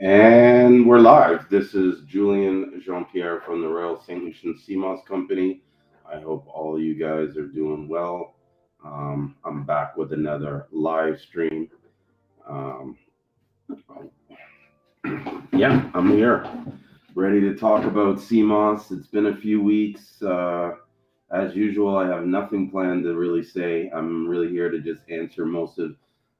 And we're live. This is Julien Jean-Pierre from the Royal St.Lucian Seamoss Company. I hope all of you guys are doing well. I'm back with another live stream. Um, yeah, I'm here, ready to talk about Seamoss. It's been a few weeks. As usual, I have nothing planned to really say. I'm really here to just answer most of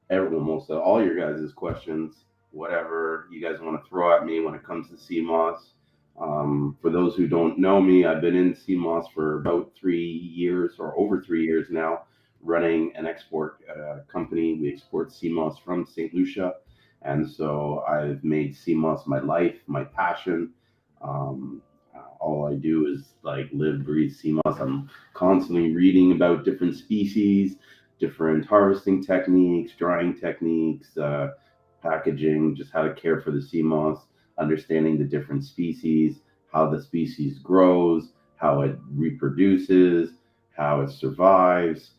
all your guys' questions, whatever you guys want to throw at me when it comes to CMOS. For those who don't know me, I've been in CMOS for about 3 years or over 3 years now, running an export company. We export CMOS from St. Lucia. And so I've made CMOS my life, my passion. Um, all I do is like live, breathe CMOS. I'm constantly reading about different species, different harvesting techniques, drying techniques, packaging, just how to care for the sea moss, understanding the different species, how the species grows, how it reproduces, how it survives,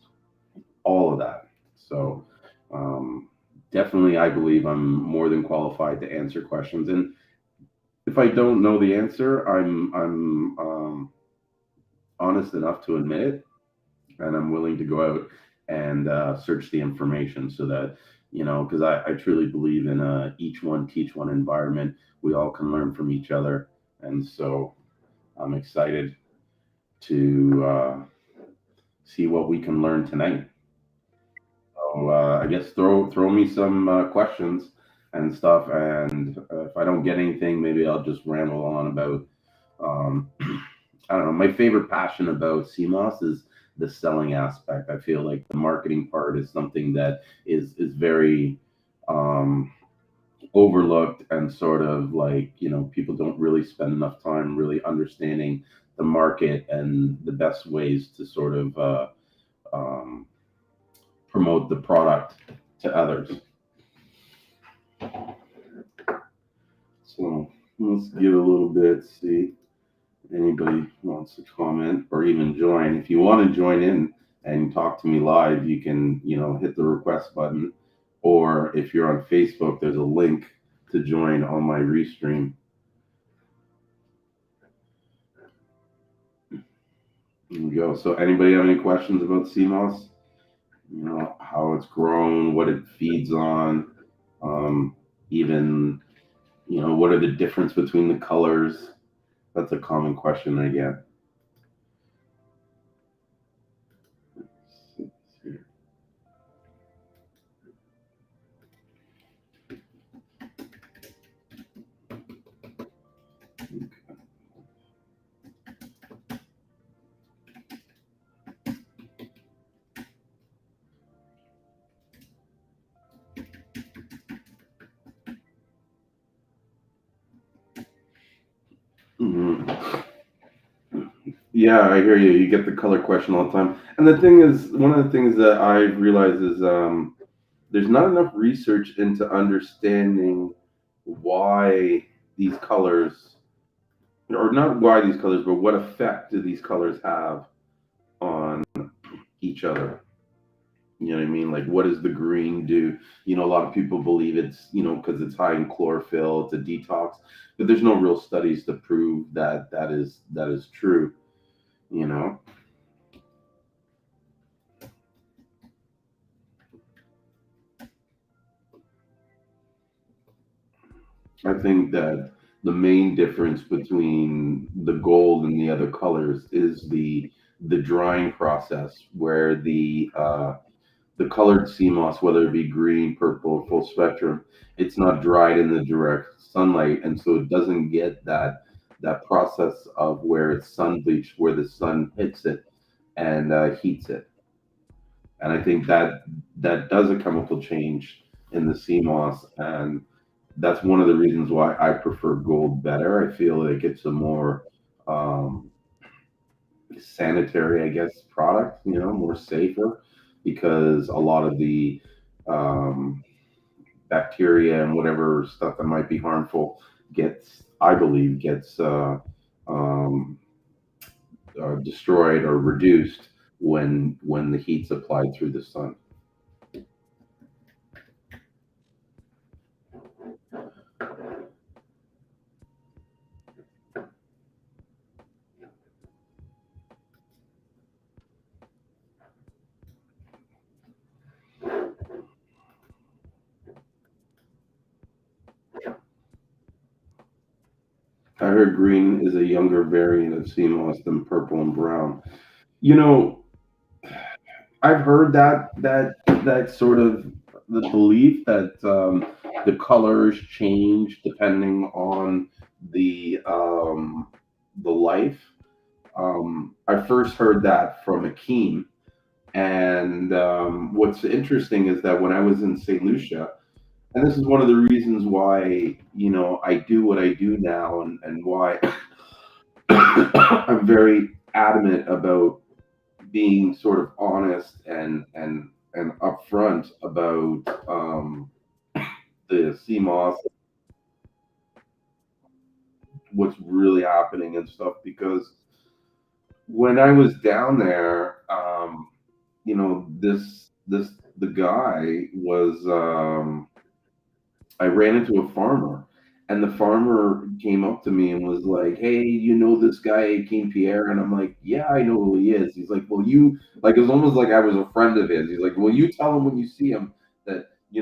all of that. So, um, definitely, I believe I'm more than qualified to answer questions. And if I don't know the answer, I'm honest enough to admit it, and I'm willing to go out and search the information so that because I truly believe in a each one teach one environment. We all can learn from each other, and so I'm excited to see what we can learn tonight. So I guess throw me some questions and stuff, and if I don't get anything, maybe I'll just ramble on about um, I don't know. My favorite passion about CMOS is the selling aspect. I feel like the marketing part is something that is very um, overlooked and sort of like people don't really spend enough time really understanding the market and the best ways to sort of um, promote the product to others. So let's give a little bit. See. Anybody wants to comment or even join. If you want to join in and talk to me live, you can, hit the request button. Or if you're on Facebook, there's a link to join on my restream. There we go. So anybody have any questions about CMOS? How it's grown, what it feeds on, even, what are the difference between the colors? That's a common question I get. Mhm. Yeah, I hear you. You get the color question all the time. And the thing is, one of the things that I realize is there's not enough research into understanding why these colors, or not why these colors, but what effect do these colors have on each other. You know what I mean? Like, what does the green do? A lot of people believe it's, because it's high in chlorophyll, it's a detox, but there's no real studies to prove that that is true. You know, I think that the main difference between the gold and the other colors is the drying process, where the colored sea moss, whether it be green, purple, full spectrum, it's not dried in the direct sunlight, and so it doesn't get that process of where it's sun bleached, where the sun hits it and heats it. And I think that does a chemical change in the sea moss, and that's one of the reasons why I prefer gold better. I feel like it's a more um, sanitary, I guess, product, more safer, because a lot of the um, bacteria and whatever stuff that might be harmful I believe, gets um, destroyed or reduced when the heat's applied through the sun. I heard green is a younger variant of CMOS than purple and brown. You know, I've heard that sort of the belief that the colors change depending on the life. I first heard that from Akeem, and what's interesting is that when I was in St. Lucia, and this is one of the reasons why I do what I do now, and why I'm very adamant about being sort of honest and upfront about the CMOS, what's really happening and stuff. Because when I was down there, this the guy was I ran into a farmer, and the farmer came up to me and was like, "Hey, you know this guy, King Pierre?" And I'm like, "Yeah, I know who he is." He's like, "Well, you like." It was almost like I was a friend of his. He's like, "Well, you tell him when you see him that he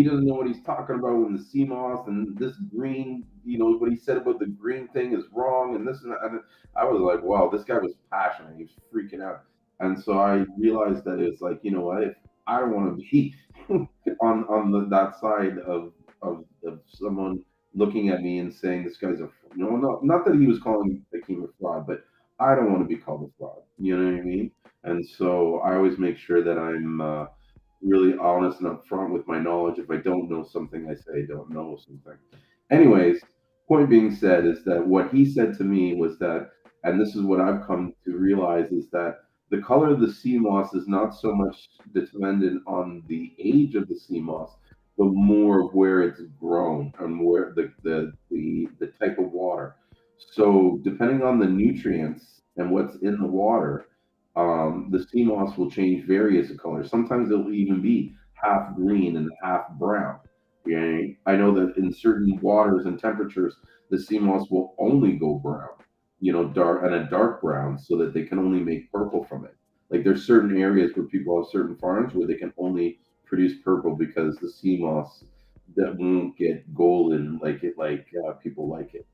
doesn't know what he's talking about when the sea moss and this green, what he said about the green thing is wrong and this and that." And I was like, "Wow, this guy was passionate. He was freaking out." And so I realized that it's like, what, if I don't want to be that side of someone looking at me and saying this guy's a not that he was calling Hakeem a fraud, but I don't want to be called a fraud. You know what I mean? And so I always make sure that I'm really honest and upfront with my knowledge. If I don't know something, I say I don't know something. Anyways, point being said is that what he said to me was that, and this is what I've come to realize, is that the color of the sea moss is not so much dependent on the age of the sea moss, but more of where it's grown and where the type of water. So depending on the nutrients and what's in the water, the sea moss will change various colors. Sometimes it'll even be half green and half brown. Yeah, I know that in certain waters and temperatures, the sea moss will only go brown, dark and a dark brown, so that they can only make purple from it. Like there's certain areas where people have certain farms where they can only produce purple because the sea moss that won't get golden like people like it,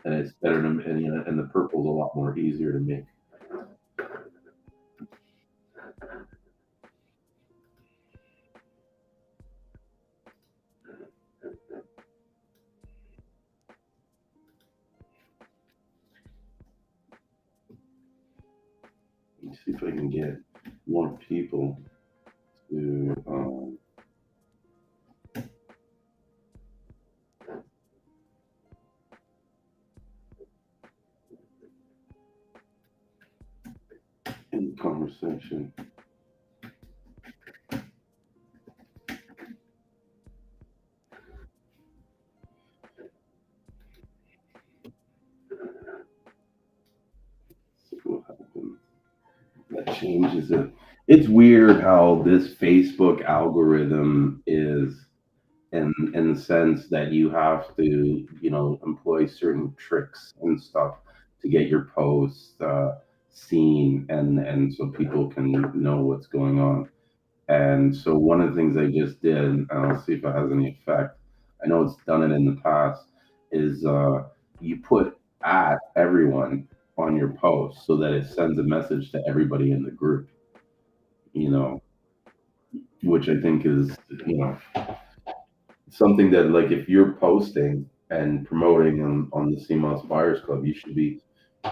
and it's better to and the purple's a lot more easier to make. Let me see if I can get more people to in the conversation. See what happens. That changes it. It's weird how this Facebook algorithm is, in the sense that you have to, employ certain tricks and stuff to get your posts seen, and so people can know what's going on. And so one of the things I just did, and I'll see if it has any effect. I know it's done it in the past. Is you put at everyone on your post so that it sends a message to everybody in the group. You know, which I think is something that, like, if you're posting and promoting on the CMOS Buyers Club, you should be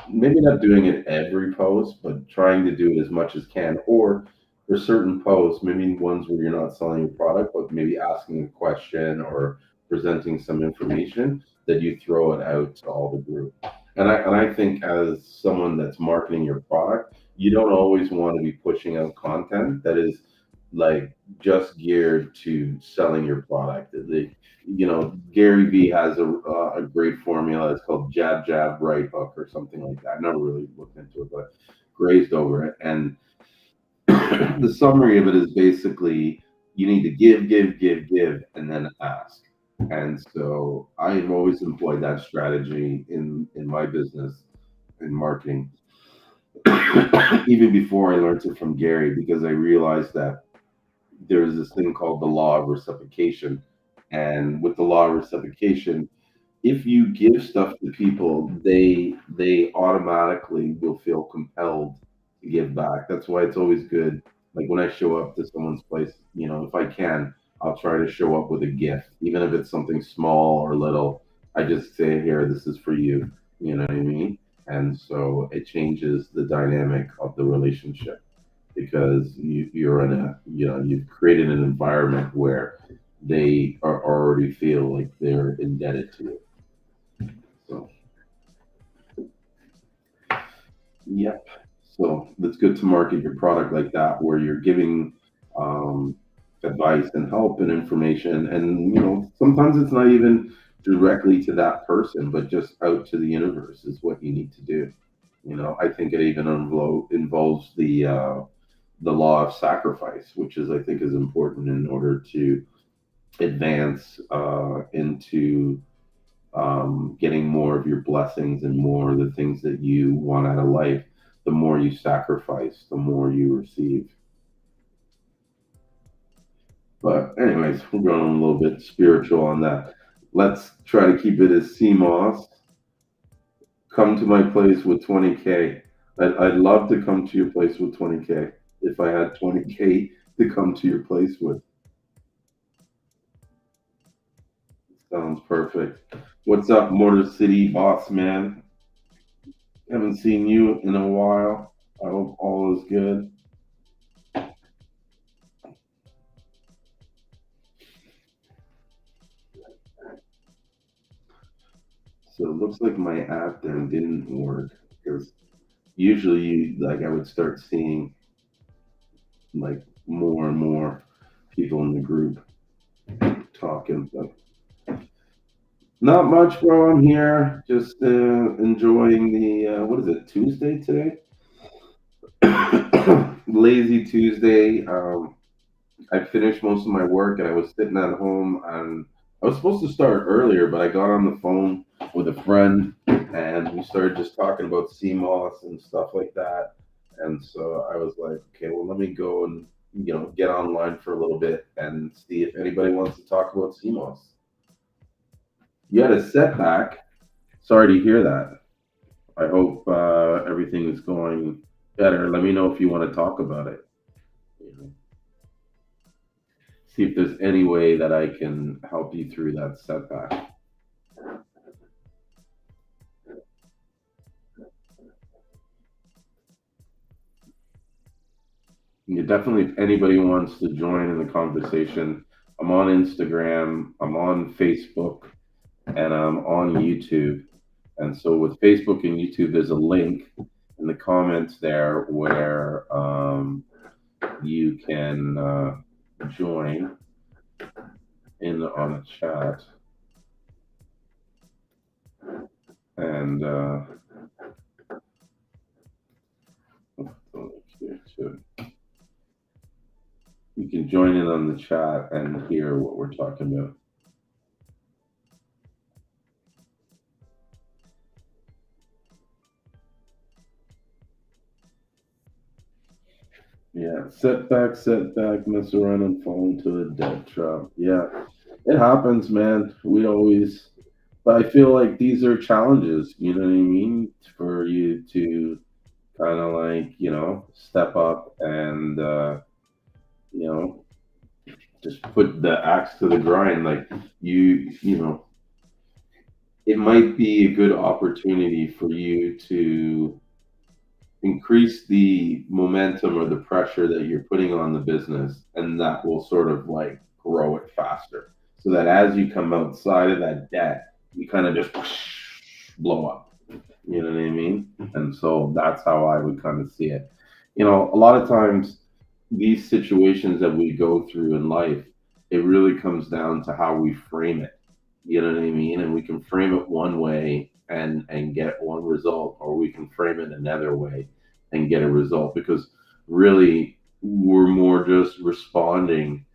maybe not doing it every post, but trying to do it as much as can. Or for certain posts, maybe ones where you're not selling your product, but maybe asking a question or presenting some information, that you throw it out to all the group. And I think as someone that's marketing your product, you don't always want to be pushing out content that is like just geared to selling your product. Gary Vee has a great formula. It's called jab jab right hook or something like that. I never really looked into it, but grazed over it. And the summary of it is basically you need to give, give, give, give, and then ask. And so I've always employed that strategy in my business in marketing, even before I learned it from Gary, because I realized that there's this thing called the law of reciprocation. And with the law of reciprocation, if you give stuff to people, they automatically will feel compelled to give back. That's why it's always good. Like when I show up to someone's place, if I can, I'll try to show up with a gift, even if it's something small or little. I just say, "Here, this is for you." You know what I mean? And so it changes the dynamic of the relationship because you're in you've created an environment where they are already feel like they're indebted to you. So, yep. So it's good to market your product like that, where you're giving um, advice and help and information, and sometimes it's not even directly to that person, but just out to the universe is what you need to do. I think it even involves the law of sacrifice, which is I think is important in order to advance into getting more of your blessings and more of the things that you want out of life. The more you sacrifice, the more you receive. But anyways, we're going a little bit spiritual on that. Let's try to keep it as Seamoss. Come to my place with 20K. I'd love to come to your place with 20K if I had 20K to come to your place with. Sounds perfect. What's up, Motor City boss man? Haven't seen you in a while. I hope all is good. So it looks like my app then didn't work because usually, like, I would start seeing like more and more people in the group talking. But not much, bro. I'm here, just enjoying the what is it? Tuesday today? Lazy Tuesday. I finished most of my work and I was sitting at home and I was supposed to start earlier, but I got on the phone with a friend and we started just talking about Seamoss and stuff like that. And so I was like, okay, well, let me go and get online for a little bit and see if anybody wants to talk about Seamoss. You had a setback. Sorry to hear that. I hope everything is going better. Let me know if you want to talk about it. You know, see if there's any way that I can help you through that setback. Yeah, definitely, if anybody wants to join in the conversation, I'm on Instagram, I'm on Facebook, and I'm on YouTube. And so with Facebook and YouTube, there's a link in the comments there where you can join in on a chat. And you can join in on the chat and hear what we're talking about. Yeah, setback, mess around and fall into a death trap. Yeah, it happens, man. But I feel like these are challenges, you know what I mean? For you to kind of like, step up and, you know, just put the axe to the grind. Like, it might be a good opportunity for you to increase the momentum or the pressure that you're putting on the business, and that will sort of like grow it faster. So that as you come outside of that debt, you kind of just blow up. You know what I mean? And so that's how I would kind of see it. A lot of times these situations that we go through in life, it really comes down to how we frame it. You know what I mean? And we can frame it one way and get one result, or we can frame it another way and get a result because really we're more just responding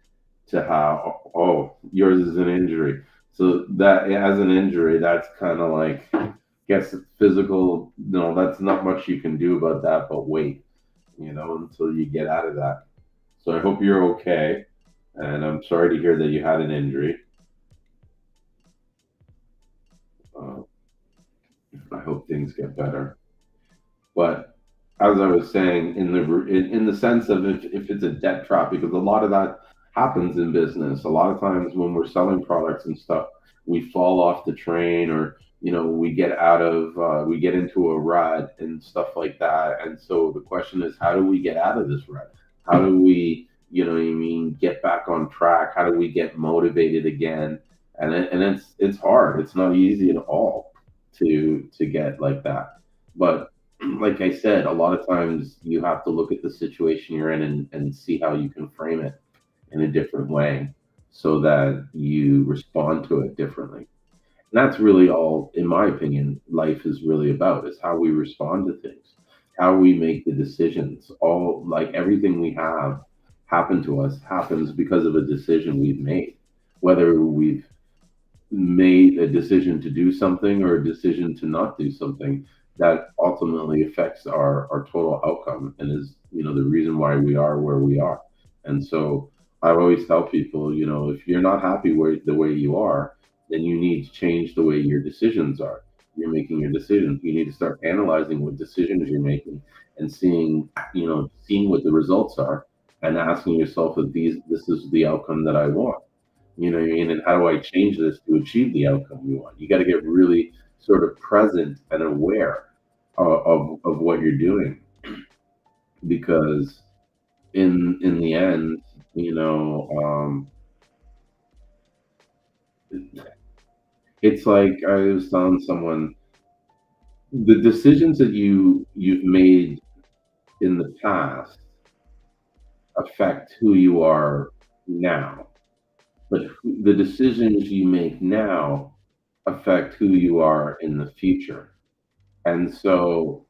to how, oh, yours is an injury. So that as an injury, that's kind of like, guess it's physical. No, that's not much you can do about that, but wait, until you get out of that. So I hope you're okay. And I'm sorry to hear that you had an injury. Uh, I hope things get better. But as I was saying, in the sense of if it's a debt trap, because a lot of that happens in business. A lot of times when we're selling products and stuff, we fall off the train, or we get into a rut and stuff like that. And so the question is, how do we get out of this rut? How do we, what I mean, get back on track? How do we get motivated again? And it's hard. It's not easy at all to get like that. But like I said, a lot of times you have to look at the situation you're in and see how you can frame it in a different way so that you respond to it differently. And that's really all, in my opinion, life is really about is how we respond to things, how we make the decisions. All like everything we have happen to us happens because of a decision we've made, whether we've made a decision to do something or a decision to not do something that ultimately affects our total outcome and is the reason why we are where we are. And so I always tell people, if you're not happy with the way you are, then you need to change the way your decisions are. You're making your decisions, you need to start analyzing what decisions you're making and seeing what the results are and asking yourself if this is the outcome that I want. And how do I change this to achieve the outcome you want? You got to get really sort of present and aware of what you're doing because in the end, it's like I was telling someone, the decisions that you've made in the past affect who you are now, but the decisions you make now affect who you are in the future. And so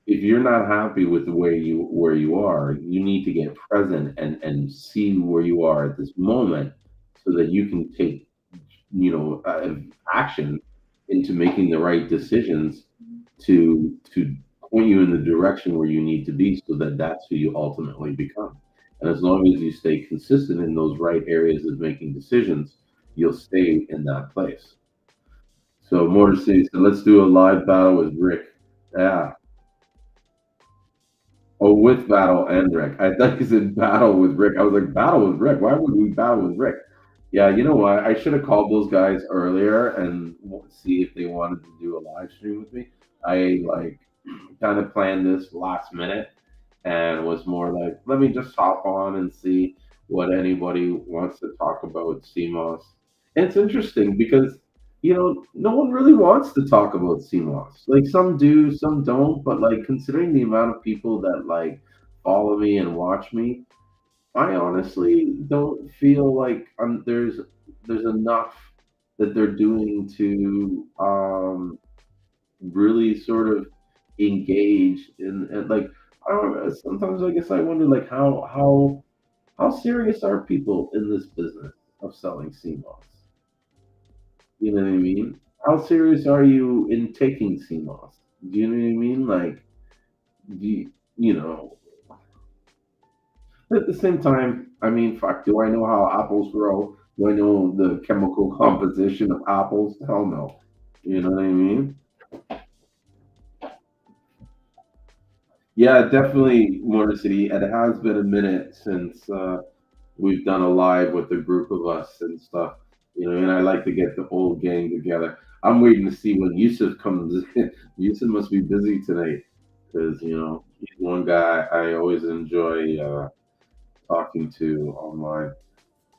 if you're not happy with the way you where you are, you need to get present and see where you are at this moment so that you can take, action into making the right decisions to point you in the direction where you need to be so that that's who you ultimately become. And as long as you stay consistent in those right areas of making decisions, you'll stay in that place. So more to see. So let's do a live battle with Rick. Yeah. Oh, with Battle and Rick. I thought you said battle with Rick. I was like, battle with Rick? Why would we battle with Rick? Yeah, you know what? I should have called those guys earlier and see if they wanted to do a live stream with me. I like kind of planned this last minute and was more like, let me just hop on and see what anybody wants to talk about Seamoss. And it's interesting because, no one really wants to talk about Seamoss. Like some do, some don't, but like considering the amount of people that like follow me and watch me, I honestly don't feel like there's enough that they're doing to really sort of engage in like I don't know. Sometimes I guess I wonder like how serious are people in this business of selling CMOS? You know what I mean? How serious are you in taking CMOS? Do you know what I mean? Like, do you know? But at the same time, I mean, fuck, do I know how apples grow? Do I know the chemical composition of apples? Hell no. You know what I mean? Yeah, definitely, Motor City. It has been a minute since we've done a live with a group of us and stuff. And I like to get the whole gang together. I'm waiting to see when Yusuf comes in. Yusuf must be busy tonight because he's one guy I always enjoy talking to online.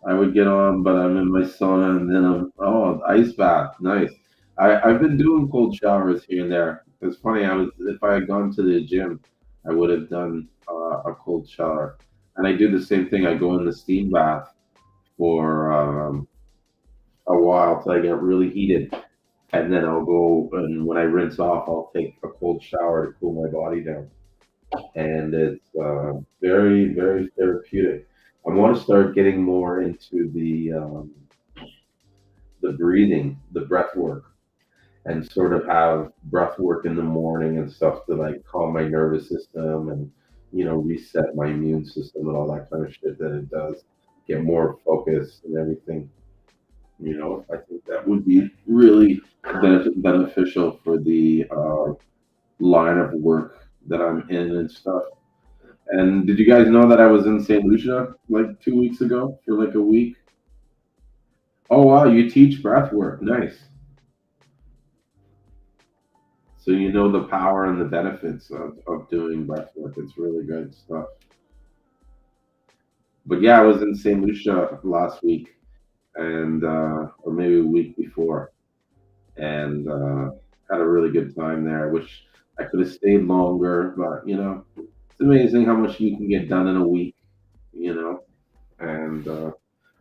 I would get on, but I'm in my sauna and then I'm ice bath, nice. I've been doing cold showers here and there. It's funny. I was if I had gone to the gym, I would have done a cold shower, and I do the same thing. I go in the steam bath for a while till I get really heated, and then I'll go and when I rinse off, I'll take a cold shower to cool my body down, and it's very very therapeutic. I want to start getting more into the breathing, the breath work and sort of have breath work in the morning and stuff to like calm my nervous system and reset my immune system and all that kind of shit that it does. Get more focus and everything. I think that would be really beneficial for the line of work that I'm in and stuff. And did you guys know that I was in St. Lucia like 2 weeks ago for like a week? Oh wow, you teach breath work. Nice. So you know the power and the benefits of doing breath work. It's really good stuff. But yeah, I was in St. Lucia last week and or maybe a week before and had a really good time there. I wish I could have stayed longer, but it's amazing how much you can get done in a week, you know. And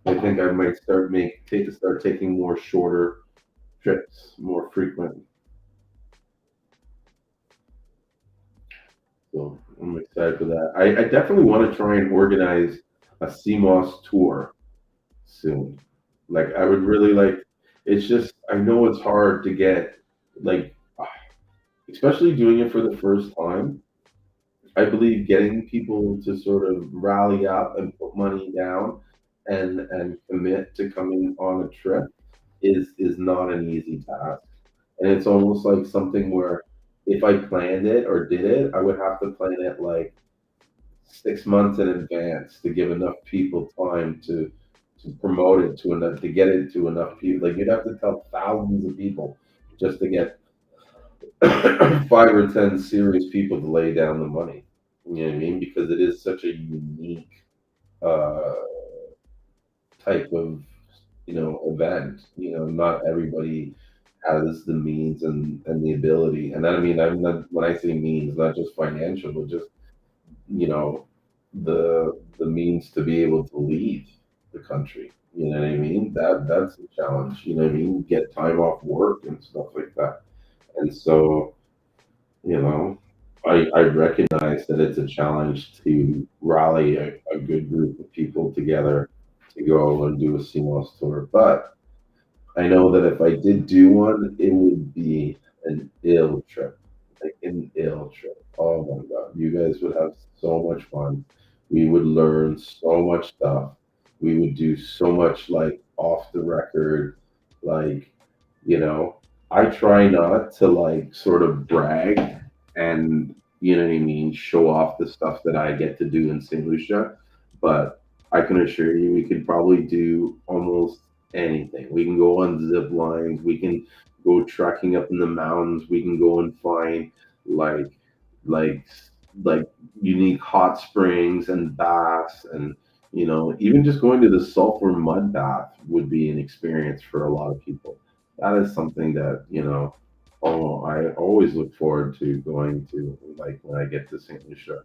I think I might start taking more shorter trips, more frequent. So I'm excited for that. I definitely want to try and organize a Seamoss tour soon. Like I would really like. It's just I know it's hard to get like, especially doing it for the first time. I believe getting people to sort of rally up and put money down and commit to coming on a trip is not an easy task. And it's almost like something where if I planned it or did it, I would have to plan it like 6 months in advance to give enough people time to promote it to enough to get it to enough people. Like you'd have to tell thousands of people just to get 5 or 10 serious people to lay down the money. You know what I mean? Because it is such a unique uh, type of event. Not everybody has the means and the ability. And I mean, I'm not when I say means, not just financial, but just you know the means to be able to leave the country. You know what I mean? That's a challenge. You know what I mean? Get time off work and stuff like that. And so you know, I recognize that it's a challenge to rally a good group of people together to go and do a Seamoss tour. But I know that if I did do one, it would be an ill trip. Like an ill trip. Oh my God. You guys would have so much fun. We would learn so much stuff. We would do so much like off the record, like, you know, I try not to like sort of brag and, you know what I mean, show off the stuff that I get to do in St. Lucia. But I can assure you, we could probably do almost anything. We can go on zip lines. We can go trekking up in the mountains. We can go and find like like like unique hot springs and baths and even just going to the sulfur mud bath would be an experience for a lot of people. That is something that I always look forward to going to, like when I get to St. Lucia.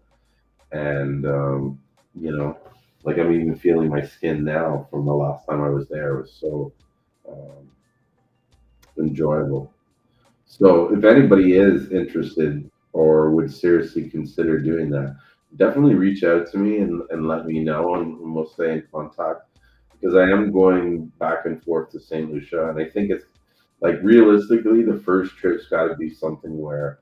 And you know like I'm even feeling my skin now from the last time I was there. It was so um, enjoyable. So if anybody is interested or would seriously consider doing that, definitely reach out to me and let me know, and we'll stay in contact because I am going back and forth to St. Lucia, and I think it's like realistically the first trip's got to be something where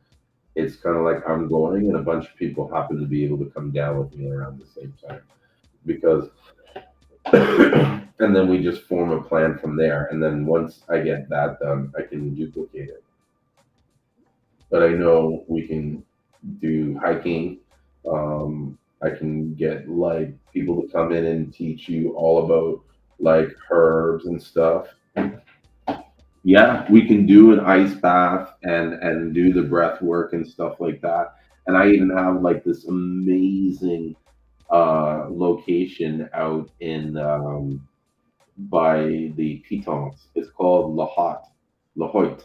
it's kind of like I'm going and a bunch of people happen to be able to come down with me around the same time because and then we just form a plan from there, and then once I get that done I can duplicate it. But I know we can do hiking. I can get like people to come in and teach you all about like herbs and stuff. Yeah, we can do an ice bath and do the breath work and stuff like that. And I even have like this amazing location out in by the Pitons. It's called La Hotte, La Hoyt,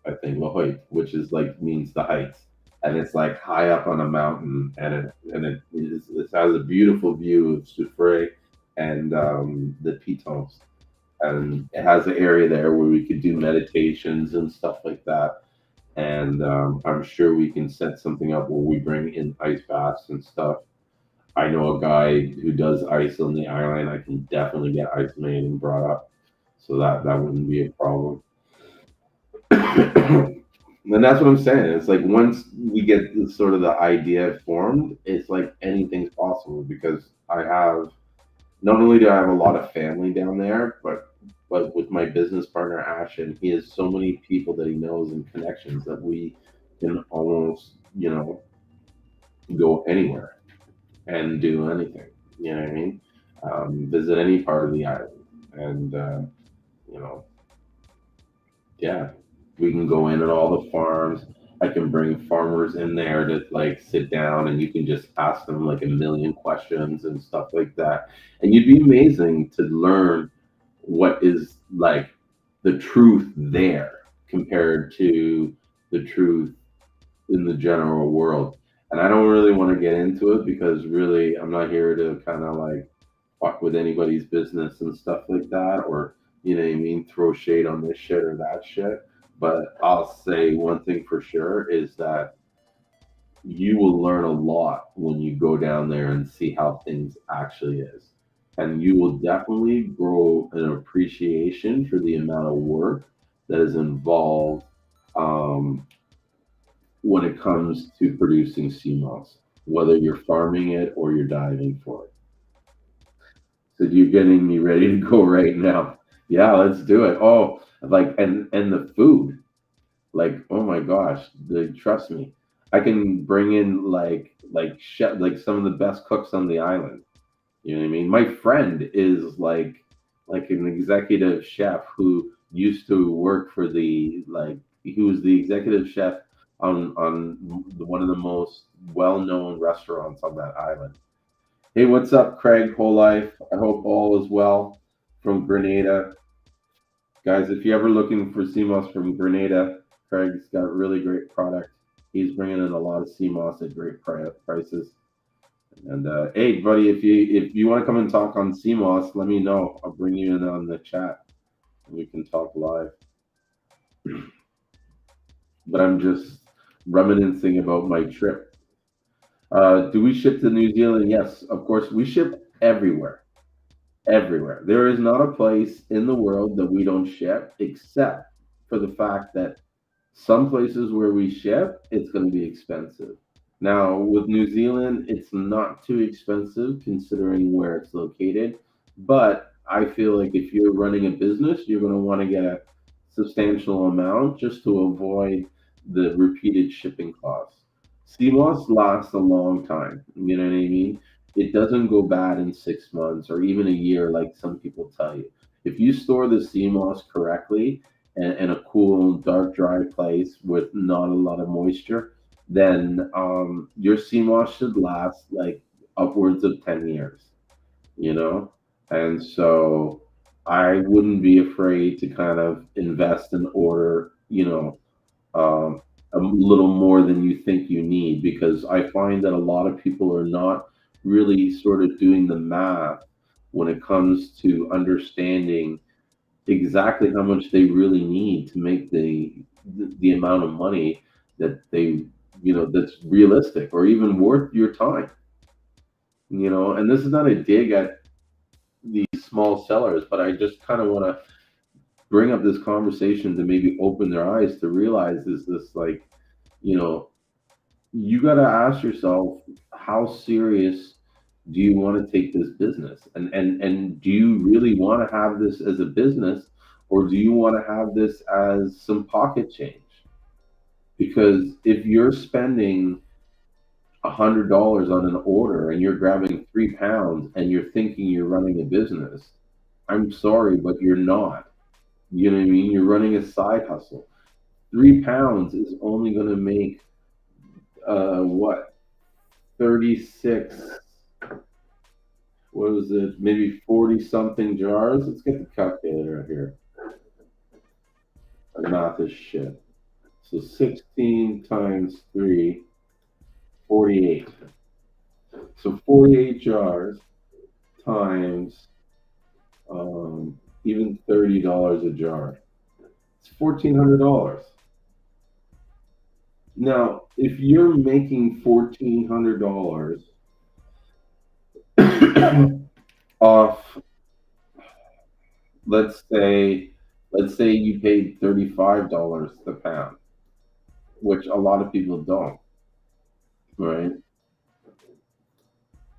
I think La Hoyt, which is like means the heights, and it's like high up on a mountain, and it has a beautiful view of Soufrière and the Pitons, and it has an area there where we could do meditations and stuff like that. And I'm sure we can set something up where we bring in ice baths and stuff. I know a guy who does ice on the island. I can definitely get ice made and brought up, so that wouldn't be a problem. And that's what I'm saying. It's like once we get sort of the idea formed, it's like anything's possible because I have not only do I have a lot of family down there, but with my business partner Ashton, he has so many people that he knows and connections that we can almost go anywhere and do anything. You know what I mean? Visit any part of the island, and you know, yeah, we can go in at all the farms. I can bring farmers in there to like sit down and you can just ask them like a million questions and stuff like that. And you'd be amazing to learn what is like the truth there compared to the truth in the general world. And I don't really want to get into it because really I'm not here to kind of like fuck with anybody's business and stuff like that, or you know what I mean, throw shade on this shit or that shit. But I'll say one thing for sure is that you will learn a lot when you go down there and see how things actually is. And you will definitely grow an appreciation for the amount of work that is involved um, when it comes to producing sea moss, whether you're farming it or you're diving for it. So you're getting me ready to go right now. Yeah, let's do it. Oh, like and the food. Like, oh my gosh, trust me. I can bring in like chef like some of the best cooks on the island. You know what I mean? My friend is like an executive chef who used to work for the like he was the executive chef on one of the most well-known restaurants on that island. Hey, what's up, Craig? Whole life. I hope all is well from Grenada. Guys, if you're ever looking for Seamoss from Grenada, Craig's got a really great product. He's bringing in a lot of Seamoss at great prices. And hey, buddy, if you want to come and talk on Seamoss, let me know. I'll bring you in on the chat and we can talk live. But I'm just reminiscing about my trip. Do we ship to New Zealand? Yes, of course. We ship everywhere. Everywhere. There is not a place in the world that we don't ship, except for the fact that some places where we ship, it's going to be expensive. Now, with New Zealand, it's not too expensive considering where it's located, but I feel like if you're running a business, you're going to want to get a substantial amount just to avoid the repeated shipping costs. CMOS lasts a long time. You know what I mean? It doesn't go bad in 6 months or even a year, like some people tell you. If you store the CMOS correctly in a cool, dark, dry place with not a lot of moisture, then your CMOS should last like upwards of 10 years, you know? And so I wouldn't be afraid to kind of invest and order, a little more than you think you need because I find that a lot of people are not really sort of doing the math when it comes to understanding exactly how much they really need to make the amount of money that that's realistic or even worth your time. And this is not a dig at these small sellers, but I just kind of want to bring up this conversation to maybe open their eyes to realize is this like, you know, you got to ask yourself how serious do you want to take this business, and do you really want to have this as a business, or do you want to have this as some pocket change? Because if you're spending $100 on an order and you're grabbing 3 pounds and you're thinking you're running a business, I'm sorry, but you're not. You know what I mean? You're running a side hustle. 3 pounds is only going to make what 36, what was it, maybe 40 something jars. Let's get the calculator out here. My math is shit. So 16 times 3, 48. So 48 jars times even $30 a jar. It's $1,400. Now, if you're making $1,400 off, let's say, you paid $35 the pound, which a lot of people don't, right?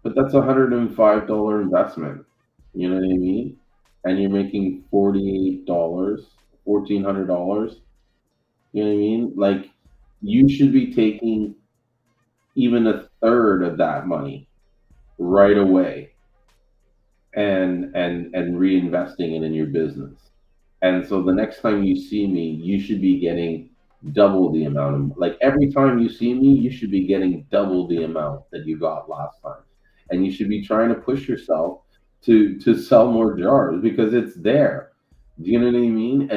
But that's $105 investment. You know what I mean? And you're making $48, $1,400. You know what I mean? Like, you should be taking even a third of that money right away and reinvesting it in your business. And so the next time you see me, you should be getting double the amount of, like, every time you see me, you should be getting double the amount that you got last time. And you should be trying to push yourself to sell more jars because it's there. Do you know what I mean?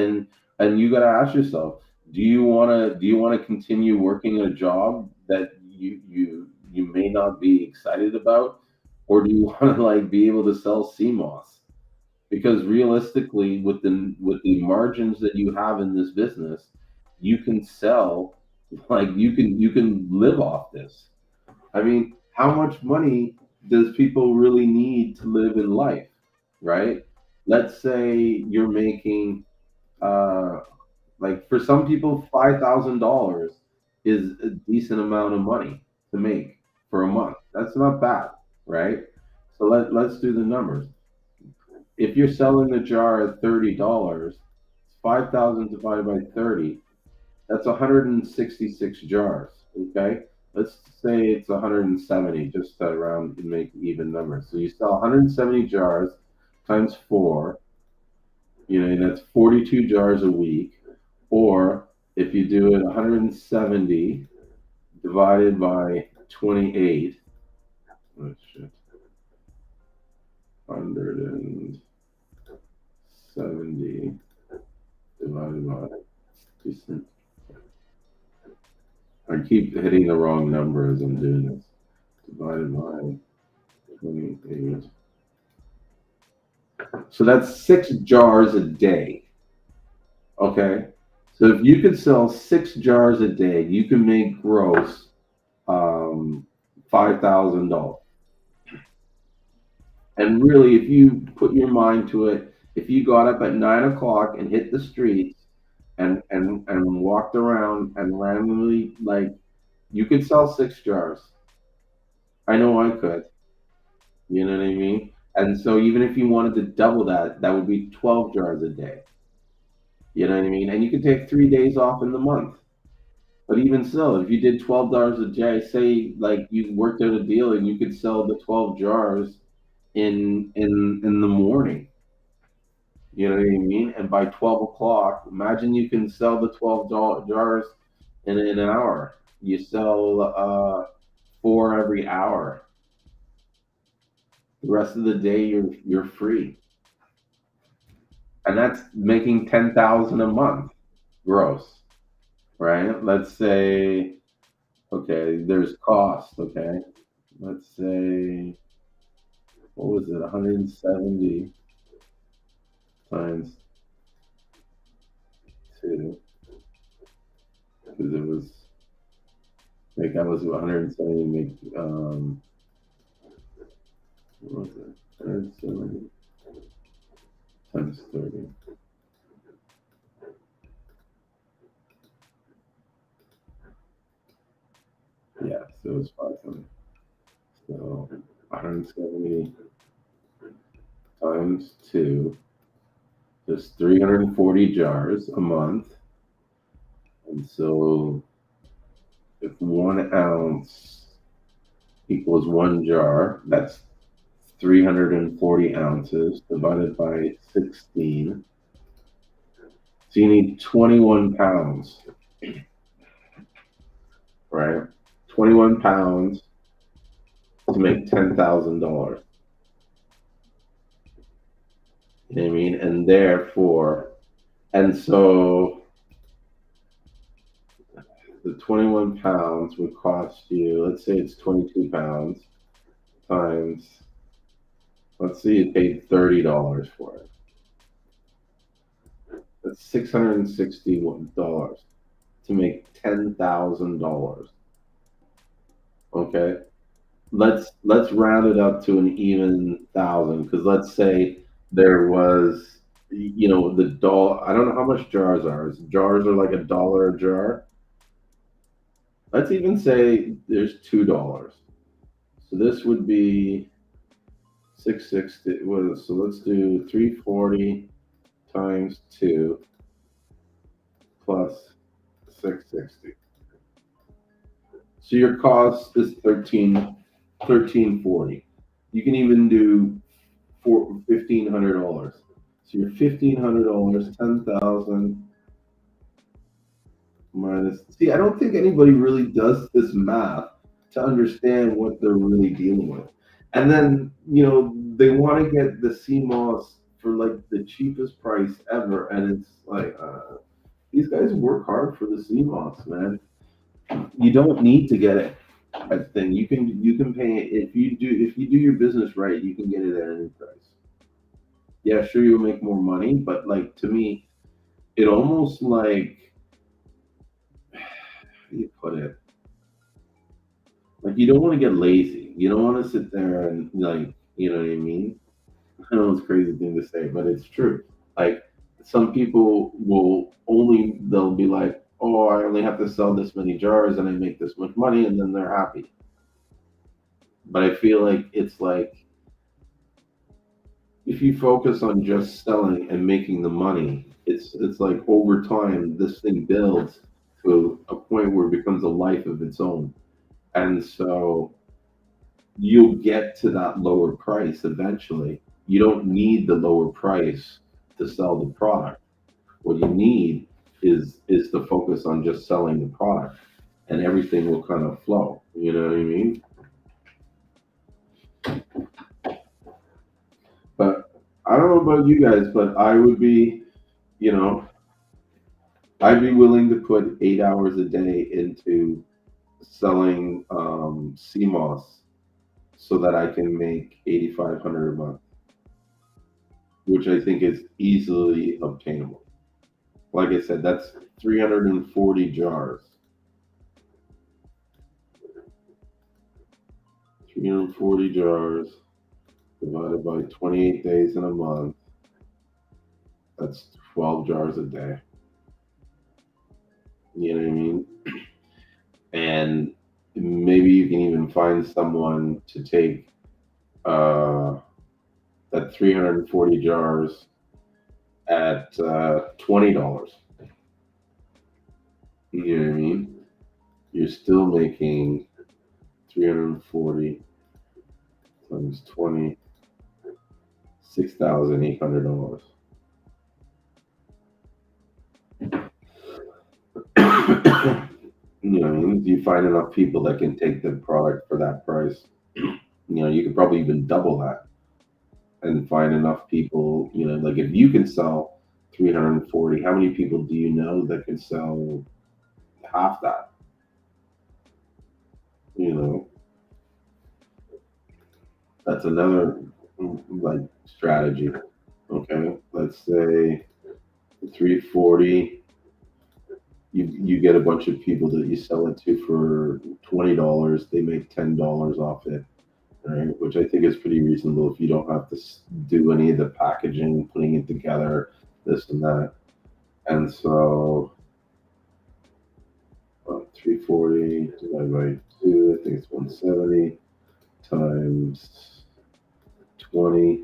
And you got to ask yourself, do you want to continue working a job that you may not be excited about, or do you want to like be able to sell Seamoss? Because realistically, with the margins that you have in this business, you can sell, like, you can live off this. I mean, how much money does people really need to live in life, right? Let's say you're making, uh like, for some people, $5,000 is a decent amount of money to make for a month. That's not bad, right? So let's do the numbers. If you're selling the jar at $30, 5,000 divided by 30, that's 166 jars. Okay, let's say it's 170, just to round and make even numbers. So you sell 170 jars times four. That's 42 jars a week. Or if you do it 170 divided by 28, oh shit, 170 divided by, I keep hitting the wrong number as I'm doing this. Divided by 28. So that's 6 jars a day. Okay. So if you could sell 6 jars a day, you can make gross $5,000. And really, if you put your mind to it, if you got up at 9 o'clock and hit the streets and walked around and randomly, like, you could sell 6 jars. I know I could. You know what I mean? And so even if you wanted to double that, that would be 12 jars a day. You know what I mean? And you could take 3 days off in the month. But even still, if you did $12 a day, say like you worked out a deal and you could sell the 12 jars in the morning. You know what I mean? And by 12 o'clock, imagine you can sell the 12 jars in an hour. You sell four every hour. The rest of the day, you're free, and that's making 10,000 a month gross, right? Let's say, okay, there's cost. Okay, let's say, what was it? 170 times two, because it was like that was 170 make what was it? 170 times 30. Yeah, so it was 500. So 170 times 2 is 340 jars a month. And so if 1 ounce equals 1 jar, that's 340 ounces divided by 16. So you need 21 pounds, right? 21 pounds to make $10,000. You know what I mean? And therefore, and so The 21 pounds would cost you, let's say it's 22 pounds times, let's say you paid $30 for it. That's $661 to make $10,000. Okay, let's round it up to an even thousand, because let's say there was, the doll. I don't know how much jars are. Jars are like $1 a jar. Let's even say there's $2. So this would be 660. So let's do 340 times 2 plus 660. So your cost is 1340. You can even do $1,500. So your $1,500, 10,000 minus. See, I don't think anybody really does this math to understand what they're really dealing with. And then, they want to get the Seamoss for like the cheapest price ever, and it's like, these guys work hard for the Seamoss, man. You don't need to get it. I think you can pay it if you do your business right. You can get it at any price. Yeah, sure, you'll make more money, but like to me, it almost like, how do you put it? Like you don't want to get lazy. You don't want to sit there and like, you know what I mean? I know it's a crazy thing to say, but it's true. Like some people they'll be like, oh, I only have to sell this many jars and I make this much money, and then they're happy. But I feel like it's like if you focus on just selling and making the money, it's like over time this thing builds to a point where it becomes a life of its own. And so you'll get to that lower price eventually. You don't need the lower price to sell the product. What you need is to focus on just selling the product, and everything will kind of flow. You know what I mean? But I don't know about you guys, but you know, I'd be willing to put 8 hours a day into selling CMOS so that I can make 8,500 a month, which I think is easily obtainable. Like I said, that's 340 jars. 340 jars divided by 28 days in a month. That's 12 jars a day. You know what I mean? And maybe you can even find someone to take uh, that 340 jars at $20. You know what I mean? You're still making 340 times 20, $6,800. If you find enough people that can take the product for that price, you could probably even double that and find enough people, like if you can sell 340, how many people do you know that can sell half that? You know, that's another like strategy. Okay, let's say 340, you get a bunch of people that you sell it to for $20, they make $10 off it, right? Which I think is pretty reasonable if you don't have to do any of the packaging, putting it together, this and that. And so 340 divided by 2, I think it's 170 times 20.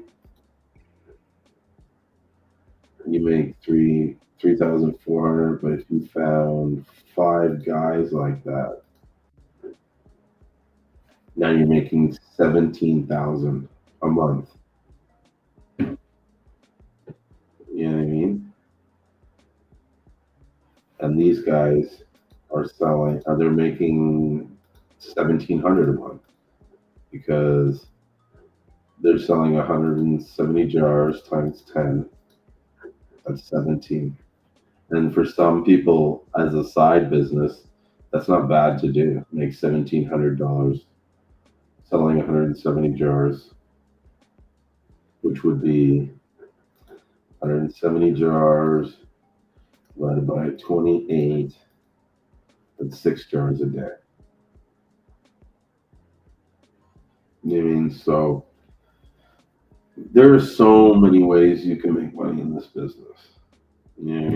You make 3,400, but if you found 5 guys like that, now you're making 17,000 a month. You know what I mean? And these guys they're making 1,700 a month because they're selling 170 jars times 10. That's 17. And for some people, as a side business, That's not bad to do. Make $1,700 selling 170 jars, which would be 170 jars divided by 28. That's 6 jars a day. You know what I mean? So there are so many ways you can make money in this business. You know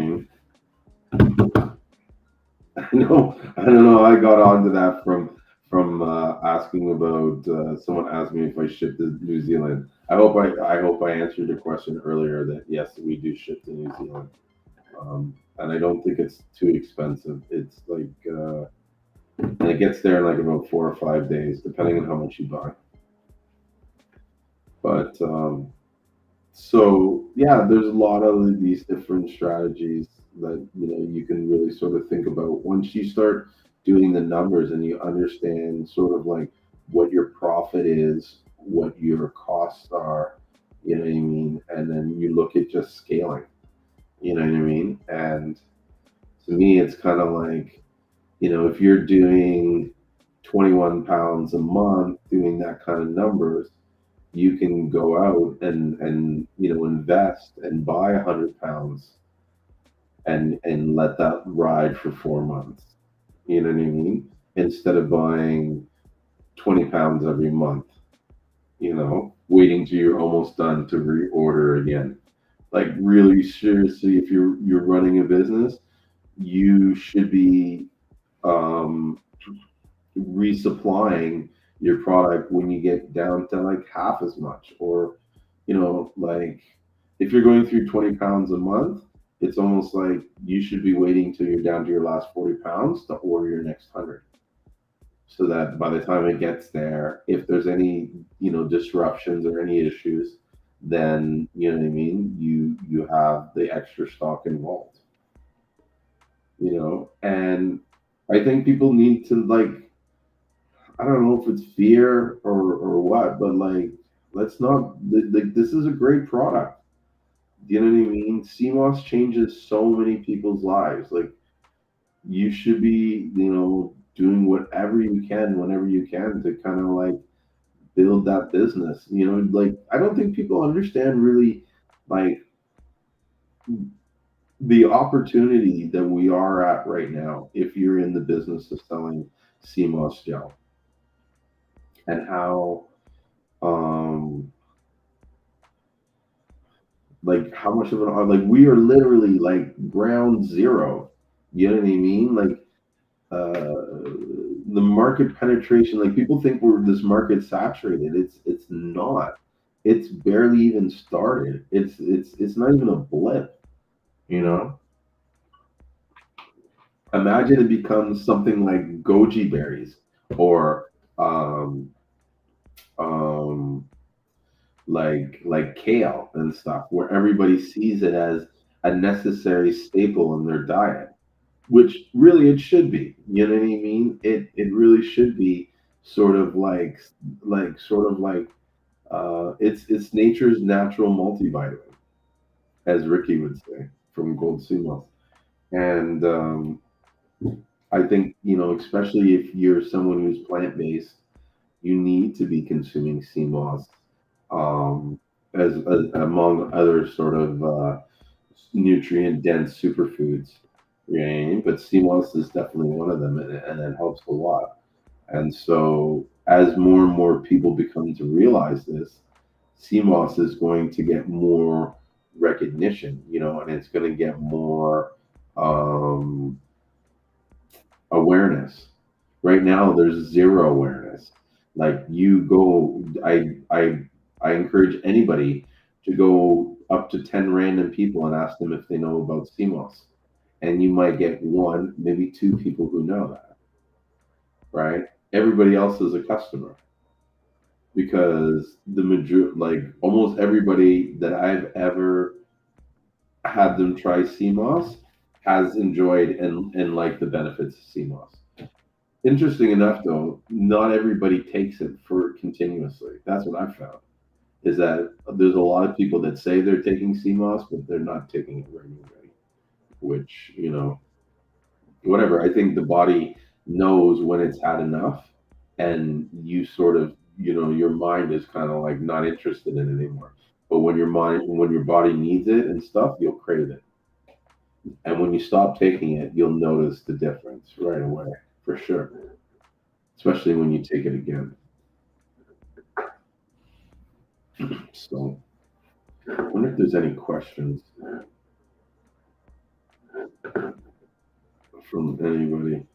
what I mean? I know. I don't know. I got onto that from asking about. Someone asked me if I shipped to New Zealand. I hope I answered your question earlier that yes, we do ship to New Zealand, and I don't think it's too expensive. It's like and it gets there in like about 4 or 5 days, depending on how much you buy. But so yeah, there's a lot of these different strategies that you can really sort of think about once you start doing the numbers and you understand sort of like what your profit is, what your costs are, you know what I mean, and then you look at just scaling, you know what I mean, and to me it's kind of like if you're doing 21 pounds a month doing that kind of numbers, you can go out and invest and buy 100 pounds and let that ride for 4 months. You know what I mean? Instead of buying 20 pounds every month, waiting till you're almost done to reorder again. Like really seriously, if you're running a business, you should be um, resupplying your product when you get down to like half as much, or like if you're going through 20 pounds a month, it's almost like you should be waiting till you're down to your last 40 pounds to order your next 100, so that by the time it gets there, if there's any disruptions or any issues, then you know what I mean, you have the extra stock involved, and I think people need to like, I don't know if it's fear or what, but like, let's not like, this is a great product. You know what I mean? CMOS changes so many people's lives. Like, you should be, doing whatever you can whenever you can to kind of like build that business. Like, I don't think people understand really like the opportunity that we are at right now if you're in the business of selling CMOS gel, and how um like how much of an, like, we are literally like ground zero. You know what I mean? Like, the market penetration, like, people think we're this market saturated. It's not. It's barely even started. It's not even a blip. You know. Imagine it becomes something like goji berries, or um um like kale and stuff, where everybody sees it as a necessary staple in their diet, which really it should be. You know what I mean? It really should be sort of like it's nature's natural multivitamin, as Ricky would say from Gold Sumo. And I think, especially if you're someone who's plant based, you need to be consuming sea moss, um, as among other sort of nutrient dense superfoods. Right? But sea moss is definitely one of them, and it helps a lot. And so, as more and more people become to realize this, sea moss is going to get more recognition, and it's going to get more um, awareness. Right now, there's zero awareness. Like, you go, I encourage anybody to go up to 10 random people and ask them if they know about CMOS, and you might get one, maybe two people who know that. Right? Everybody else is a customer, because the major, like, almost everybody that I've ever had them try CMOS has enjoyed and liked the benefits of CMOS. Interesting enough, though, not everybody takes it for continuously. That's what I've found. Is that there's a lot of people that say they're taking CMOS, but they're not taking it regularly. Which, whatever. I think the body knows when it's had enough, and you sort of, your mind is kind of like not interested in it anymore. But when your body needs it and stuff, you'll crave it. And when you stop taking it, you'll notice the difference right away, for sure. Especially when you take it again. So, I wonder if there's any questions from anybody.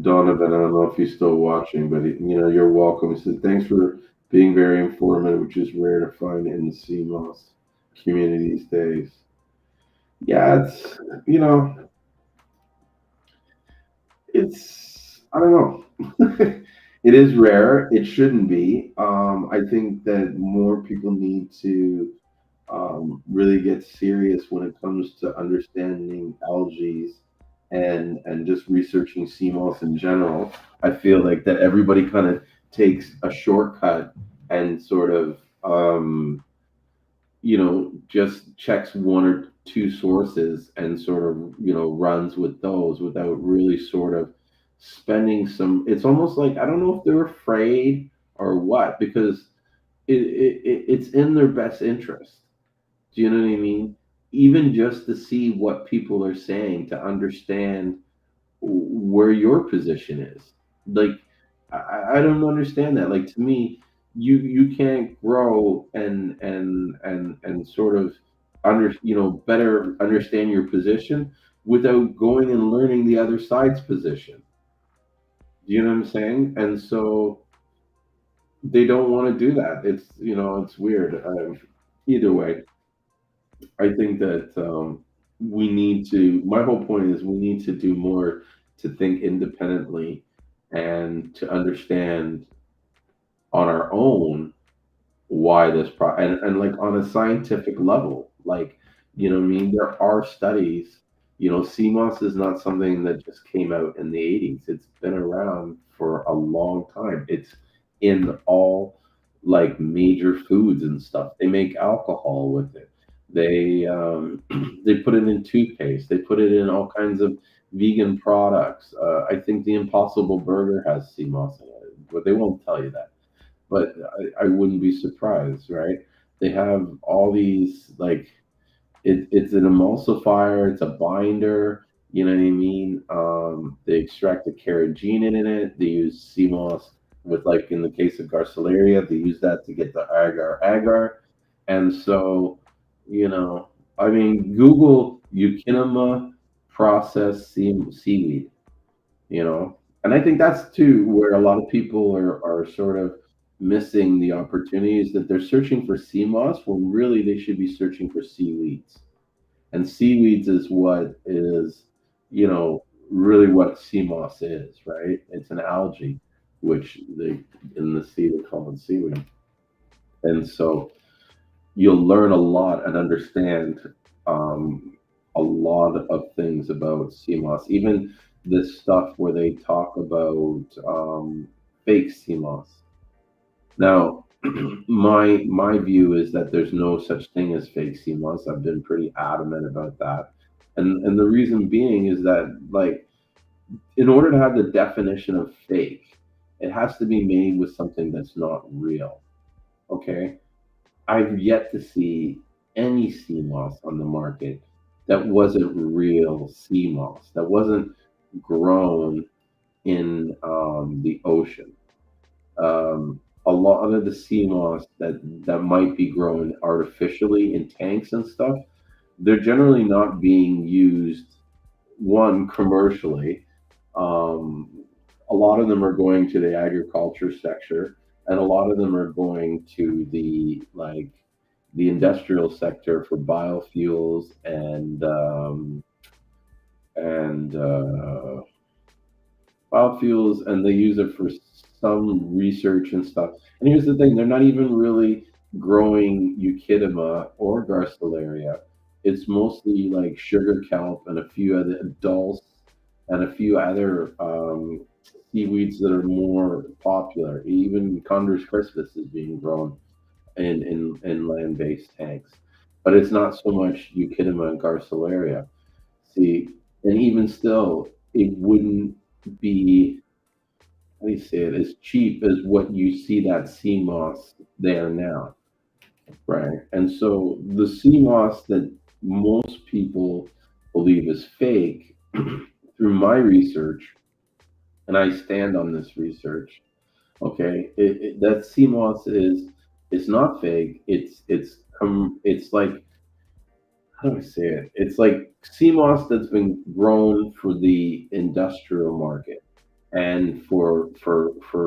Donovan, I don't know if he's still watching, but you're welcome. He said, "Thanks for being very informative, which is rare to find in the CMOS community these days." Yeah, you know, I don't know. It is rare. It shouldn't be. I think that more people need to really get serious when it comes to understanding algae and just researching CMOS in general. I feel like that everybody kind of takes a shortcut and sort of just checks one or two sources and sort of, runs with those without really sort of spending some. It's almost like, I don't know if they're afraid or what, because it's in their best interest. Do you know what I mean? Even just to see what people are saying, to understand where your position is. Like, I don't understand that. Like, to me, you can't grow and sort of better understand your position without going and learning the other side's position. Do you know what I'm saying? And so they don't want to do that. It's weird. Either way, I think that we need to. My whole point is we need to do more to think independently and to understand on our own why and like on a scientific level, like, what I mean, there are studies. CMOS is not something that just came out in the 80s. It's been around for a long time. It's in all, like, major foods and stuff. They make alcohol with it. They they put it in toothpaste. They put it in all kinds of vegan products. I think the Impossible Burger has CMOS in it, but they won't tell you that. But I wouldn't be surprised, right? They have all these, like, it's an emulsifier, it's a binder. You know what I mean? They extract the carrageenan in it. They use CMOS with, like, in the case of Garcilaria, they use that to get the agar. And so, I mean, Google Eukinema processed seaweed, you know and I think that's too where a lot of people are sort of missing the opportunities, that they're searching for sea moss when really they should be searching for seaweeds. And seaweeds is what is, really what sea moss is, right? It's an algae, which they, in the sea, they call it seaweed. And so you'll learn a lot and understand a lot of things about CMOS. Even this stuff where they talk about fake CMOS. Now, my view is that there's no such thing as fake CMOS. I've been pretty adamant about that, and the reason being is that, like, in order to have the definition of fake, it has to be made with something that's not real. Okay, I've yet to see any sea moss on the market that wasn't real sea moss, that wasn't grown in the ocean. A lot of the sea moss that might be grown artificially in tanks and stuff, they're generally not being used, one, commercially. Um, a lot of them are going to the agriculture sector, and a lot of them are going to the industrial sector for biofuels and biofuels, and they use it for some research and stuff. And here's the thing: they're not even really growing Euchaetema or Garcilaria. It's mostly like sugar kelp and a few other dulse and a few other seaweeds that are more popular. Even Conder's crispus is being grown in land-based tanks, but it's not so much Euchinima and Garcilaria. See, and even still, it wouldn't be, how do you say it, as cheap as what you see that sea moss there now, right? And so the sea moss that most people believe is fake, through my research, and I stand on this research, okay, that sea moss is not fake. It's like, how do I say it? It's like sea moss that's been grown for the industrial market and to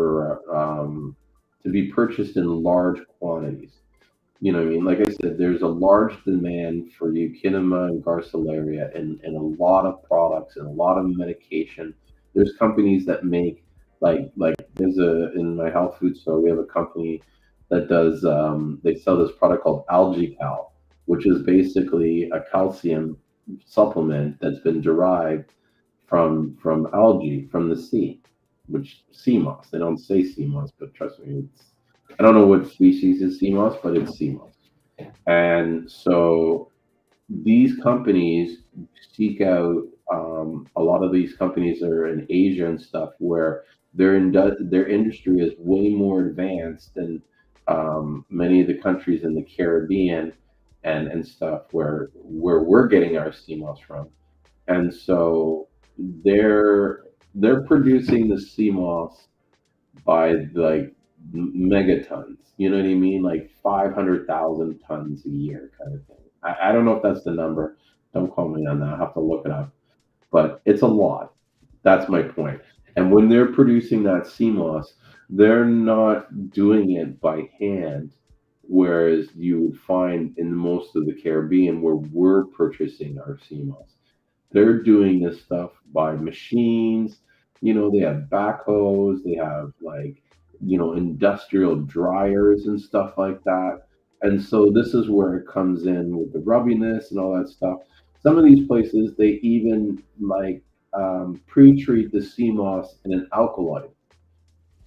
be purchased in large quantities. You know what I mean? Like I said, there's a large demand for Euchinima and Garcilaria and a lot of products and a lot of medication. There's companies that make, like there's a in my health food store we have a company that does, they sell this product called Algae Cal, which is basically a calcium supplement that's been derived from algae from the sea, which sea moss. They don't say sea moss, but trust me, it's, I don't know what species is sea moss, but it's sea moss. And so these companies seek out, a lot of these companies are in Asia and stuff where their industry is way more advanced than, many of the countries in the Caribbean and stuff where we're getting our sea moss from. And so they're they're producing the sea moss by like megatons. You know what I mean? Like 500,000 tons a year, kind of thing. I don't know if that's the number. Don't quote me on that. I have to look it up. But it's a lot. That's my point. And when they're producing that sea moss, they're not doing it by hand, whereas you would find in most of the Caribbean where we're purchasing our sea moss. They're doing this stuff by machines. They have backhoes, they have like, industrial dryers and stuff like that. And so this is where it comes in with the rubbiness and all that stuff. Some of these places, they even like, pre-treat the sea moss in an alkaloid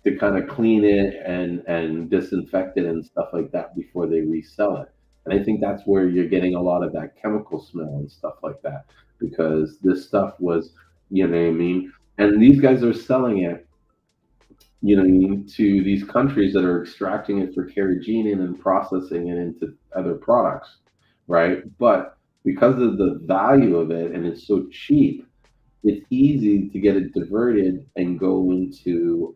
to kind of clean it and disinfect it and stuff like that before they resell it. And I think that's where you're getting a lot of that chemical smell and stuff like that, because this stuff was, you know what I mean. And these guys are selling it, what I mean, to these countries that are extracting it for carrageenan and processing it into other products, right? But because of the value of it and it's so cheap, it's easy to get it diverted and go into,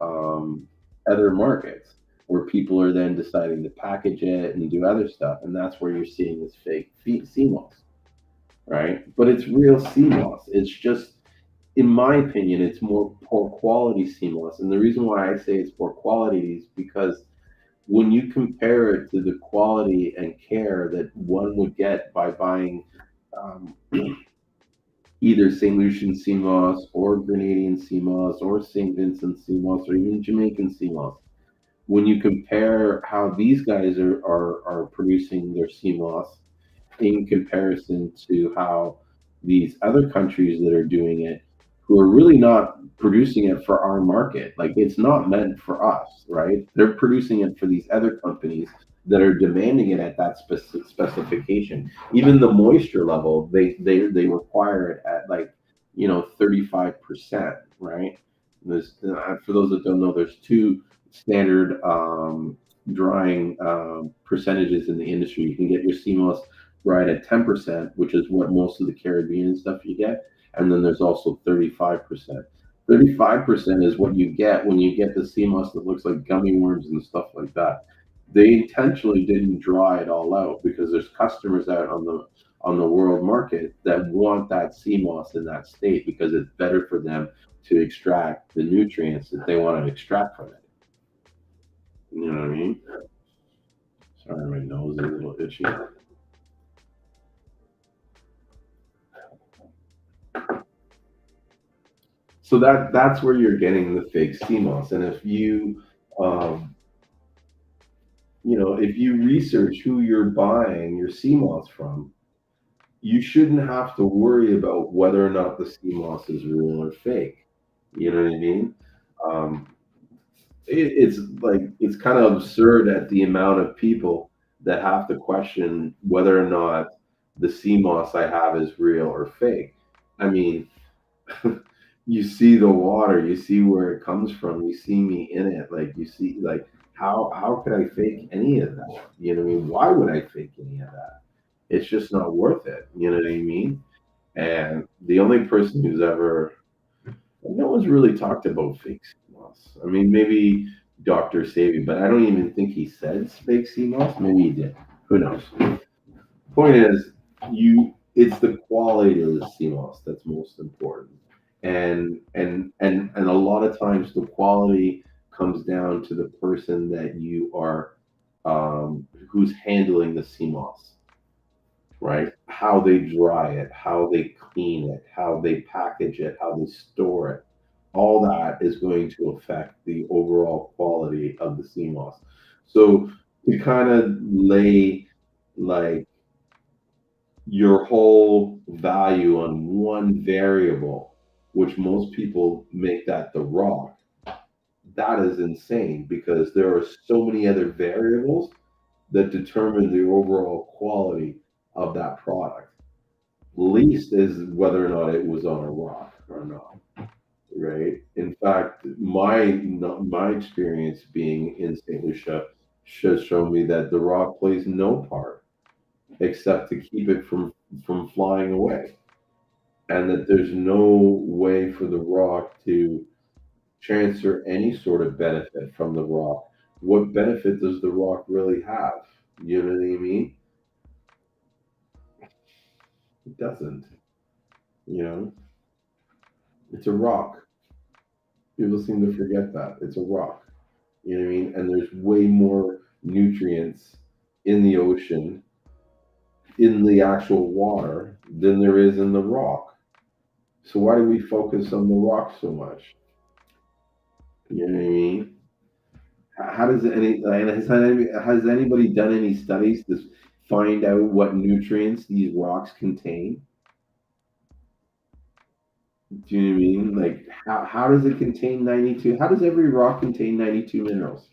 other markets where people are then deciding to package it and do other stuff, and that's where you're seeing this fake sea moss, right? But it's real sea moss. It's just, in my opinion, it's more poor quality sea moss, and the reason why I say it's poor quality is because when you compare it to the quality and care that one would get by buying, um, either St. Lucian sea moss or Grenadian sea moss or St. Vincent sea moss or even Jamaican sea moss. When you compare how these guys are producing their sea moss in comparison to how these other countries that are doing it, who are really not producing it for our market. Like it's not meant for us, right? They're producing it for these other companies that are demanding it at that specification. Even the moisture level, they require it at like, 35%, right? There's, for those that don't know, there's two standard, drying, percentages in the industry. You can get your CMOS dried at 10%, which is what most of the Caribbean stuff you get, and then there's also 35%. 35% is what you get when you get the CMOS that looks like gummy worms and stuff like that. They intentionally didn't dry it all out because there's customers out on the world market that want that CMOS in that state because it's better for them to extract the nutrients that they want to extract from it. You know what I mean? Sorry, my nose is a little itchy. So that's where you're getting the fake CMOS. And if um, if you research who you're buying your CMOS from, you shouldn't have to worry about whether or not the CMOS is real or fake. You know what I mean? Um, it's like it's kind of absurd at the amount of people that have to question whether or not the sea moss I have is real or fake. I mean, you see the water, you see where it comes from, you see me in it, like you see like how could I fake any of that? You know what I mean? Why would I fake any of that? It's just not worth it. You know what I mean? And the only person who's ever no one's really talked about fake CMOS. I mean, maybe Dr. Savy, but I don't even think he said fake CMOS. Maybe he did. Who knows? Point is, it's the quality of the CMOS that's most important. And a lot of times the quality comes down to the person that you are who's handling the CMOS, right? How they dry it, how they clean it, how they package it, how they store it. All that is going to affect the overall quality of the CMOS. So to kind of lay like your whole value on one variable, which most people make that the rock, that is insane because there are so many other variables that determine the overall quality of that product. Least is whether or not it was on a rock or not, right? In fact, my experience being in St. Lucia has shown me that the rock plays no part except to keep it from flying away, and that there's no way for the rock to transfer any sort of benefit from the rock. What benefit does the rock really have? You know what I mean? It doesn't. You know, it's a rock. People seem to forget that it's a rock. You know what I mean? And there's way more nutrients in the ocean, in the actual water, than there is in the rock. So why do we focus on the rock so much? You know what I mean? How does has anybody done any studies to find out what nutrients these rocks contain? Do you know what I mean? Like how does it contain 92? How does every rock contain 92 minerals?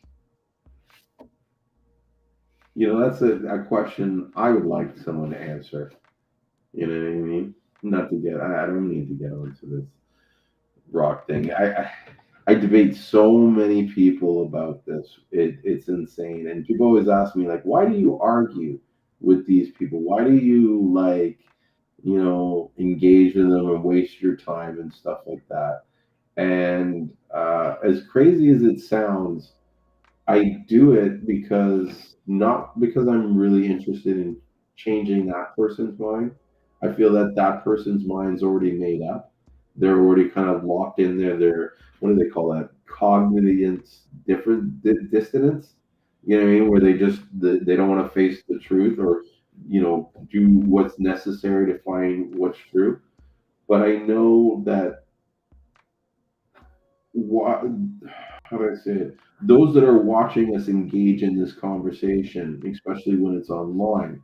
You know, that's a question I would like someone to answer. You know what I mean? Not to get, I don't need to get into this rock thing. I debate so many people about this. It's insane. And people always ask me, like, why do you argue with these people? Why do you, like, engage in them and waste your time and stuff like that? And as crazy as it sounds, I do it because not because I'm really interested in changing that person's mind. I feel that that person's mind's already made up. They're already kind of locked in there. They're what do they call that? Cognitive different dissonance. You know what I mean? Where they don't want to face the truth or do what's necessary to find what's true. But I know that what how do I say it? Those that are watching us engage in this conversation, especially when it's online,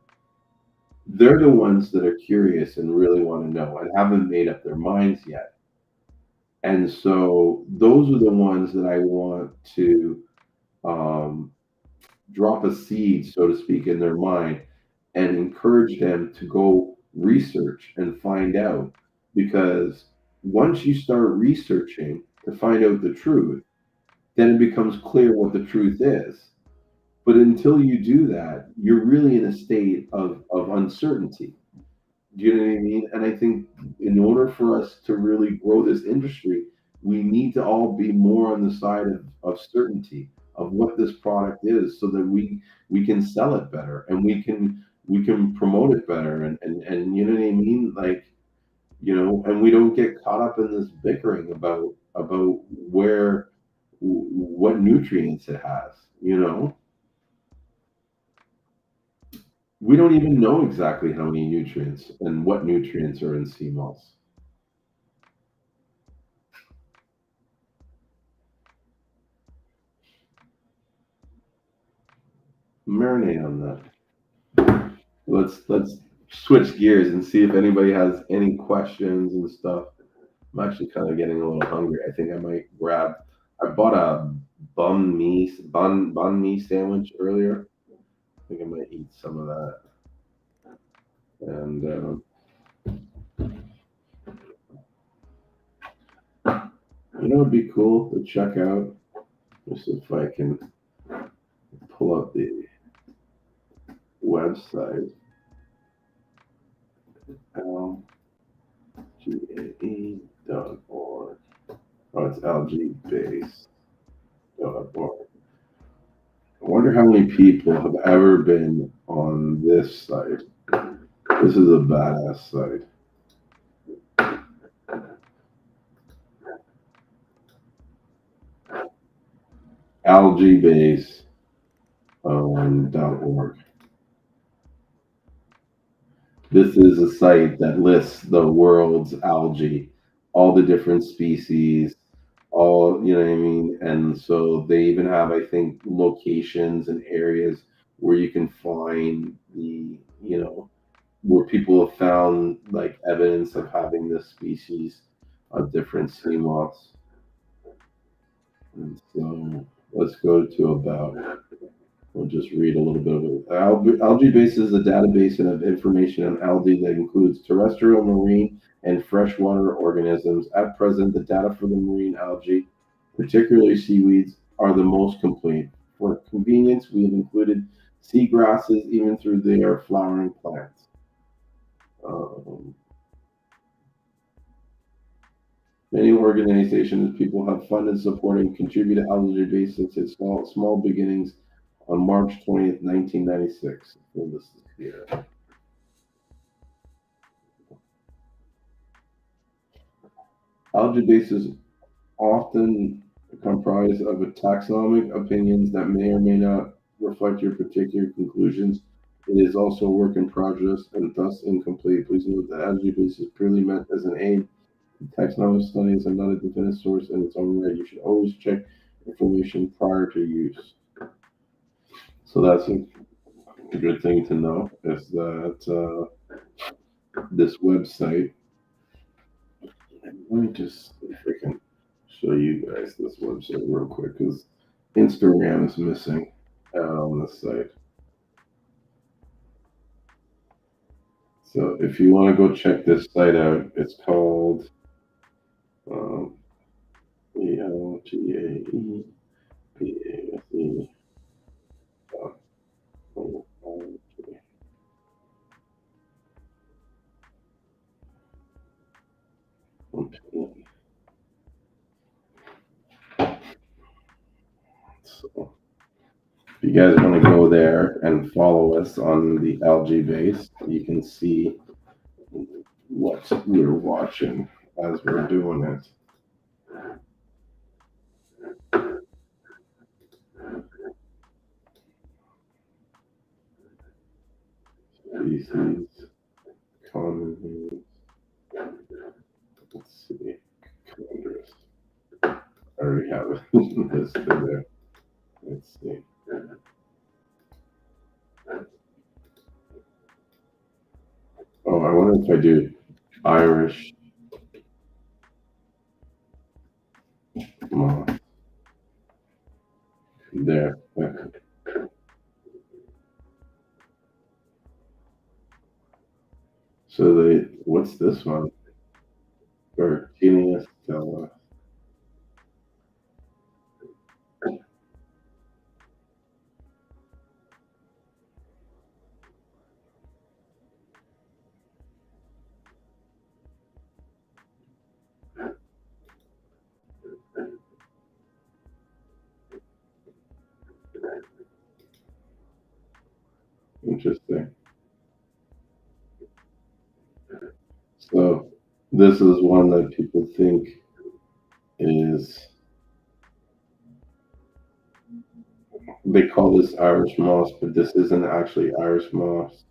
they're the ones that are curious and really want to know and haven't made up their minds yet. And so those are the ones that I want to um, drop a seed, so to speak, in their mind and encourage them to go research and find out. Because once you start researching to find out the truth, then it becomes clear what the truth is. But until you do that, you're really in a state of uncertainty. Do you know what I mean? And I think in order for us to really grow this industry, we need to all be more on the side of certainty of what this product is so that we can sell it better and we can promote it better and you know what I mean? Like, and we don't get caught up in this bickering about what nutrients it has, we don't even know exactly how many nutrients and what nutrients are in sea moss. Marinate on that. Let's switch gears and see if anybody has any questions and stuff. I'm actually kind of getting a little hungry. I think I might grab I bought a bun me sandwich earlier. I think I might eat some of that. And you know, it'd be cool to check out. Just if I can pull up the website, lgae.org. Oh, it's lgbase.org. I wonder how many people have ever been on this site. This is a badass site. Algebase.org. This is a site that lists the world's algae, all the different species, all, you know what I mean? And so they even have, I think, locations and areas where you can find where people have found like evidence of having this species of different sea moths. And so let's go to about. We'll just read a little bit of it. AlgaeBase is a database of information on algae that includes terrestrial, marine, and freshwater organisms. At present, the data for the marine algae, particularly seaweeds, are the most complete. For convenience, we have included seagrasses even through their flowering plants. Um, Many organizations, people have funded, supported, and contributed to AlgaeBase since its small beginnings on March 20th, 1996. Well, this is here. AlgaeBase is often comprised of a taxonomic opinions that may or may not reflect your particular conclusions. It is also a work in progress and thus incomplete. Please note that AlgaeBase is purely meant as an aid. Taxonomic studies are not a definitive source in its own right. You should always check information prior to use. So that's a good thing to know is that this website, let me just see if I can show you guys this website real quick because Instagram is missing on the site. So if you want to go check this site out, it's called um, ELGAEPASE. So if you guys want to go there and follow us on the algae base, you can see what we're watching as we're doing it. Species, common names. Let's see. Chondrus. I already have it listed there. Let's see. Oh, I wonder if I do Irish moth. There. So what's this one? Virginia Stella. Interesting. So this is one that people think is, they call this Irish moss, but this isn't actually Irish moss.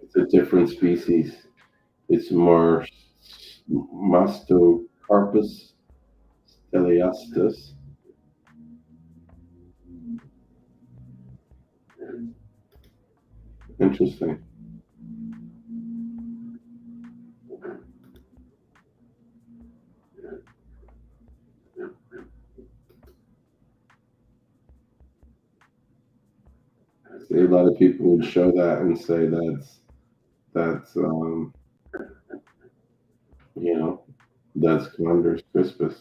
It's a different species. It's more Mastocarpus stelliastus. Interesting. See, a lot of people would show that and say that's you know that's Condor's crispus.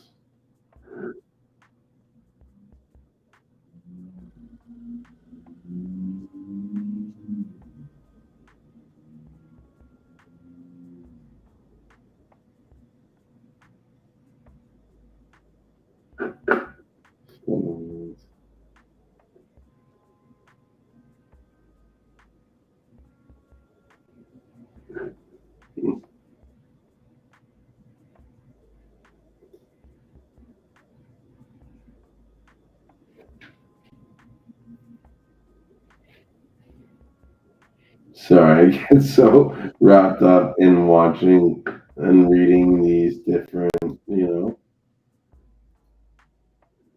Sorry, I get so wrapped up in watching and reading these different,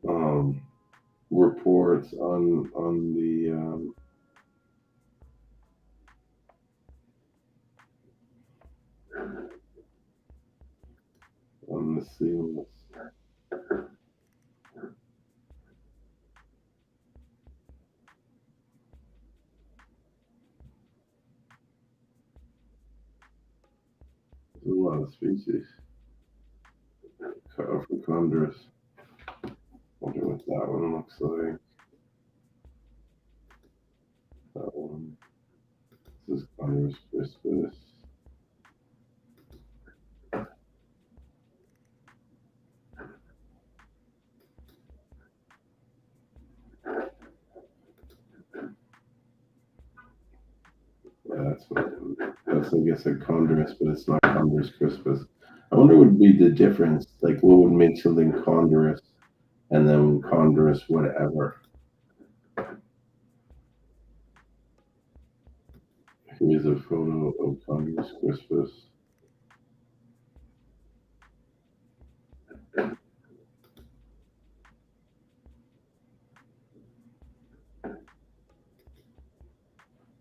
um, reports on the Seamoss. There's a lot of species. For Condorus. Wonder what that one looks like. That one. This is Condorus crispus. Yeah, that's I guess a Condorus, but it's not Condorus crispus. I wonder what would be the difference. Like, what would make something Condorus and then Condorus whatever? Here's a photo of Condorus crispus.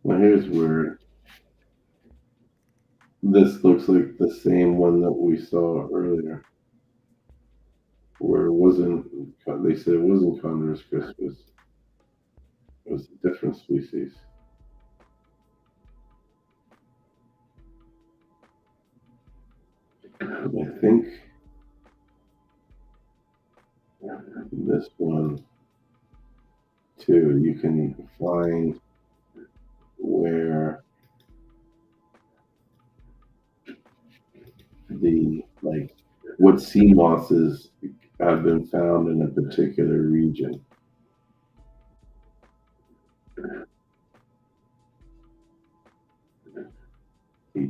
Now here's where this looks like the same one that we saw earlier, where it wasn't. They said it wasn't Condorus crispus. It was a different species. And I think this one too. You can find where what sea mosses have been found in a particular region.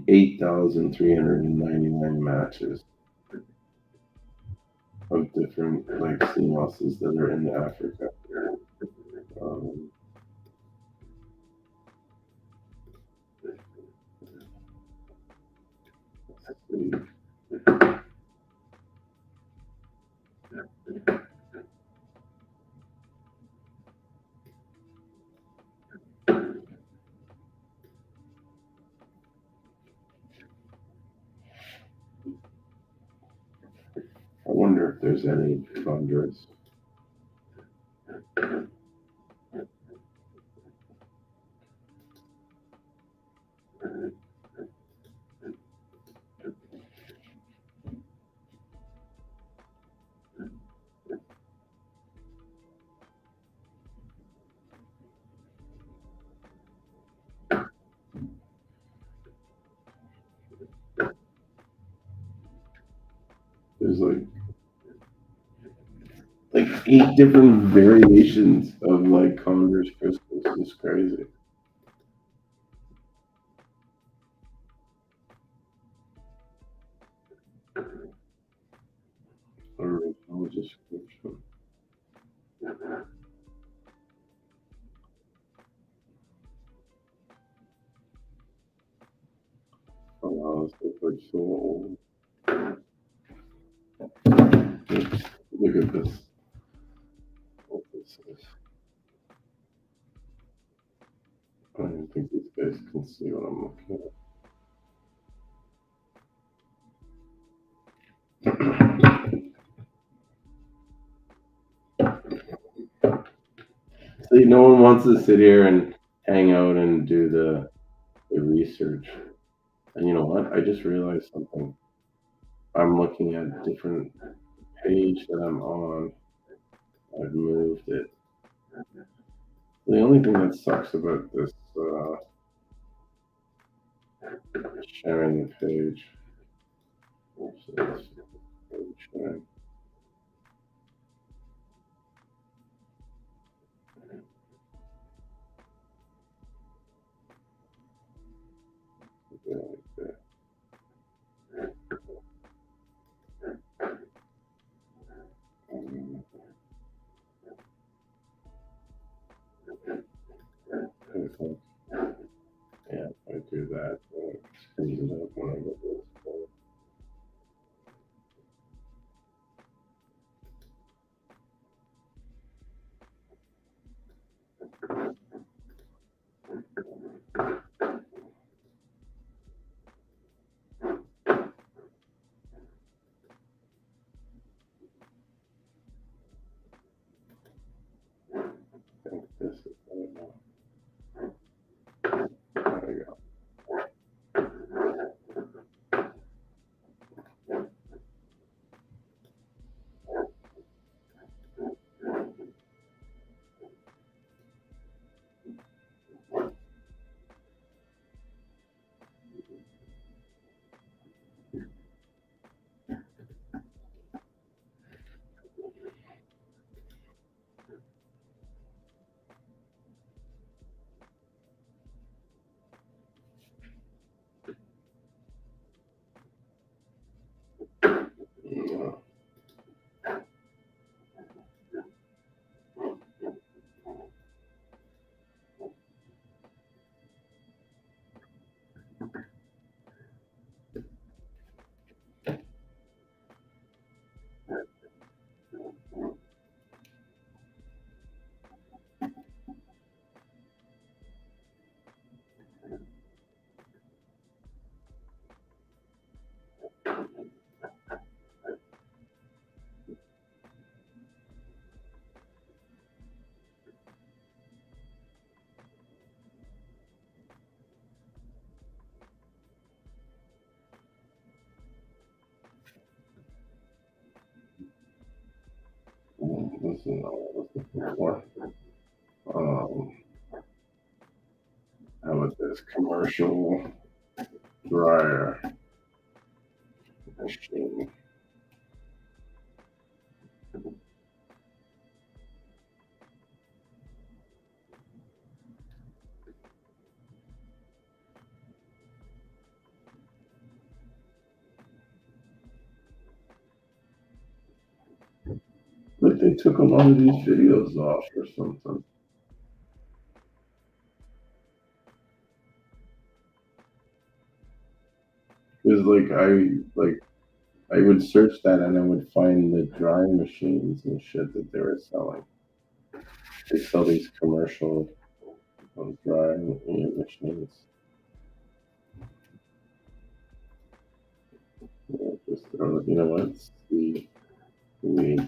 8,399 matches of different sea mosses that are in Africa. Um, let's see. I wonder if there's any chondros. There's like 8 different variations of Condor's crispus. It's crazy. Original description. Oh wow, this looks like so old. Look at this. What this is. I don't think these guys can see what I'm looking at. See, no one wants to sit here and hang out and do the research. And you know what? I just realized something. I'm looking at a different page that I'm on. I've moved it. The only thing that sucks about this sharing the page. Oops, it's sharing. Yeah, like that. Okay. Yeah, if I do that, it screws it up when I get this. I think this is right now. There we go. Yeah. This is not what I was looking for. Um, how about this commercial dryer machine? Like they took a lot of these videos off or something. Because I would search that and I would find the drying machines and shit that they were selling. They sell these commercial drying machines. Yeah, just throw it. You know what? See, we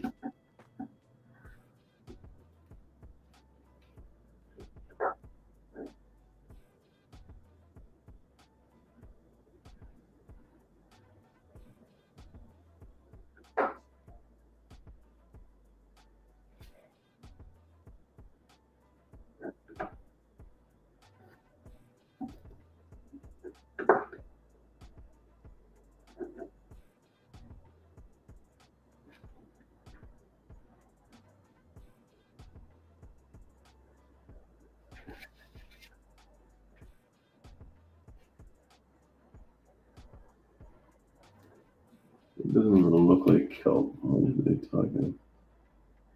it doesn't even look like kelp. What are they talking?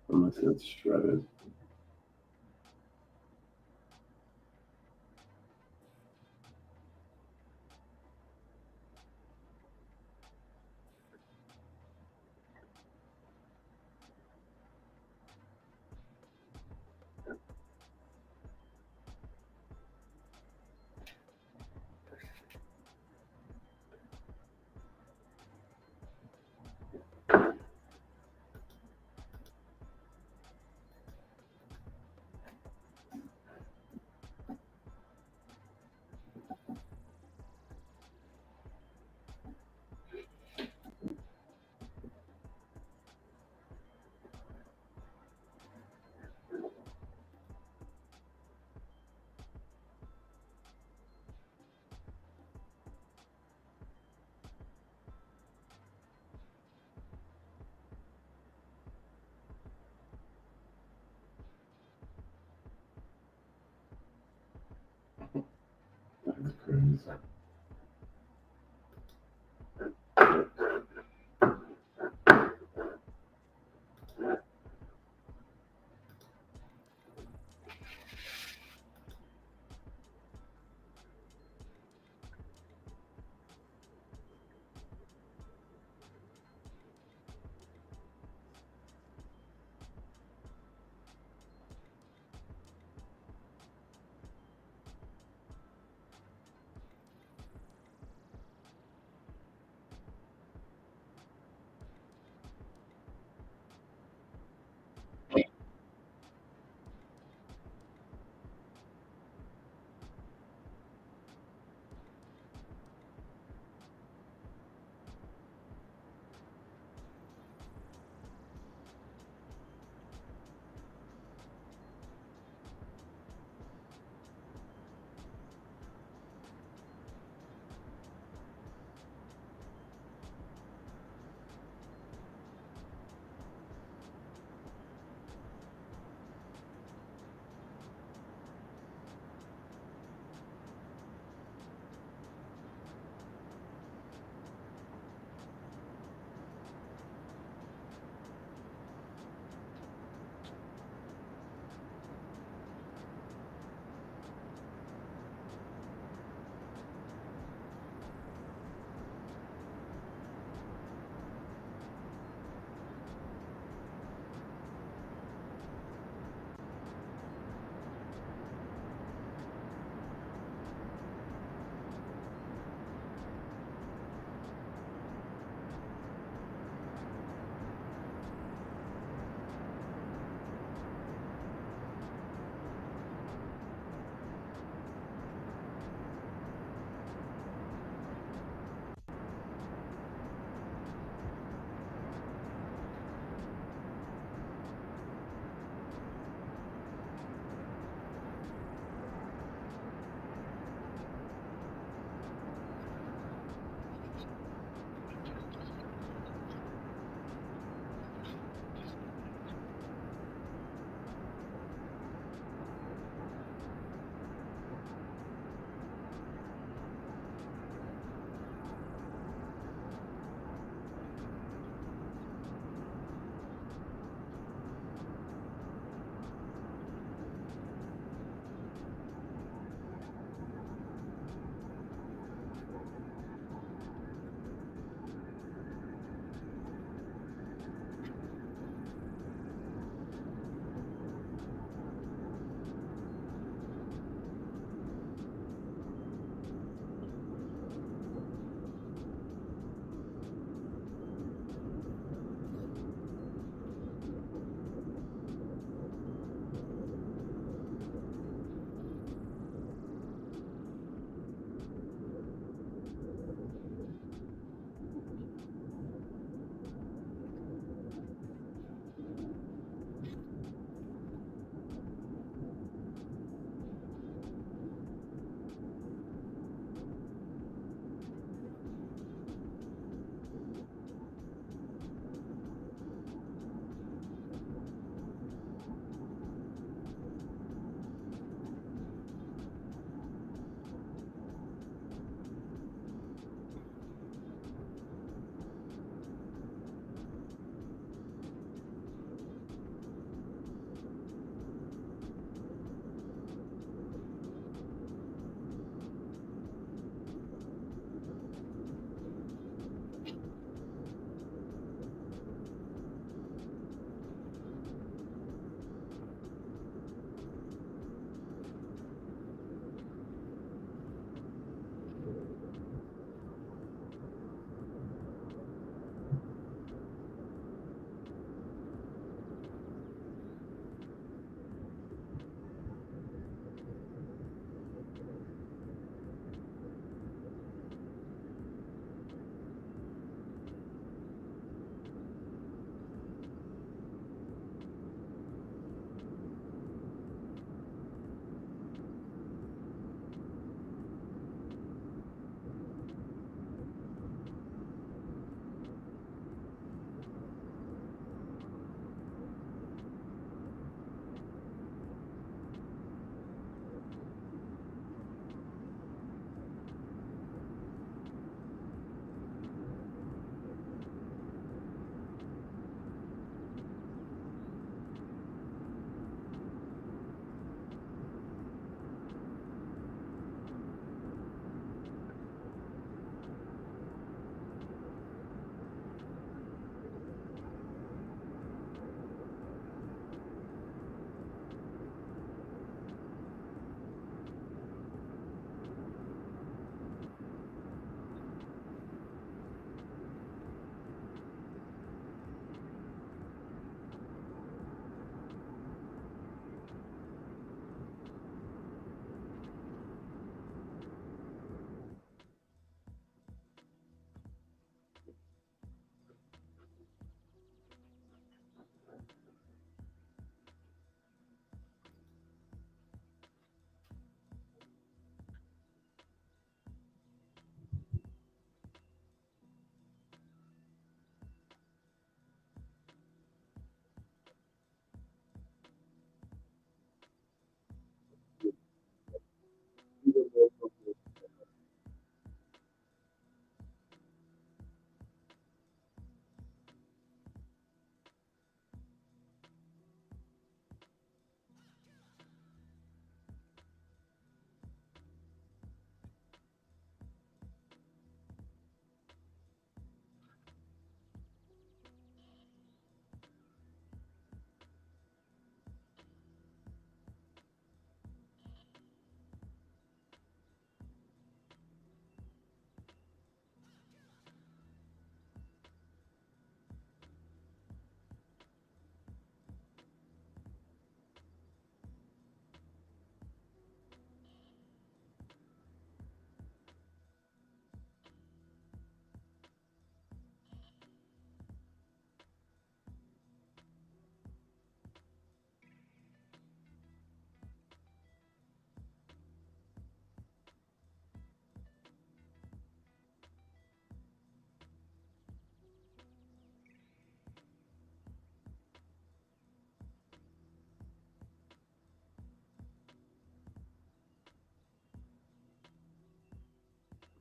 Unless it's shredded. crazy.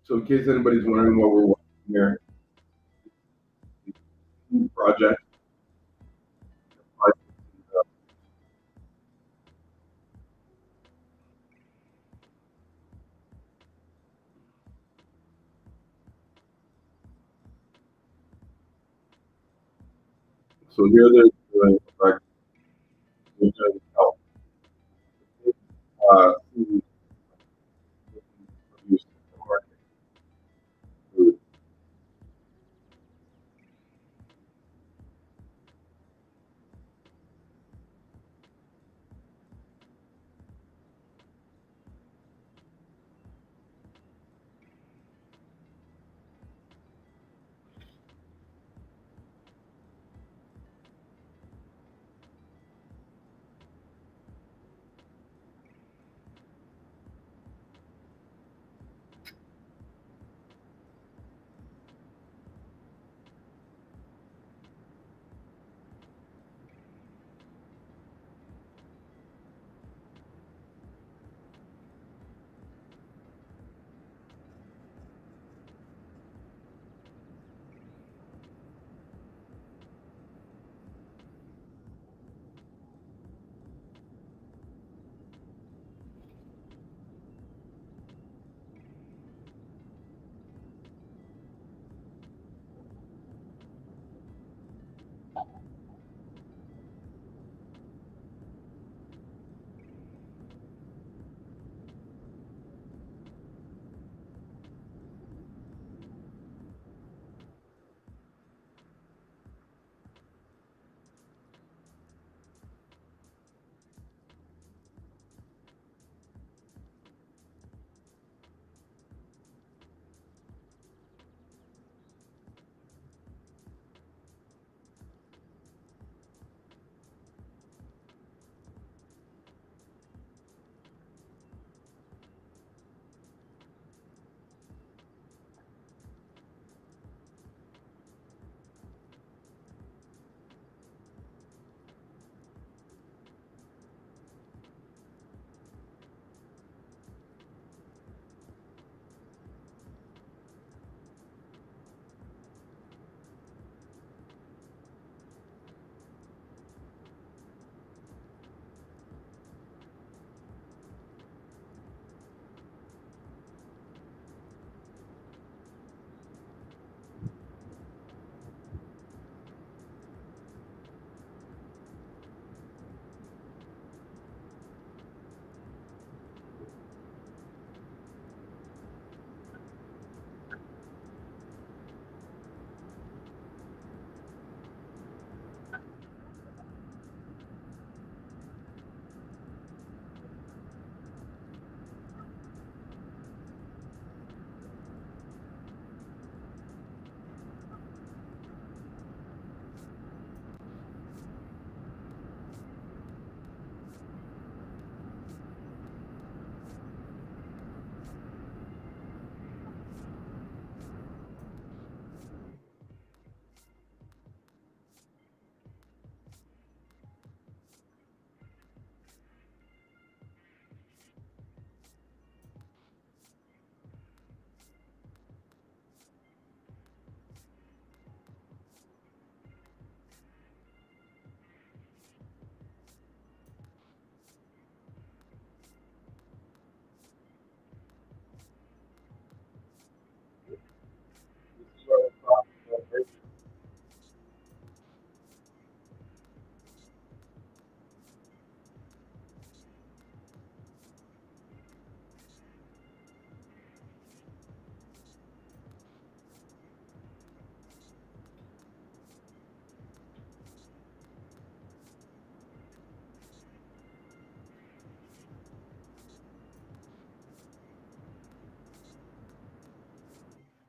So, in case anybody's wondering what we're watching here, project. So here there's the project. Food produced in the market. Food.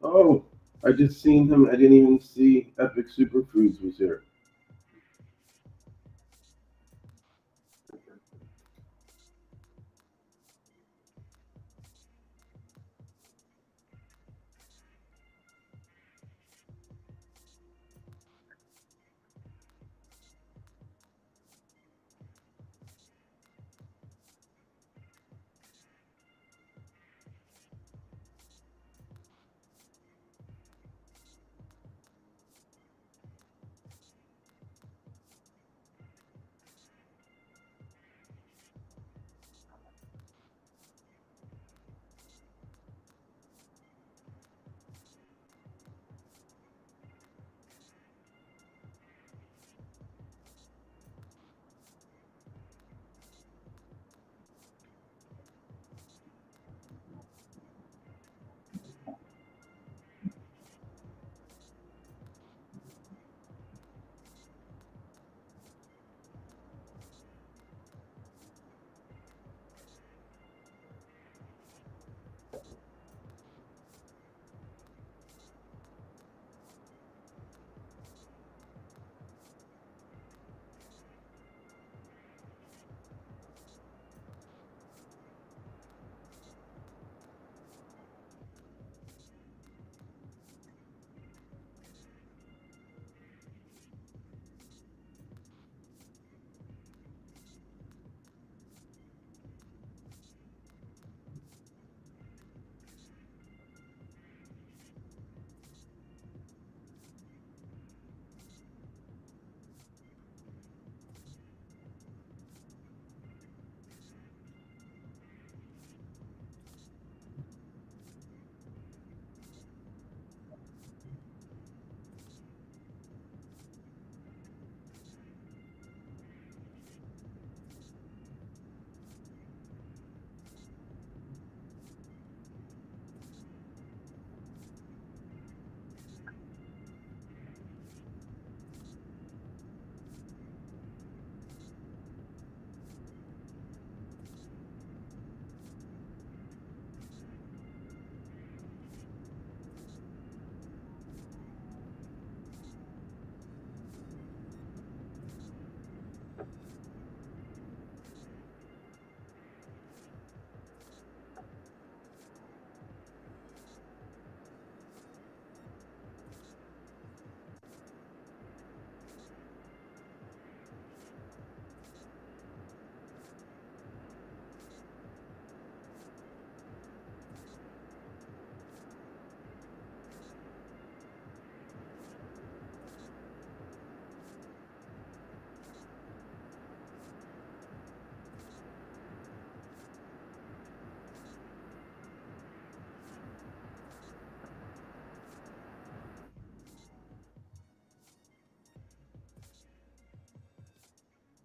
Oh, I just seen him. I didn't even see Epic Superfoods was here.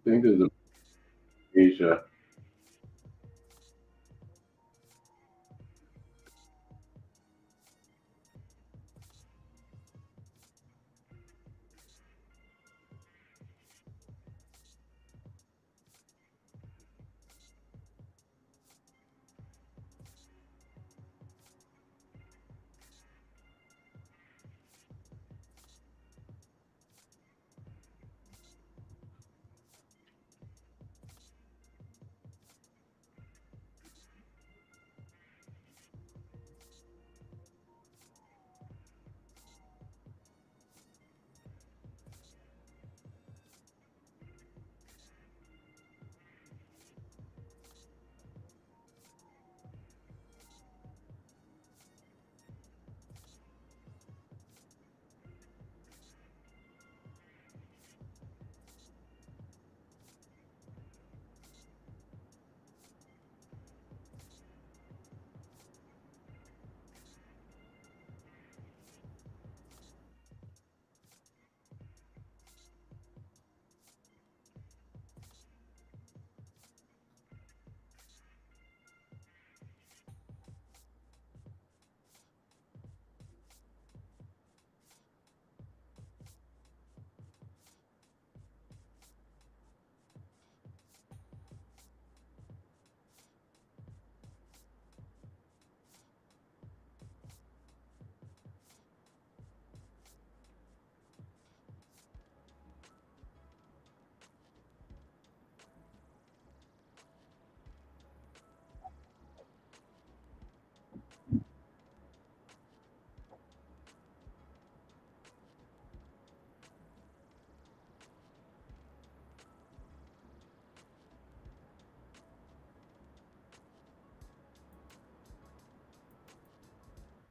think there's a Asia.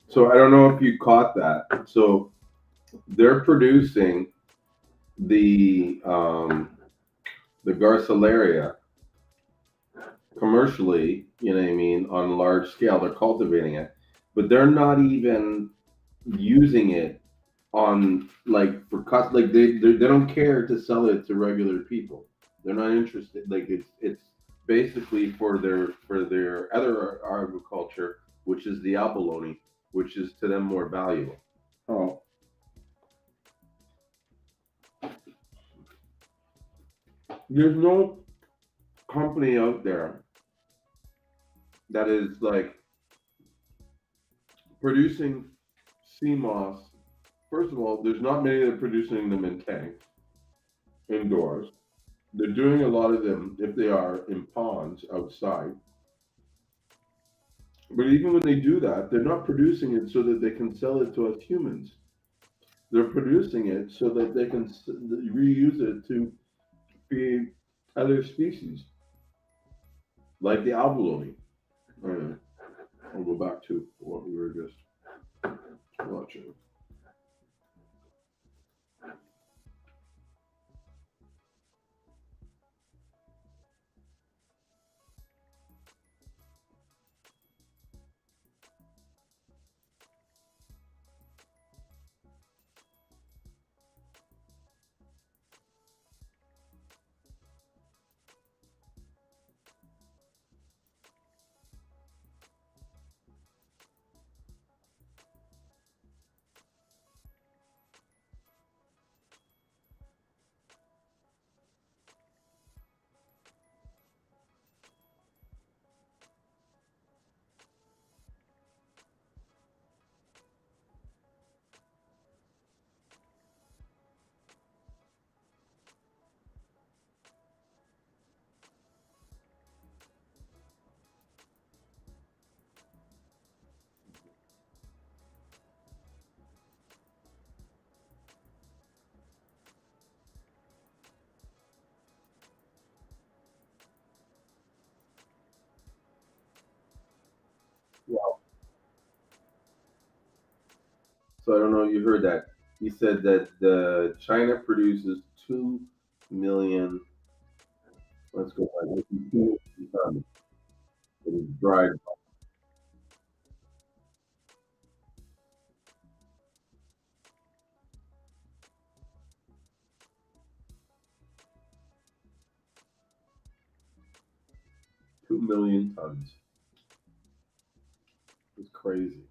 So I don't know if you caught that. So they're producing the Garcilaria commercially, you know what I mean, on a large scale. They're cultivating it, but they're not even using it on like for like they don't care to sell it to regular people. They're not interested. Like it's basically for their other agriculture, which is the abalone, which is to them more valuable. Oh, There's no company out there that is like producing Seamoss. First of all, there's not many that are producing them in tanks indoors. They're doing a lot of them, if they are, in ponds outside. But even when they do that, they're not producing it so that they can sell it to us humans. They're producing it so that they can reuse it to feed other species, like the abalone. Anyway, I'll go back to what we were just watching. Well, so I don't know if you heard that. He said that the China produces 2 million. Let's go back. 2 million tons in dried. 2 million tons. It's crazy.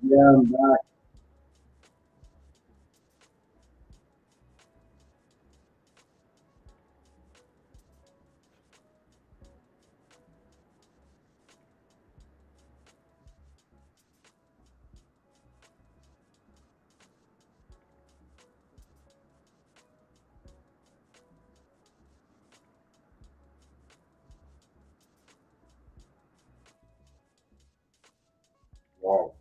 Yeah, I'm back. Wow.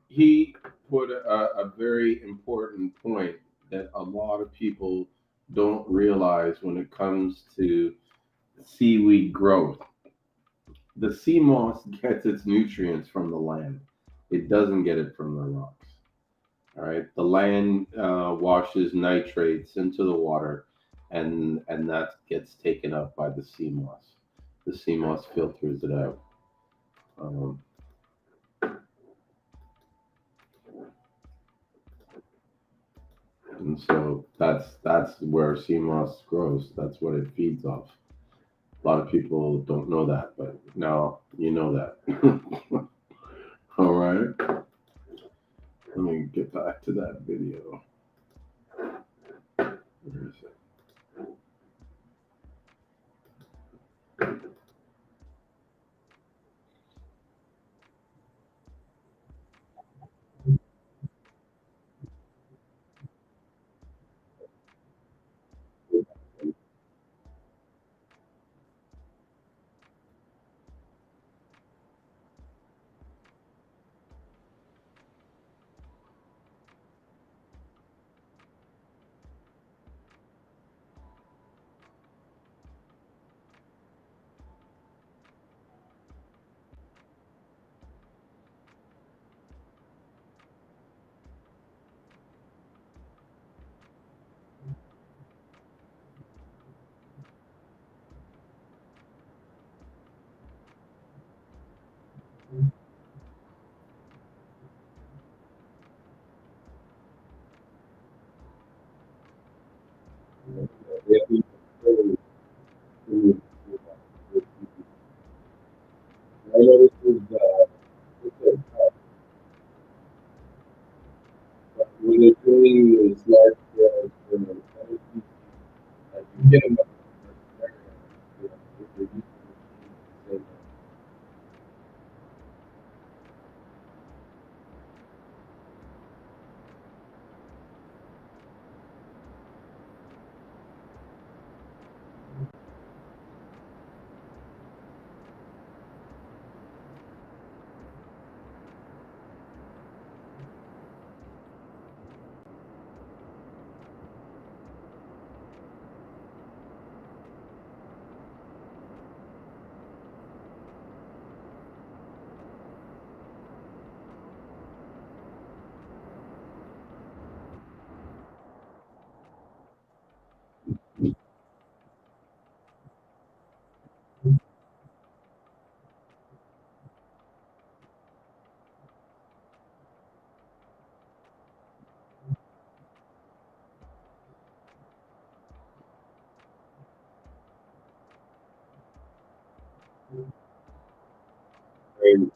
He put a very important point that a lot of people don't realize when it comes to seaweed growth. The sea moss gets its nutrients from the land. It doesn't get it from the rocks. All right, the land washes nitrates into the water, and that gets taken up by the sea moss. The sea moss filters it out. Um, and so that's where sea moss grows. That's what it feeds off. A lot of people don't know that, but now you know that. All right. Let me get back to that video. Where is it? I know this is when they're doing this large scale experiment, you get them up in the area, if they're using the same. And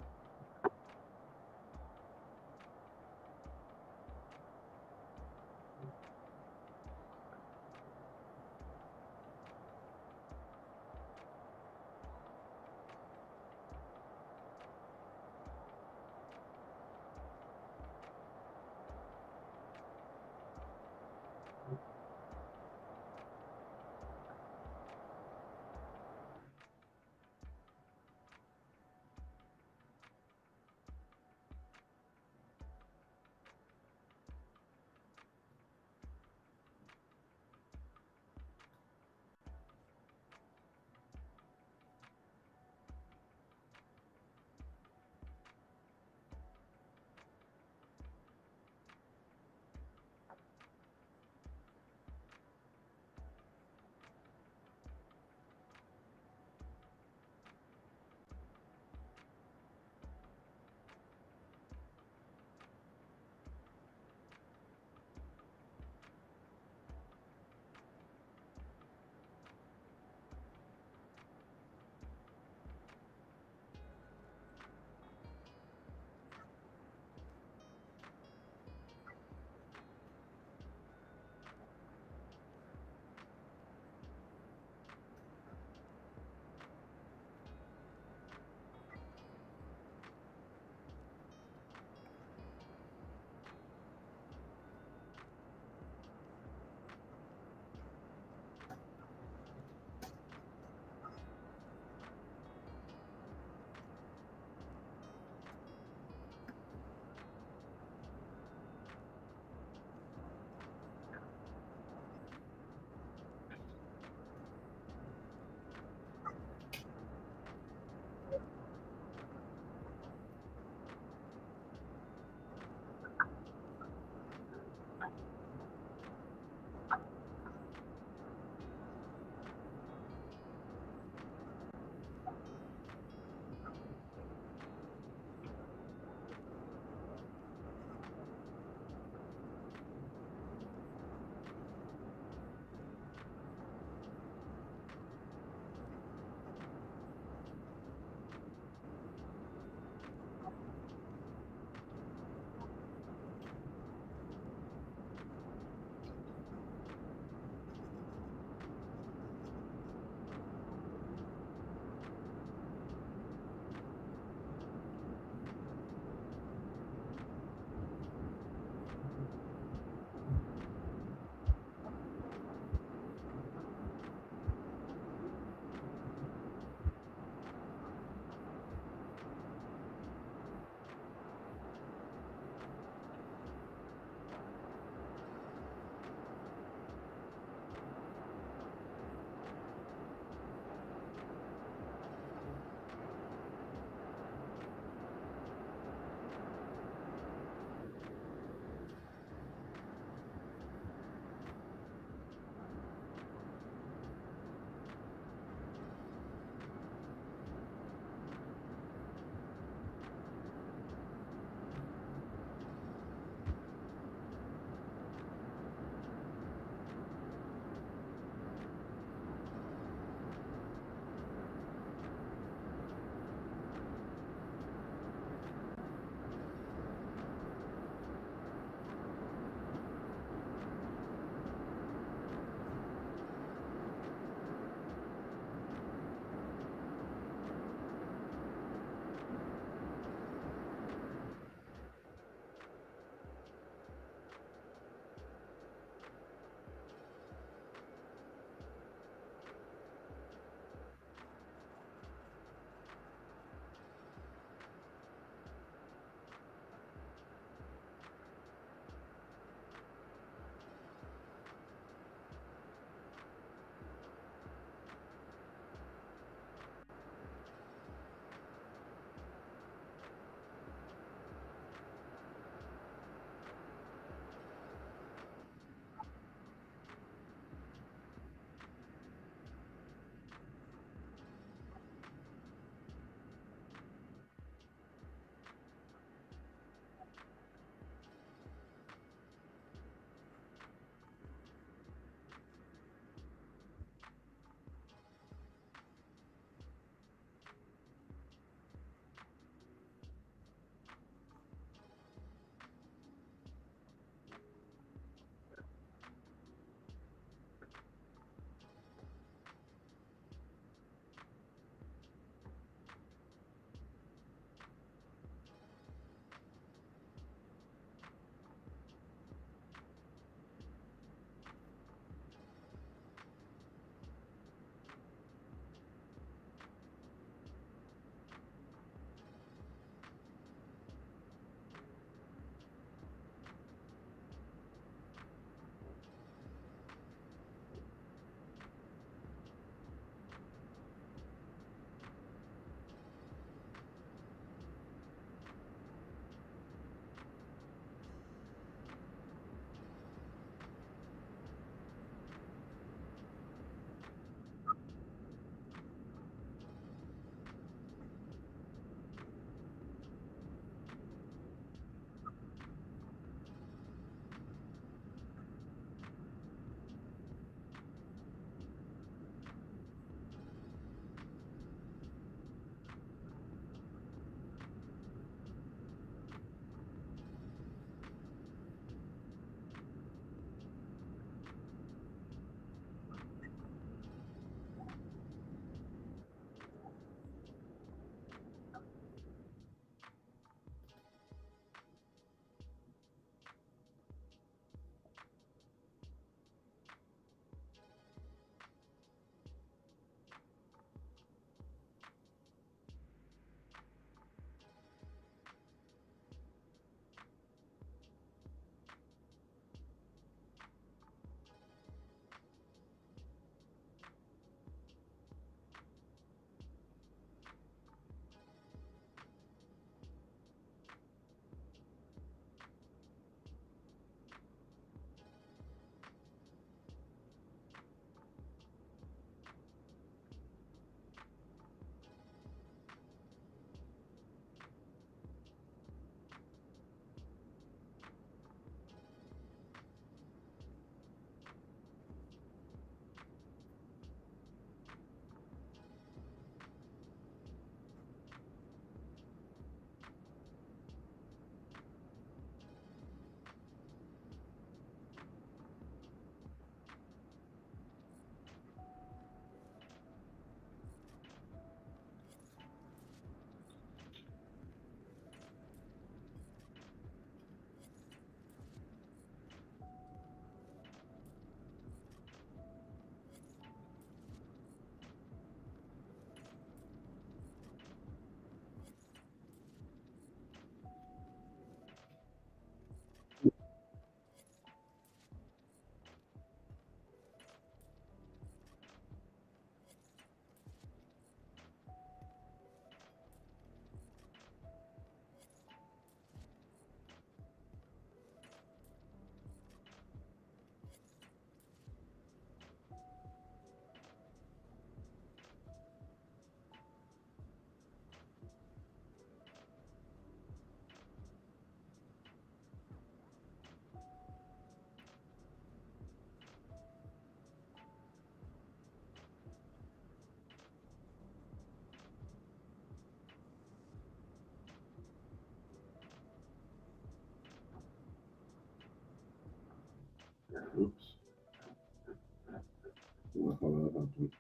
how that happened.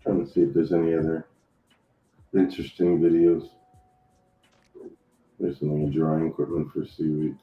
Trying to see if there's any other interesting videos. There's some like drying equipment for seaweed.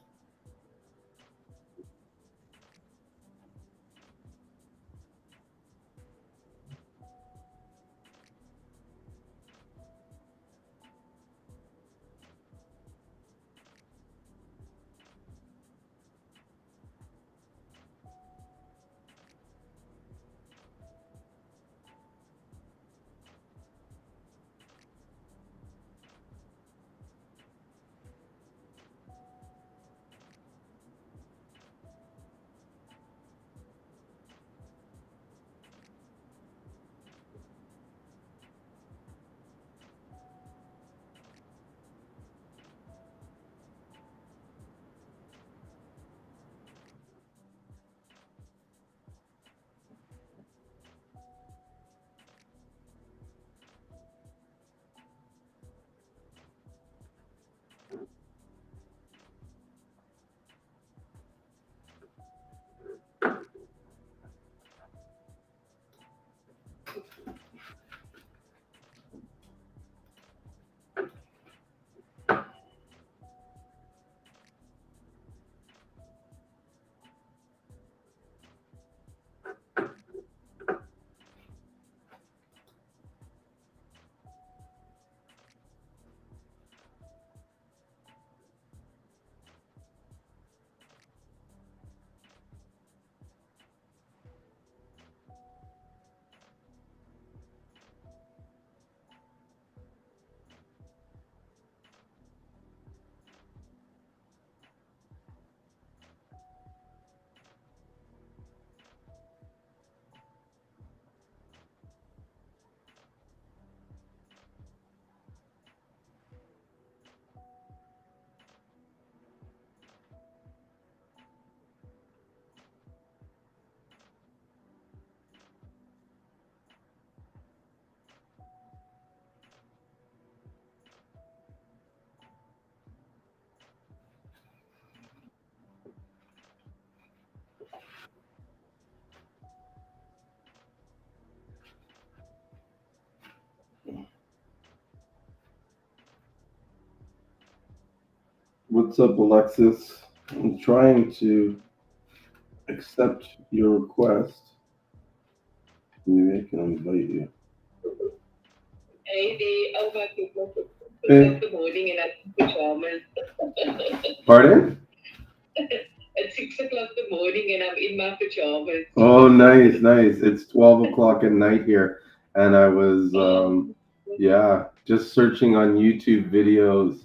What's up, Alexis? I'm trying to accept your request. Maybe I can invite you. Maybe. Oh my goodness. 'cause the morning and I'm in pajamas. Pardon? At 6 o'clock the morning and I'm in my pajamas. Oh, nice, nice. It's 12 o'clock at night here, and I was, yeah, just searching on YouTube videos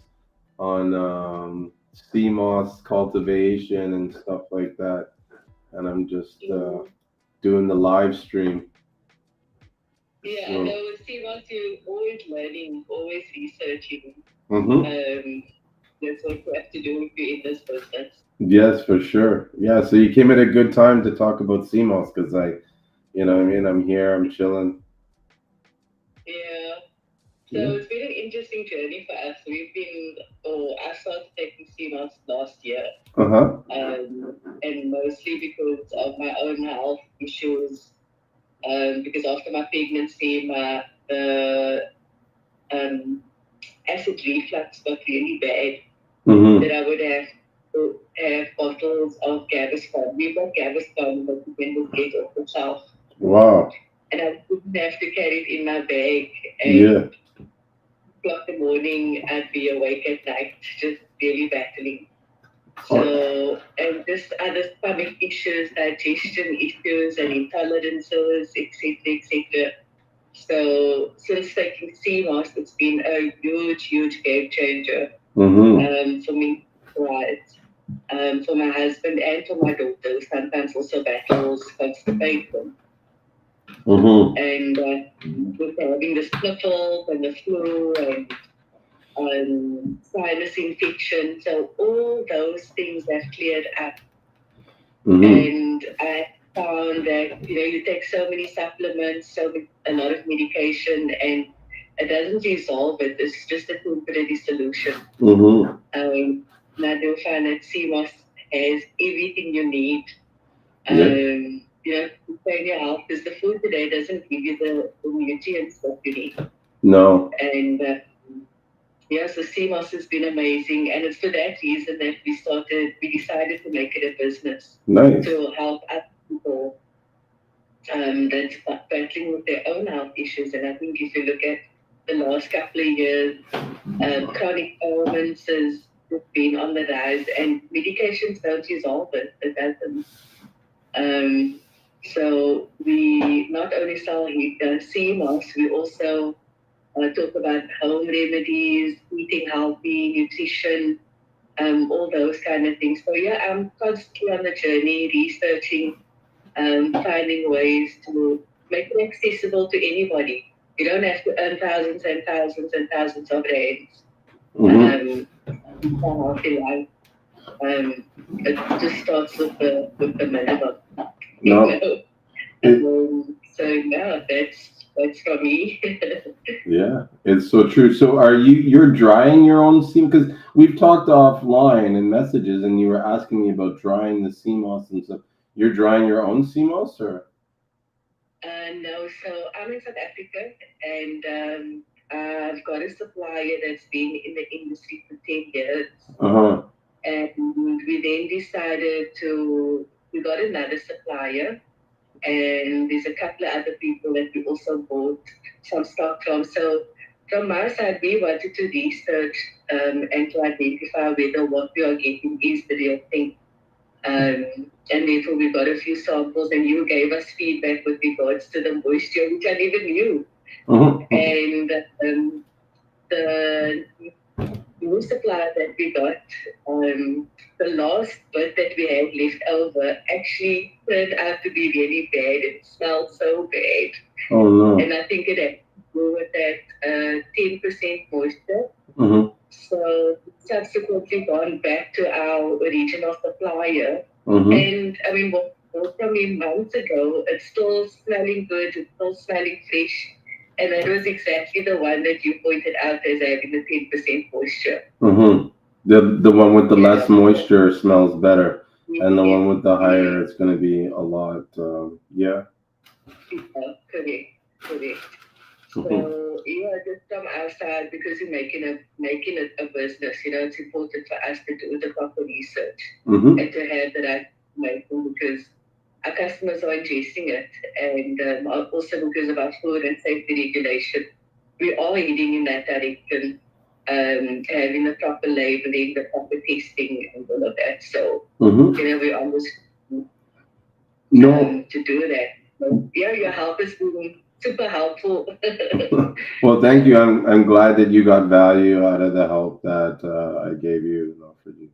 on Seamoss cultivation and stuff like that, and I'm just doing the live stream. Yeah, I So, know with Seamoss you're always learning, always researching. mhm. That's what you have to do if you're in this business. Yes, for sure. Yeah, so you came at a good time to talk about Seamoss because you know what I mean? I'm here, I'm chilling. Yeah. So Yeah. it's been an interesting journey for us. I started taking CMOS last year, Uh-huh. and mostly because of my own health issues. Because after my pregnancy, the um, acid reflux got really bad. That I would have to have bottles of Gaviscon. We've got Gaviscon, but you can just get off the shelf. Wow. And I wouldn't have to carry it in my bag. Yeah. O'clock in the morning, I'd be awake at night, just really battling. So, and just other stomach issues, digestion issues, and intolerances, etc., etc. So, since taking CMOS, it's been a huge, huge game changer for me, right? For my husband and for my daughter, who sometimes also battles constipation. And with having the sniffles and the flu and sinus infection. So all those things have cleared up. And I found that, you take so many supplements, a lot of medication, and it doesn't resolve it. It's just a temporary solution. And I do find that CMOS has everything you need. To sustain your health, because the food today doesn't give you the nutrients that you need. No. And so CMOS has been amazing, and it's for that reason that we decided to make it a business. Nice. To help other people that's battling with their own health issues. And I think if you look at the last couple of years, chronic ailments has been on the rise, and medications don't resolve it. It doesn't. So we not only sell CMOS, we also talk about home remedies, eating healthy, nutrition, all those kind of things. So yeah, I'm constantly on the journey, researching, finding ways to make it accessible to anybody. You don't have to earn thousands and thousands and thousands of rands. For healthy life. It just starts with the minimum. No. So yeah, that's for me. Yeah, it's so true. So you're drying your own seam? Because we've talked offline in messages and you were asking me about drying the CMOS and stuff. You're drying your own CMOS or? No, so I'm in South Africa and I've got a supplier that's been in the industry for 10 years. And we then decided we got another supplier, and there's a couple of other people that we also bought some stock from. So from my side, we wanted to research and to identify whether what we are getting is the real thing. And therefore we got a few samples, and you gave us feedback with regards to the moisture, which I never knew. And the new supplier that we got, the last bit that we had left over actually turned out to be really bad. It smelled so bad. Oh no. And I think it had to do with that 10% moisture. So subsequently gone back to our original supplier. And I mean, what from me months ago, it's still smelling good, it's still smelling fresh. And that was exactly the one that you pointed out as having the 10% moisture. The one with the less moisture smells better, and the one with the higher, it's going to be a lot. Yeah. Correct. So just from our side, because we're making it a business, it's important for us to do the proper research and to have the right information, because our customers are ingesting it, and also because of our food and safety regulation, we are heading in that direction. having the proper labeling, the proper testing, and all of that. So, Mm-hmm. we're almost No. to do that. So, yeah, your help has been super helpful. Well, thank you. I'm glad that you got value out of the help that I gave you. For you,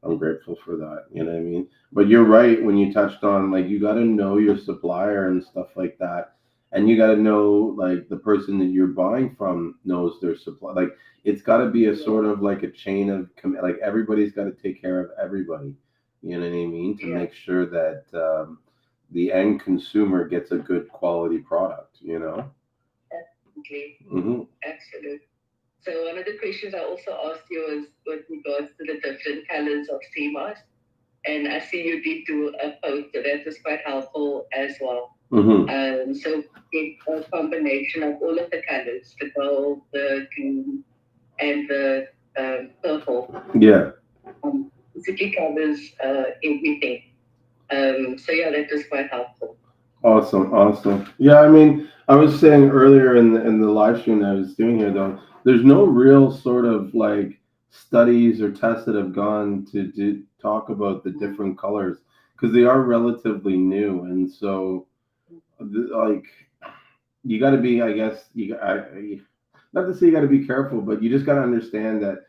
I'm grateful for that. You know what I mean? But you're right when you touched on like you got to know your supplier and stuff like that, and you got to know like the person that you're buying from knows their supply. Like it's got to be a sort of like a chain of like everybody's got to take care of everybody. You know what I mean? To Yeah. make sure that the end consumer gets a good quality product. Absolutely. Mm-hmm. Absolutely. So one of the questions I also asked you was with regards to the different colors of Seamoss. And I see you did do a post, so that was quite helpful as well. Mm-hmm. So it's a combination of all of the colors, the gold, the green, and the purple. Yeah. Basically covers everything. So yeah, that was quite helpful. Awesome. Yeah, I mean, I was saying earlier in the live stream that I was doing here, though, there's no real sort of like studies or tests that have gone to talk about the different colors because they are relatively new, and so like you got to be, I guess, not to say you got to be careful, but you just got to understand that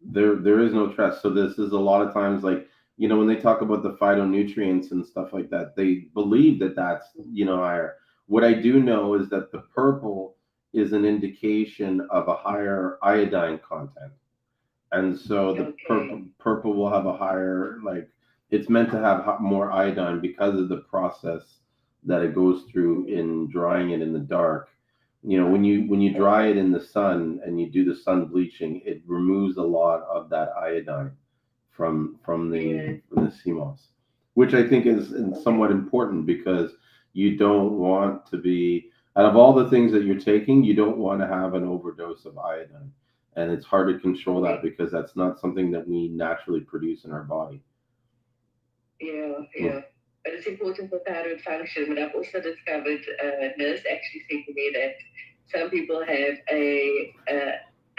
there is no trust. So this is a lot of times like when they talk about the phytonutrients and stuff like that, they believe that that's higher. What I do know is that the purple is an indication of a higher iodine content, and so the purple will have a higher like it's meant to have more iodine because of the process that it goes through in drying it in the dark. When you dry it in the sun and you do the sun bleaching, it removes a lot of that iodine from the Seamoss, which I think is somewhat important because you don't want to be out of all the things that you're taking, you don't want to have an overdose of iodine, and it's hard to control that because that's not something that we naturally produce in our body. Yeah. But it's important for thyroid function. But I've also discovered, a nurse actually said to me that some people have a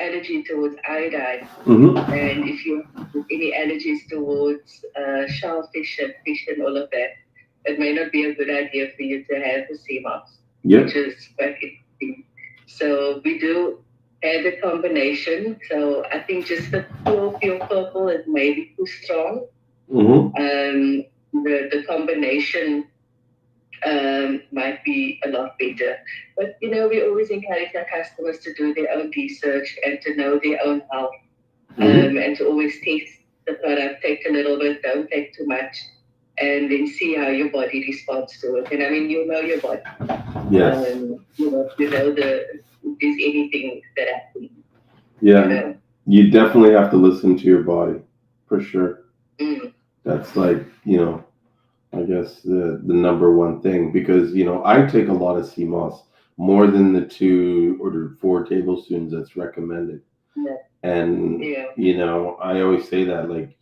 allergy towards iodine, and if you have any allergies towards shellfish and fish and all of that, it may not be a good idea for you to have the Seamoss, which is quite interesting. So we do have a combination. So I think just the pure purple is maybe too strong. The combination might be a lot better. But we always encourage our customers to do their own research and to know their own health, and to always test the product. Take a little bit, don't take too much, and then see how your body responds to it. And I mean, you know your body. Yes. You know if there's anything that happens. Yeah. You definitely have to listen to your body, for sure. That's like, I guess the number one thing because I take a lot of Seamoss, more than the 2 or 4 tablespoons that's recommended. And I always say that like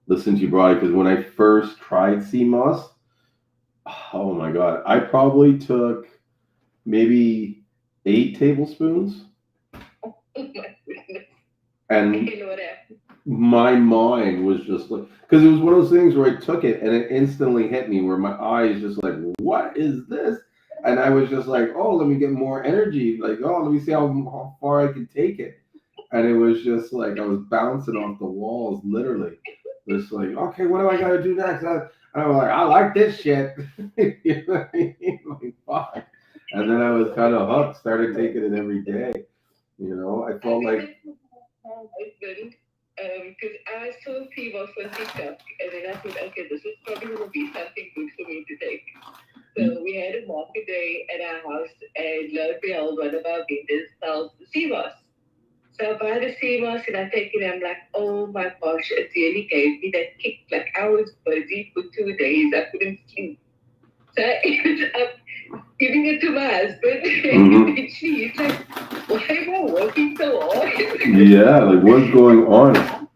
listen to your body because when I first tried Seamoss, oh my god, I probably took maybe 8 tablespoons. And my mind was just like, because it was one of those things where I took it and it instantly hit me where my eyes just like, what is this? And I was just like, oh, let me get more energy. Like, oh, let me see how far I can take it. And it was just like, I was bouncing off the walls, literally. Just like, okay, what do I got to do next? And I was like, I like this shit. You know what I mean? Like, fuck. And then I was kind of hooked, started taking it every day. I felt like because I saw Seamoss on TikTok, and then I thought, okay, this is probably going to be something good for me to take. So we had a market day at our house, and lo and behold, one of our vendors sells the Seamoss. So I buy the Seamoss and I take it, and I'm like, oh my gosh, it really gave me that kick. Like I was busy for 2 days, I couldn't sleep. So I ended up giving it to my husband, and eventually he's like, why am I working so hard? Yeah, like what's going on?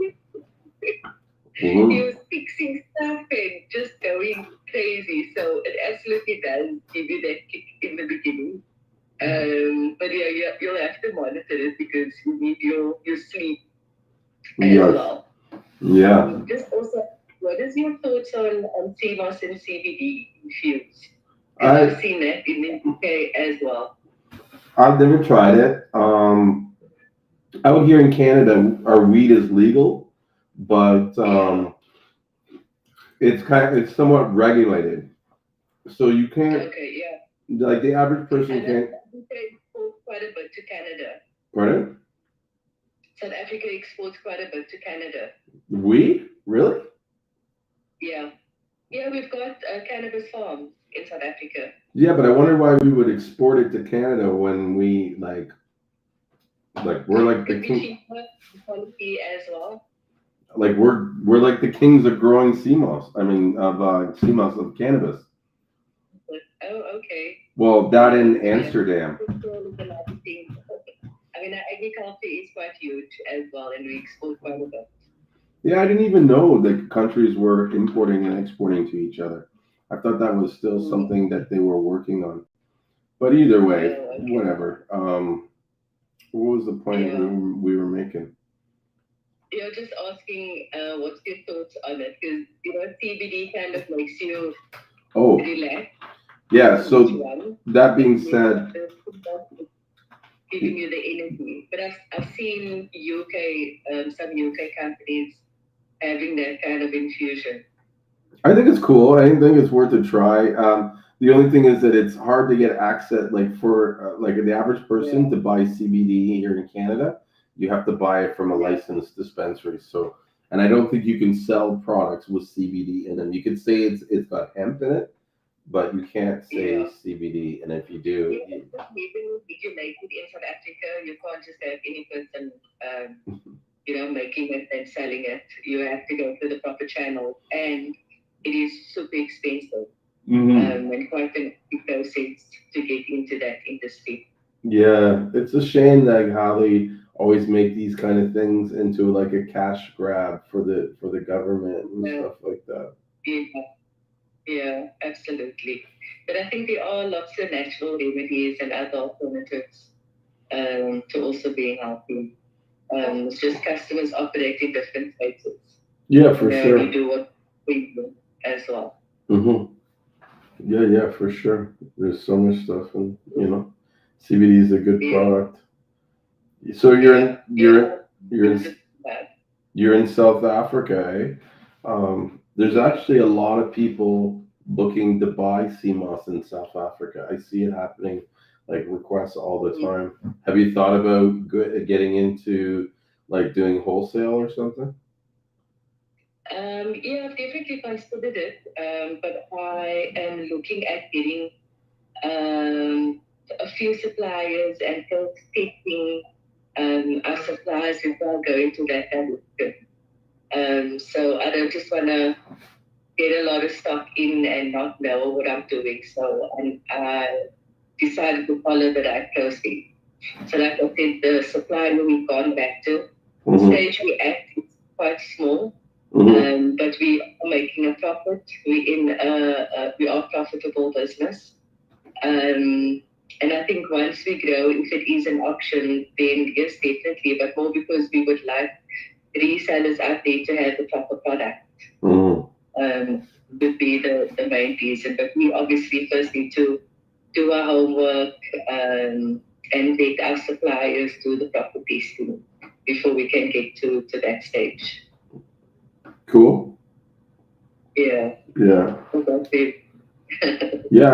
He was fixing stuff and just going crazy. So it absolutely does give you that kick in the beginning. But yeah, you'll have to monitor it because you need as Yes. well. Yeah. Just also, what is your thoughts on Seamoss and CBD infused? I I've seen that in the UK as well. I've never tried it. Out here in Canada, our weed is legal, but it's somewhat regulated. So you can't, Okay, yeah. like, the average person And can't. South Africa exports quite a bit to Canada. Pardon? South Africa exports quite a bit to Canada. Weed? Really? Yeah. Yeah, we've got cannabis farms in South Africa. Yeah, but I wonder why we would export it to Canada when we we're like the Could be king, cheaper quality as well. like we're like the kings of growing Seamoss. I mean, of Seamoss, of cannabis. But, oh, okay. Well, that in Yeah. Amsterdam. Control is another thing. I mean, our agriculture is quite huge as well, and we export quite a bit. Yeah, I didn't even know that countries were importing and exporting to each other. I thought that was still something that they were working on. But either way, Oh, okay. whatever. What was the point Yeah. we were making? You're just asking what's your thoughts on it, because CBD kind of makes you Oh, relax. yeah. So each one. that being said, Giving you the energy. But I've seen some UK companies having that kind of infusion. I think it's cool. I think it's worth a try. The only thing is that it's hard to get access, like for like the average person to buy CBD here in Canada. You have to buy it from a licensed dispensary. So, and I don't think you can sell products with CBD in them. You could say it's got hemp in it, but you can't say CBD. And if you do, Even if you make it in South Africa, you can't just have any person, making it and selling it. You have to go through the proper channel, and it is super expensive and quite an process to get into that industry. Yeah, it's a shame that how they always make these kind of things into like a cash grab for the government and stuff like that. Yeah, absolutely. But I think there are lots of natural remedies and other alternatives to also being healthy. It's just customers operate in different spaces. Yeah, for and sure. You do what we do as well. Yeah, for sure. There's so much stuff, and CBD is a good product. So you're in South Africa, eh? There's actually a lot of people looking to buy Seamoss in South Africa. I see it happening, like requests all the time. Have you thought about getting into like doing wholesale or something? Yeah, I've definitely considered it, but I am looking at getting a few suppliers and testing our suppliers before I go into that direction. So I don't just want to get a lot of stock in and not know what I'm doing. So I decided to follow that closely. So like I said, the supplier we've gone back to, the stage we at is quite small. But we are making a profit. We are a profitable business, and I think once we grow, if it is an option, then yes, definitely. But more because we would like resellers out there to have the proper product. Would be the main reason. But we obviously first need to do our homework and let our suppliers do the proper testing before we can get to that stage. Cool. Yeah. Yeah,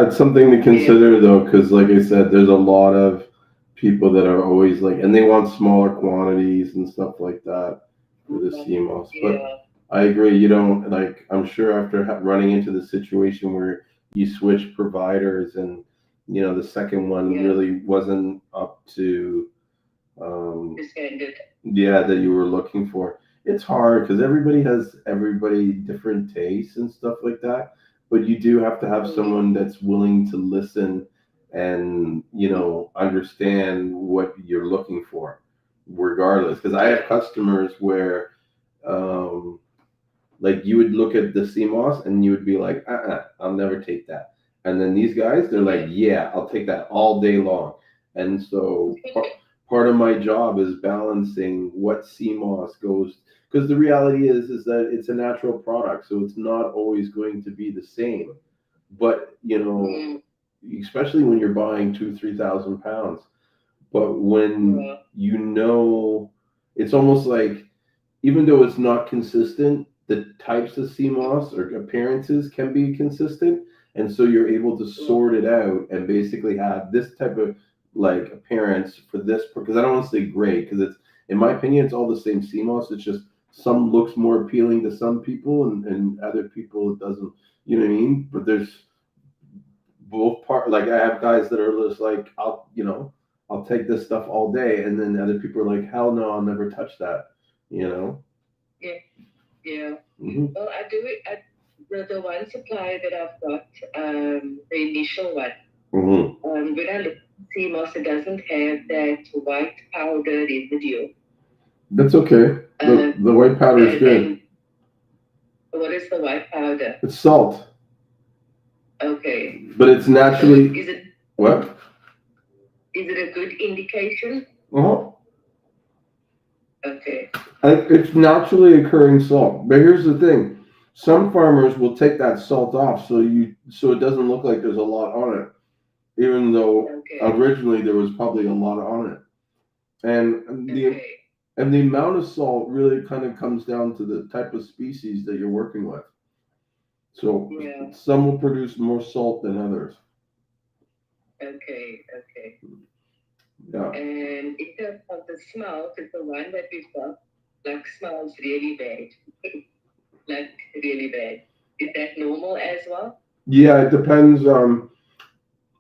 it's something to consider though, because like I said, there's a lot of people that are always like, and they want smaller quantities and stuff like that for the Seamoss. But I agree, you don't like. I'm sure after running into the situation where you switch providers and the second one really wasn't up to that you were looking for. It's hard because everybody has different tastes and stuff like that. But you do have to have someone that's willing to listen and understand what you're looking for, regardless. Because I have customers where, like you would look at the Seamoss and you would be like, I'll never take that. And then these guys, they're like, yeah, I'll take that all day long. And so part of my job is balancing what Seamoss goes, because the reality is that it's a natural product, so it's not always going to be the same. But Mm, especially when you're buying 2,000 to 3,000 pounds. But when yeah, it's almost like even though it's not consistent, the types of sea moss or appearances can be consistent, and so you're able to yeah, sort it out and basically have this type of like appearance for this. Because I don't want to say gray, because it's in my opinion it's all the same sea moss. It's just some looks more appealing to some people, and other people it doesn't. You know what I mean? But there's both part. Like I have guys that are just like I'll take this stuff all day, and then other people are like, hell no, I'll never touch that. You know. yeah, yeah. Hmm. Well, I do it. The one supplier that I've got, the initial one, Hmm. when I look at CMOS, it doesn't have that white powder residue. That's okay. The Um, the white powder is good. and what is the white powder? It's salt, Okay. but it's So naturally is it what? a good indication? Uh-huh. Okay. It's naturally occurring salt. But here's the thing: some farmers will take that salt off so it doesn't look like there's a lot on it, even though Okay. originally there was probably a lot on it. And Okay. the amount of salt really kind of comes down to the type of species that you're working with. So Yeah. some will produce more salt than others. Okay. Okay. Yeah. And in terms of the smell, because the one that we've got, like, smells really bad. Like, really bad. Is that normal as well? Yeah, it depends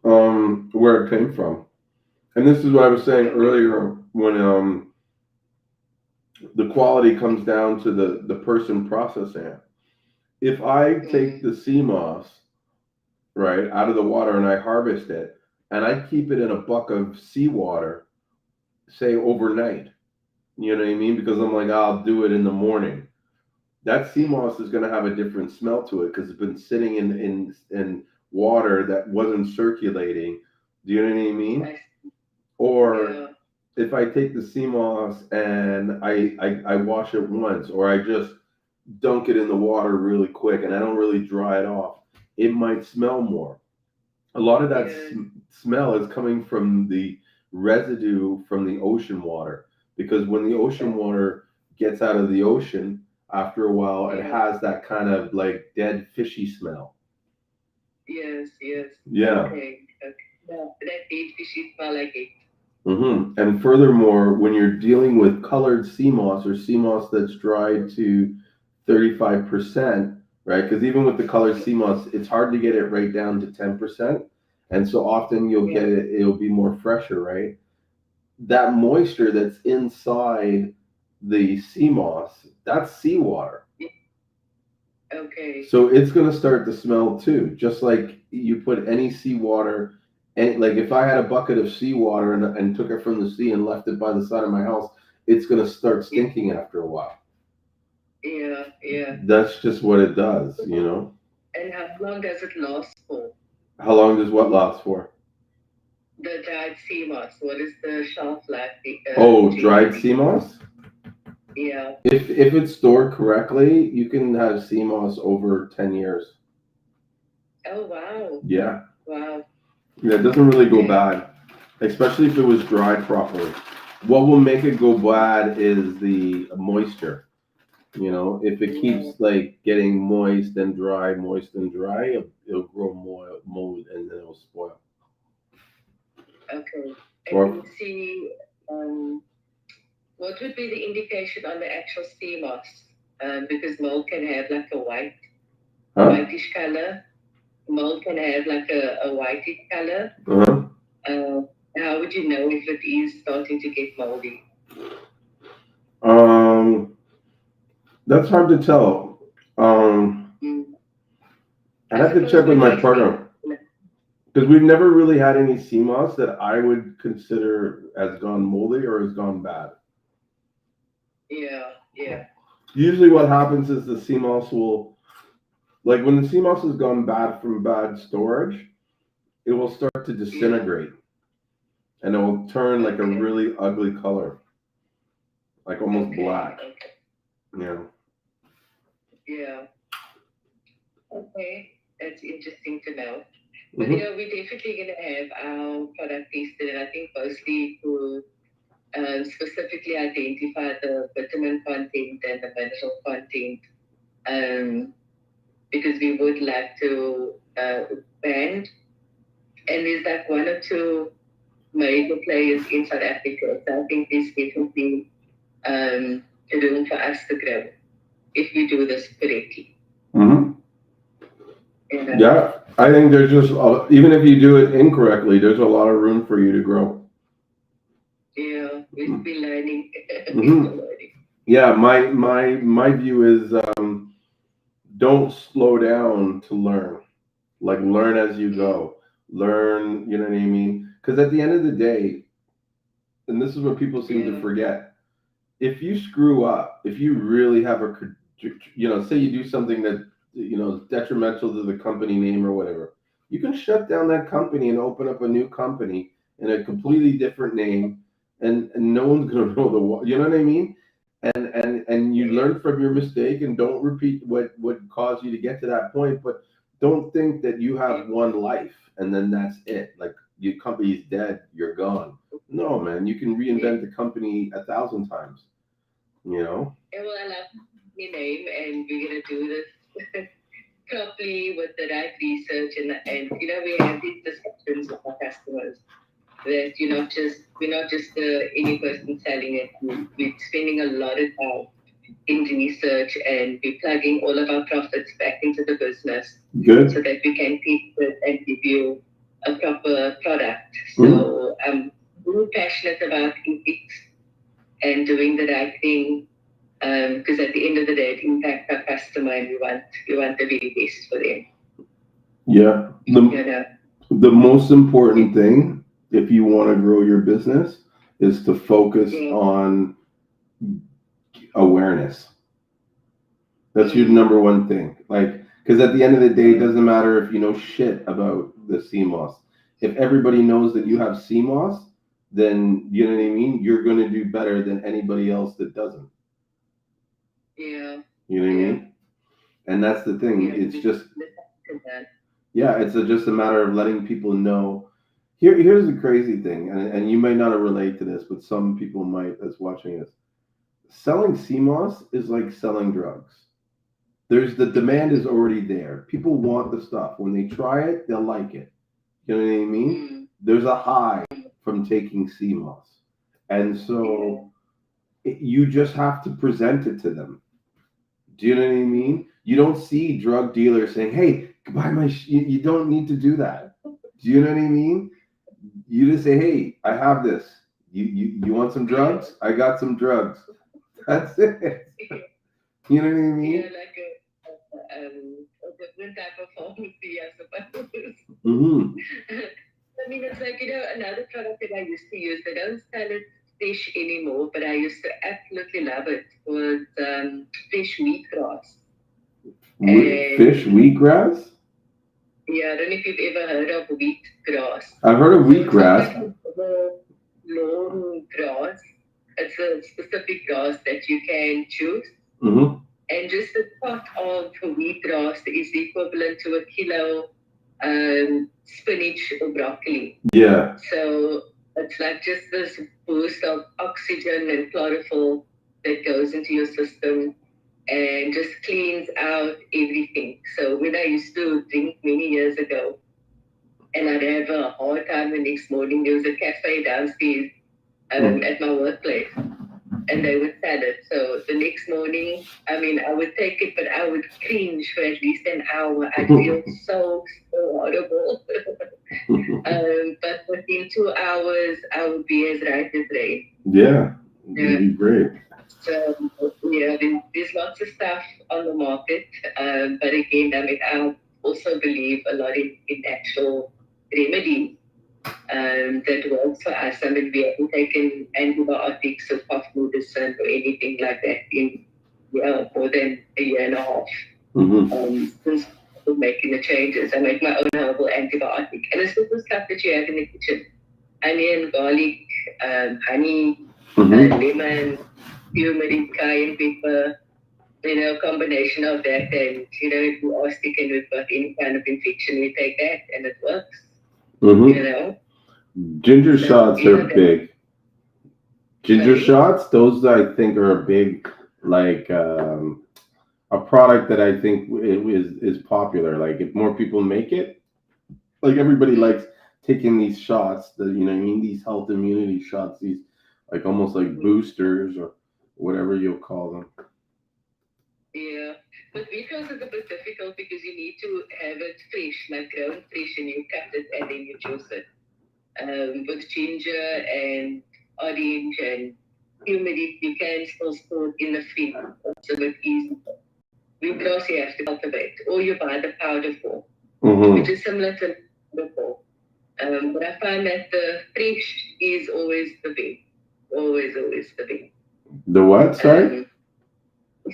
where it came from. And this is what I was saying Okay. earlier when the quality comes down to the person processing it. If I take the sea moss right out of the water and I harvest it and I keep it in a buck of seawater, say overnight, you know what I mean? Because I'm like, I'll do it in the morning. That sea moss is going to have a different smell to it because it's been sitting in water that wasn't circulating. Do you know what I mean? I, Or yeah. if I take the sea moss and I wash it once, or I just dunk it in the water really quick and I don't really dry it off, it might smell more. A lot of that Yes. smell is coming from the residue from the ocean water, because when the ocean water gets out of the ocean, after a while, it Yeah. has that kind of like dead fishy smell. Yes. Yes. Yeah. Okay. Okay. Yeah. That dead fishy smell like it. And furthermore, when you're dealing with colored sea moss or sea moss that's dried to 35%, right? Because even with the colored sea moss, it's hard to get it right down to 10%. And so often you'll Yeah. get it, it'll be more fresher, right? That moisture that's inside the sea moss, that's seawater. Okay. So it's going to start to smell too, just like you put any seawater. And like if I had a bucket of seawater and took it from the sea and left it by the side of my house, it's going to start stinking after a while. Yeah. Yeah. That's just what it does, you know? And how long does it last for? How long does what last for? The dried sea moss. What is the shelf life? Oh, dried Generally? sea moss? Yeah. If it's stored correctly, you can have sea moss over 10 years. Oh wow. Yeah. Wow. Yeah, it doesn't really go Okay. bad, especially if it was dried properly. What will make it go bad is the moisture. You know, if it Yeah. keeps like getting moist and dry, it'll grow more mold and then it'll spoil. Okay. And Or you see, what would be the indication on the actual sea moss? Because mold can have like a huh? whitish color. Mold can have like a whitish color. Uh-huh. How would you know if it is starting to get moldy? That's hard to tell. Mm. I'd I have to suppose check with when my we partner see, because we've never really had any sea moss that I would consider has gone moldy or has gone bad. yeah, yeah, Usually, what happens is the sea moss will, like when the sea moss has gone bad from bad storage, it will start to yeah. disintegrate and it will turn like a Okay, really ugly color, like almost okay, black. okay. Yeah. Yeah. Okay. That's interesting to know. But Mhm. yeah, we're definitely going to have our product tested, and I think mostly to specifically identify the vitamin content and the mineral content, because we would like to ban. And there's like one or two major players in South Africa. So I think there's definitely room for us to grow if we do this correctly. Mhm. You know? Yeah, I think there's just even if you do it incorrectly, there's a lot of room for you to grow. Yeah, we're still learning. We're Mhm. still learning. Yeah, my view is don't slow down to learn. Like learn as you go. Learn, you know what I mean? Because at the end of the day, and this is what people seem to Yeah. forget. If you screw up, if you really have say you do something that is detrimental to the company name or whatever, you can shut down that company and open up a new company in a completely different name, and no one's gonna know you know what I mean? And you learn from your mistake and don't repeat what caused you to get to that point, but don't think that you have one life and then that's it. Like your company's dead, you're gone. No, man, you can reinvent the company 1,000 times. You know? Yeah, well, I love your name, and we're gonna do this properly with the right research, and we have these discussions with our customers that we're not just any person selling it. We're spending a lot of time in research, and we're plugging all of our profits back into the business Good. so that we can teach it and give you a proper product. So I'm really passionate about ethics and doing the right thing, because at the end of the day, it impacts our customer, and we want the very best for them. Yeah. The most important thing, if you want to grow your business, is to focus on awareness. That's your number one thing. Like, because at the end of the day, it doesn't matter if you know shit about the Seamoss. If everybody knows that you have Seamoss, then you know what I mean. You're going to do better than anybody else that doesn't. Yeah. You know what I mean? And that's the thing. It's just just a matter of letting people know. Here's the crazy thing, and you may not relate to this, but some people might that's watching this. Selling CMOS is like selling drugs. There's the demand is already there. People want the stuff. When they try it, they'll like it. You know what I mean? There's a high from taking CMOS. And so you just have to present it to them. Do you know what I mean? You don't see drug dealers saying, "Hey, buy my." You don't need to do that. Do you know what I mean? You just say, "Hey, I have this. You want some drugs? I got some drugs." That's it. You know what I mean? Yeah, like a different type of pharmacy, I suppose. Mm-hmm. I mean, it's like another product that I used to use. They don't sell it fish anymore, but I used to absolutely love it. Was fish wheatgrass. Fish wheatgrass? Yeah, I don't know if you've ever heard of wheatgrass. I've heard of wheatgrass. Long grass. It's a specific grass that you can choose. Mm-hmm. And just the pot of wheatgrass is equivalent to a kilo spinach or broccoli. Yeah. So it's like just this boost of oxygen and chlorophyll that goes into your system and just cleans out everything. So when I used to drink many years ago, and I'd have a hard time the next morning, there was a cafe downstairs at my workplace, and they would sell it. So the next morning, I mean, I would take it, but I would cringe for at least an hour. I'd feel so horrible. But within 2 hours, I would be as right as rain. Yeah, it'd be great. So, yeah, there's lots of stuff on the market. But again, I mean, I also believe a lot in natural remedies that works for us. I mean, we haven't taken antibiotics or cough medicine or anything like that in more than a year and a half. Mm-hmm. Since making the changes, I make my own herbal antibiotic. And it's just the stuff that you have in the kitchen. Onion, garlic, honey, lemon, turmeric, cayenne pepper, combination of that, and if you are sick and we've got any kind of infection, we take that and it works. Ginger So, shots are big. Ginger Sorry? shots, those I think are a big, like, a product that I think is popular. Like, if more people make it, like everybody likes taking these shots, these health immunity shots, these like almost like boosters or whatever you'll call them. Yeah, but vegans is a bit difficult because you need to have it fresh, like ground fresh, and you cut it and then you juice it. With ginger and orange and turmeric, you can still store it in the fridge. So it's easy. Wheatgrass you have to cultivate, or you buy the powder for, which is similar to before. But I find that the fresh is always the best. Always, always the best. The what? Sorry?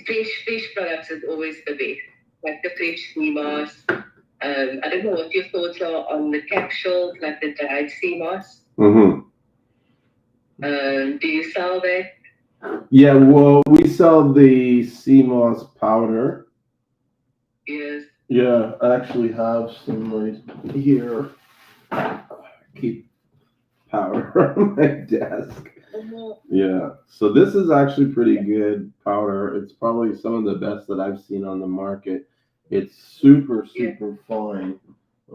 Fresh products is always the best. Like the fresh Seamoss. I don't know what your thoughts are on the capsules, like the dried Seamoss. Do you sell that? Yeah, well, we sell the Seamoss powder. Yes. Yeah, I actually have some right here. Keep powder on my desk. Yeah, so this is actually pretty good powder. It's probably some of the best that I've seen on the market. It's super fine. I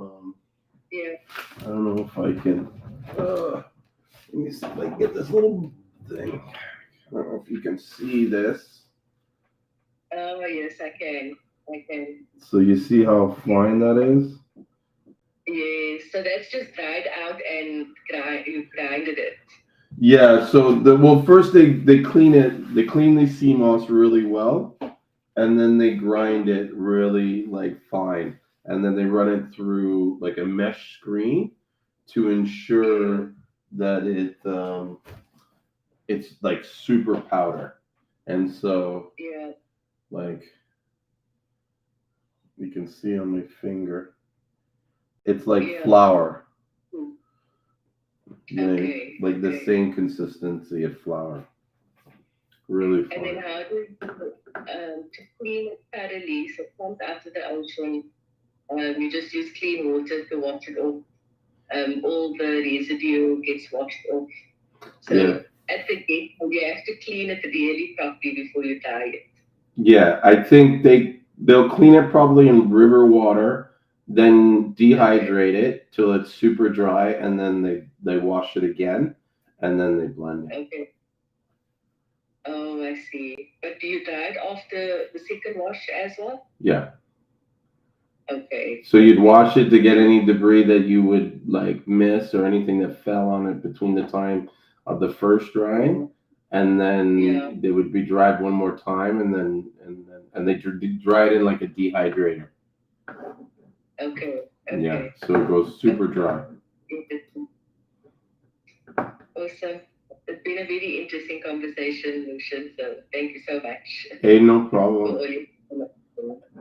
don't know if I can. Let me see if I can get this little thing. I don't know if you can see this. Oh yes, I can. So you see how fine that is? Yes. So that's just dried out and you grinded it. Yeah, so first they clean it. They clean the sea moss really well, and then they grind it really like fine, and then they run it through like a mesh screen to ensure that it's like super powder, and so like you can see on my finger, it's like flour. Like the same consistency of flour. Really fun. And then how to clean it thoroughly, so it comes out of the ocean. You just use clean water to wash it off. All the residue gets washed off. So at the gate, you have to clean it really properly before you dye it. Yeah, I think they'll clean it probably in river water, then dehydrate it till it's super dry, and then they wash it again, and then they blend it. Okay. Oh, I see. But do you dye it after the second wash as well? Yeah. Okay. So you'd wash it to get any debris that you would like miss or anything that fell on it between the time of the first drying, and then they would be dried one more time, and they dry it in like a dehydrator. Okay. Yeah, so it goes super dry. Awesome. It's been a very interesting conversation, Lucian. So thank you so much. Hey, no problem.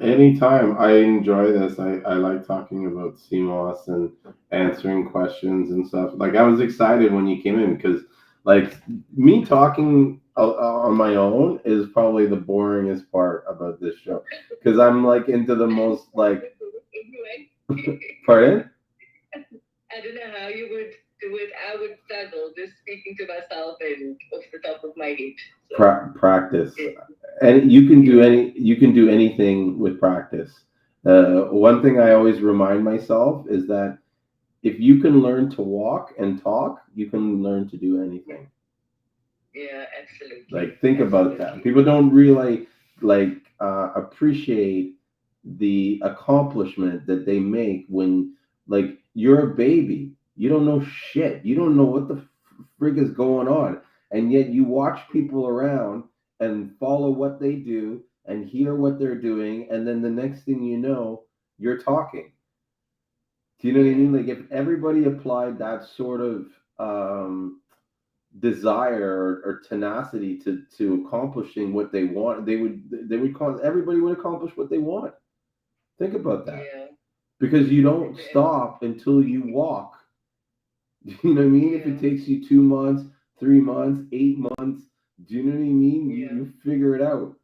Anytime. I enjoy this. I like talking about Seamoss and answering questions and stuff. Like I was excited when you came in because like me talking on my own is probably the boringest part about this show because I'm like into the most like. Pardon? I don't know how you would do it. I would struggle just speaking to myself and off the top of my head. So. Practice, and you can do anything with practice. One thing I always remind myself is that if you can learn to walk and talk, you can learn to do anything. Yeah, absolutely. Like think about that. People don't really appreciate the accomplishment that they make when like you're a baby. You don't know shit. You don't know what the frig is going on. And yet you watch people around and follow what they do and hear what they're doing. And then the next thing you know, you're talking. Do you know what I mean? Like if everybody applied that sort of desire or tenacity to accomplishing what they want, everybody would accomplish what they want. Think about that. Yeah. Because you don't stop until you walk. You know what I mean? If it takes you 2 months, 3 months, 8 months, do you know what I mean? You figure it out.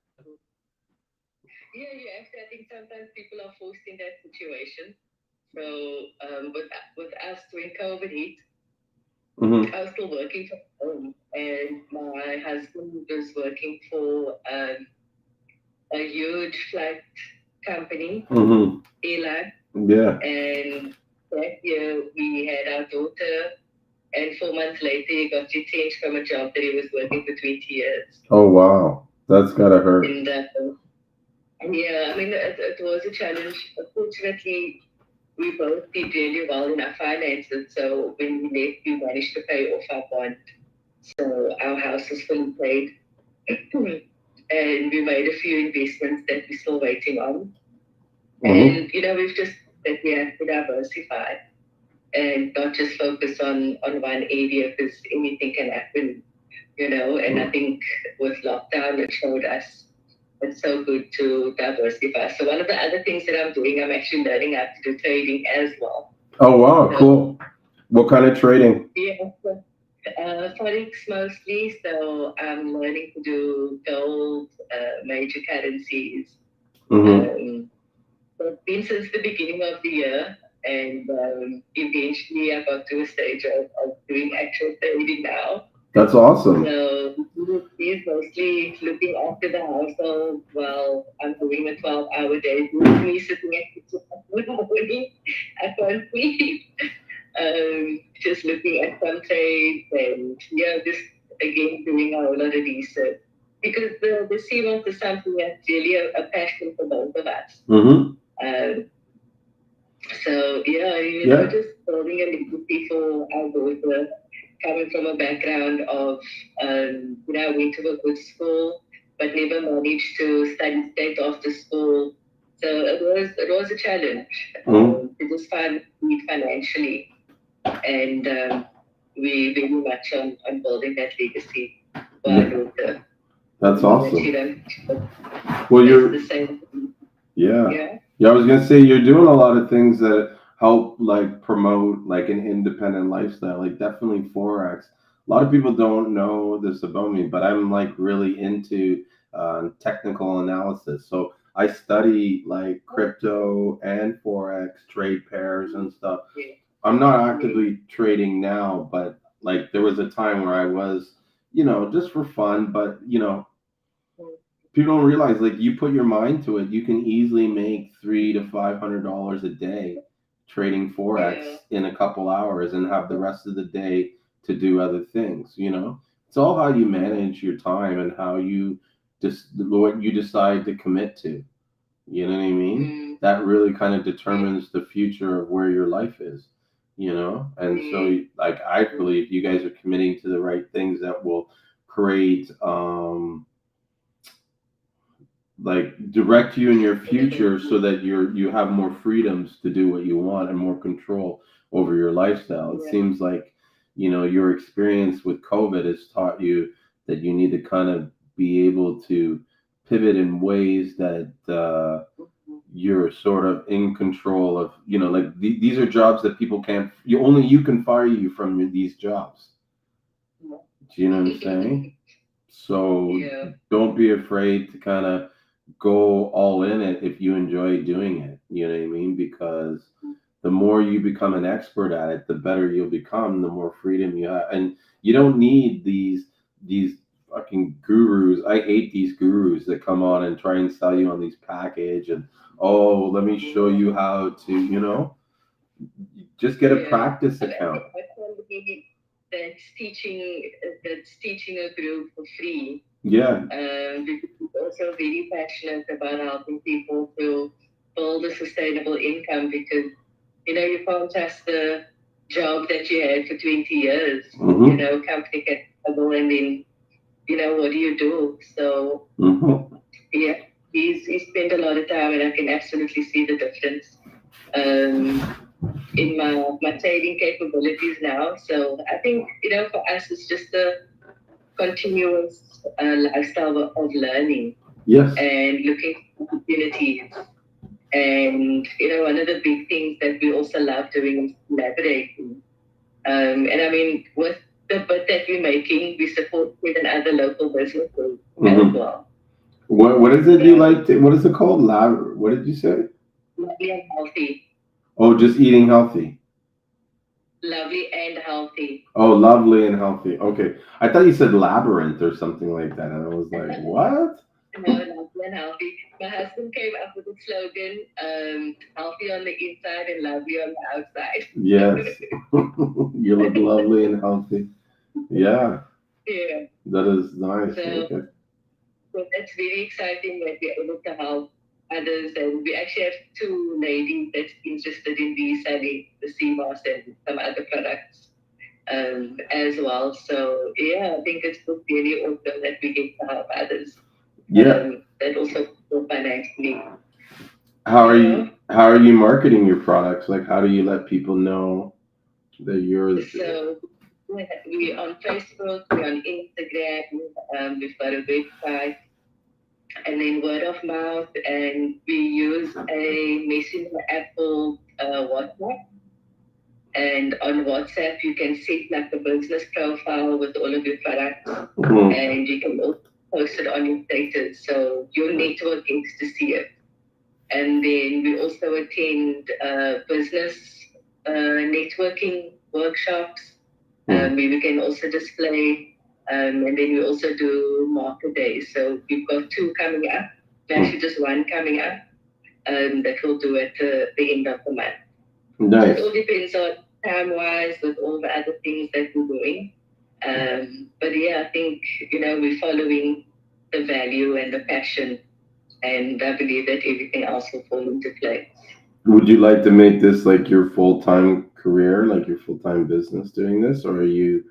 Yeah, you actually, I think sometimes people are forced in that situation. So with us when COVID hit, Mm-hmm. I was still working from home, and my husband was working for a huge flight company, Mm-hmm. airline, Yeah. and that year we had our daughter, and 4 months later he got retrenched from a job that he was working for 20 years. Oh wow, that's gotta hurt. And yeah, I mean, it was a challenge. Fortunately, we both did really well in our finances. So when we left, we managed to pay off our bond. So our house was fully paid. And we made a few investments that we're still waiting on. Mm-hmm. And, we've just that we have to diversify and not just focus on one area because anything can happen. And I think with lockdown, it showed us it's so good to diversify. So one of the other things that I'm doing, I'm actually learning how to do trading as well. Oh wow, So, cool. What kind of trading? yeah, so, forex mostly. So I'm learning to do gold, major currencies. Mm-hmm. So it's been since the beginning of the year, and eventually I got to a stage of doing actual trading now. That's awesome. So he's mostly looking after the household while I'm doing a 12-hour day. With me sitting at the kitchen in the morning, I can't sleep. Just looking at some trades and just again doing a whole lot of research. Because the Seamoss is something that's really a passion for both of us. Mm-hmm. Um, so Yeah. just building a legacy for our daughter, coming from a background of I went to a good school, but never managed to study straight after school. So it was a challenge Mm-hmm. to just find need financially, and we very much on building that legacy for our Yeah. daughter. That's That she awesome. don't Well, face you're the same. yeah. Yeah. Yeah, I was gonna say you're doing a lot of things that help like promote like an independent lifestyle, like definitely Forex. A lot of people don't know this about me, but I'm like really into technical analysis. So I study like crypto and Forex, trade pairs and stuff. Yeah. I'm not actively trading now, but like there was a time where I was, just for fun, but people don't realize like you put your mind to it, you can easily make $300 to $500 a day trading forex Yeah. in a couple hours and have the rest of the day to do other things. It's all how you manage your time and how you just what you decide to commit to. You know what I mean? Mm, That really kind of yeah. determines the future of where your life is. And so like I believe you guys are committing to the right things that will create like direct you in your future so that you have more freedoms to do what you want and more control over your lifestyle. It Yeah. seems like your experience with COVID has taught you that you need to kind of be able to pivot in ways that you're sort of in control of. Like these are jobs that people can't, you can fire you from these jobs. Do you know what I'm saying? So Yeah. don't be afraid to kind of go all in it if you enjoy doing it. You know what I mean? Because the more you become an expert at it, the better you'll become, the more freedom you have. And you don't need these fucking gurus. I hate these gurus that come on and try and sell you on these package and let me show you how to, just get a Yeah. practice And I account. think that's somebody that's teaching a group for free. Yeah. Because he's also very passionate about helping people to build a sustainable income because you can't trust the job that you had for 20 years. Mm-hmm. Company can trouble and then what do you do? So Mm-hmm. yeah, he spent a lot of time and I can absolutely see the difference. In my trading capabilities now. So I think, for us, it's just a continuous lifestyle of learning Yes. and looking for opportunities. And, one of the big things that we also love doing is collaborating. And I mean, with the bit that we're making, we support 7 other local businesses as Mm-hmm. well. What is it you like? What is it called? Lab? What did you say? Lovely and healthy. Oh, just eating healthy. Lovely and healthy. Oh, lovely and healthy. Okay, I thought you said labyrinth or something like that, and I was like, what? No, lovely and healthy. My husband came up with a slogan, healthy on the inside and lovely on the outside. Yes, you look lovely and healthy. Yeah, Yeah. that is nice. So, Okay. so that's very exciting that we're able to help others. And we actually have two ladies that's interested in reselling the Seamoss and some other products as well. So, yeah, I think it's really awesome that we get to help others Yeah. that also feel financially. How are You know? you marketing your products? Like, how do you let people know that you're? So we on Facebook, we're on Instagram, we've got a website, and then word of mouth, and we use a messenger app called WhatsApp. And on WhatsApp, you can set like a business profile with all of your products, Mhm. and you can also post it on your status, so your network gets to see it. And then we also attend business networking workshops where we can also display. And then we also do market days. So we've got two coming up, actually just one coming up that we'll do at the end of the month. So Nice. it all depends on time-wise with all the other things that we're doing. But yeah, I think, we're following the value and the passion, and I believe that everything else will fall into place. Would you like to make this like your full-time career, like your full-time business doing this, or are you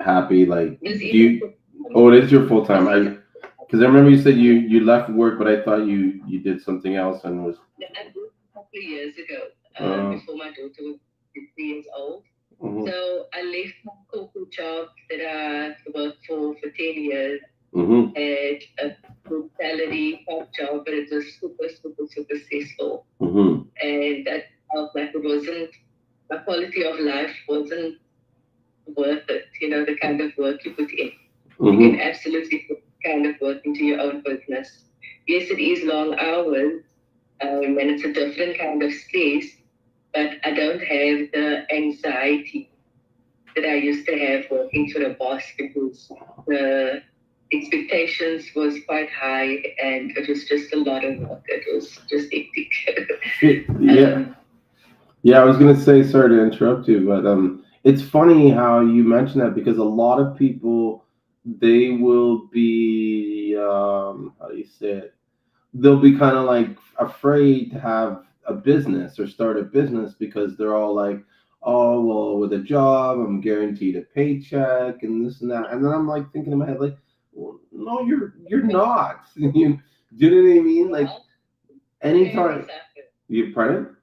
happy? Like, This do is you? Oh, it is your full-time. this is Because I remember you said you left work, but I thought you did something else and was. I did a couple of years ago, Uh, before my daughter was 3 years old. mhm, So I left my corporate job that I worked for 10 years, mhm, had a good salary, top job, but it was super, super, super stressful. mhm, And I felt like it wasn't, my quality of life wasn't worth it, the kind of work you put in. You can mhm. absolutely put kind of work into your own business. Yes, it is long hours, and it's a different kind of stress, but I don't have the anxiety that I used to have working for a boss because the expectations was quite high and it was just a lot of work. It was just hectic. Yeah, um, yeah. I was gonna say, sorry to interrupt you, but it's funny how you mention that because a lot of people they will be how do you say it? They'll be kind of like afraid to have a business or start a business because they're all like, oh, well, with a job, I'm guaranteed a paycheck and this and that. And then I'm like thinking in my head, like, well, no, you're not. Do you know what I mean? your Like health family anytime suffers. you pardon?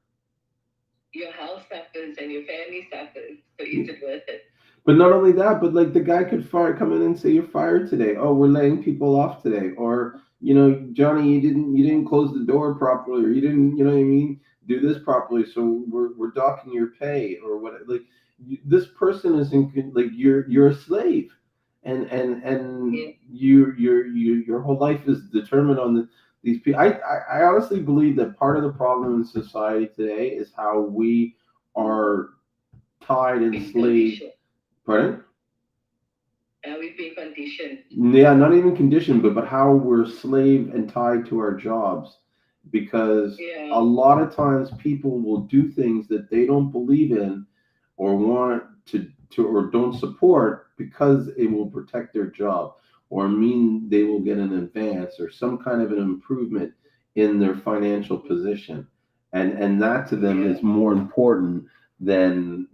Your health suffers and your family suffers. So is it worth it? But not only that, but like the guy could come in and say you're fired today. Oh, we're laying people off today. Or, Johnny, you didn't close the door properly, or you didn't, you know what I mean, do this properly. So we're docking your pay or what like this person is like you're a slave. And Yeah. your whole life is determined on these people. I honestly believe that part of the problem in society today is how we are tied and Being slave. conditioned. Pardon? We've been conditioned. Yeah, not even conditioned, but how we're slave and tied to our jobs. Because a Yeah. lot of times people will do things that they don't believe in or want to or don't support because it will protect their job or mean they will get an advance or some kind of an improvement in their financial position. And that to them Yeah. is more important than,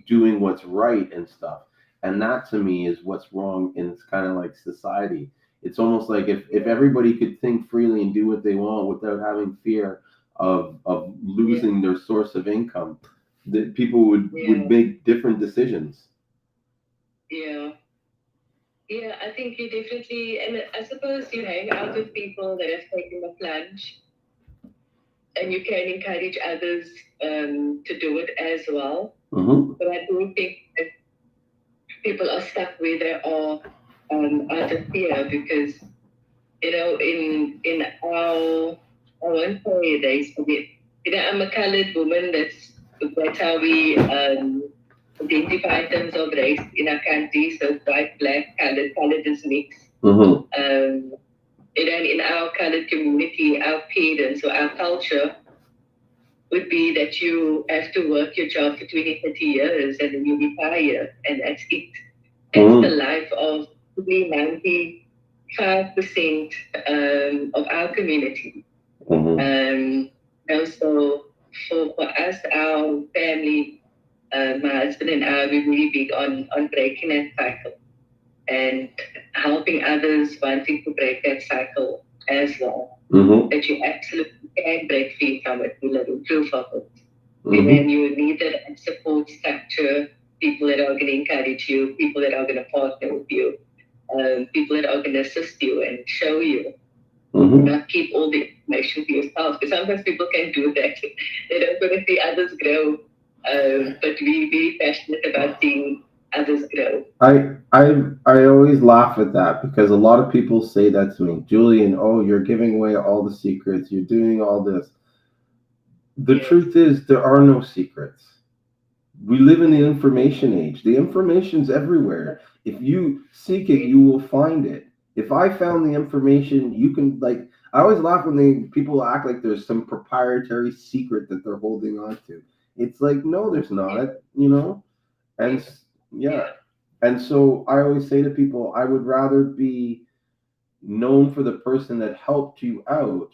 doing what's right and stuff. And that to me is what's wrong in it's kind of like society. It's almost like if everybody could think freely and do what they want without having fear of Yeah. losing their source of income, that people would Yeah. make different decisions. Yeah. Yeah, I think you definitely, and I suppose you hang out with people that have taken the plunge, and you can encourage others to do it as well. Mm-hmm. But I do think that people are stuck where they are out of fear because in our, I won't say race, but I'm a colored woman. That's how we identify in terms of race in our country. So white, black, colored is mixed. Mm-hmm. And in our colored community, our parents or our culture would be that you have to work your job for 20, 30 years and then you retire, and that's it. That's the life of probably 95% of our community. Mm-hmm. So for us, our family, my husband and I, we're really big on breaking that cycle and helping others wanting to break that cycle as well. Mm-hmm. That you absolutely can break free from it, you live in proof of it. Mm-hmm. And then you need that support structure, people that are going to encourage you, people that are going to partner with you, people that are going to assist you and show you. Mm-hmm. Not keep all the information to yourself. Because sometimes people can do that. They don't want to see others grow. But we're very passionate about seeing others grow. I always laugh at that because a lot of people say that to me, Julian. Oh, you're giving away all the secrets. You're doing all this. The Yes. truth is, there are no secrets. We live in the information age. The information's everywhere. If you seek it, you will find it. If I found the information, you can like. I always laugh when people act like there's some proprietary secret that they're holding on to. It's like no, there's not. You know, and yeah, and so I always say to people, I would rather be known for the person that helped you out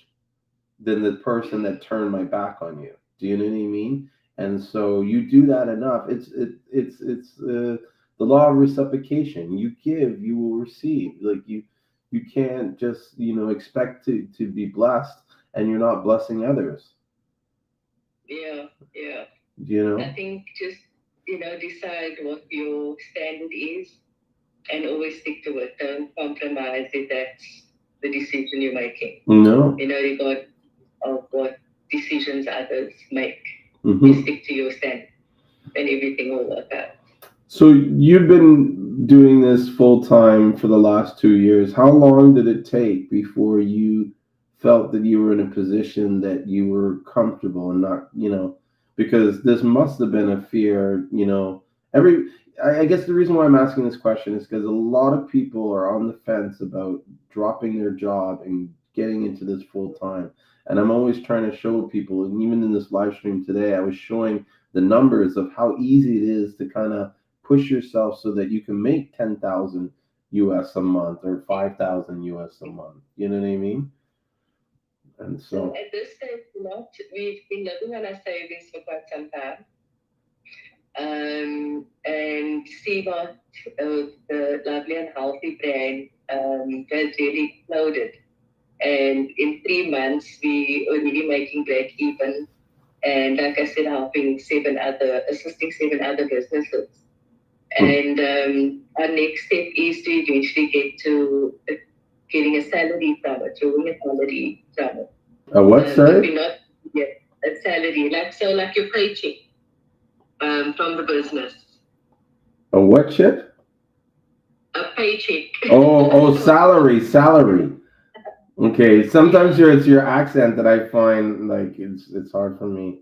than the person that turned my back on you. Do you know what I mean? And so you do that enough. It's the law of reciprocation. You give, you will receive. Like you can't just expect to be blessed and you're not blessing others. Yeah. You know. I think just, decide what your standard is and always stick to it. Don't compromise if that's the decision you're making. No. Regard of what decisions others make. Mm-hmm. You stick to your standard and everything will work out. So you've been doing this full time for the last 2 years. How long did it take before you felt that you were in a position that you were comfortable and not, because this must have been a fear, I guess the reason why I'm asking this question is because a lot of people are on the fence about dropping their job and getting into this full time. And I'm always trying to show people, and even in this live stream today, I was showing the numbers of how easy it is to kind of push yourself so that you can make 10,000 US a month or 5,000 US a month. You know what I mean? And so at this stage, we've been living on our savings for quite some time. And Seamoss, the lovely and healthy brand, has really exploded. And in 3 months, we are really making break even. And like I said, assisting 7 other businesses. And our next step is to eventually get to getting a salary from it, drawing a salary from it. What, sorry? But not yet a salary, like your paycheck from the business. A what chip? A paycheck. Oh, salary. Okay, sometimes it's your accent that I find like it's hard for me.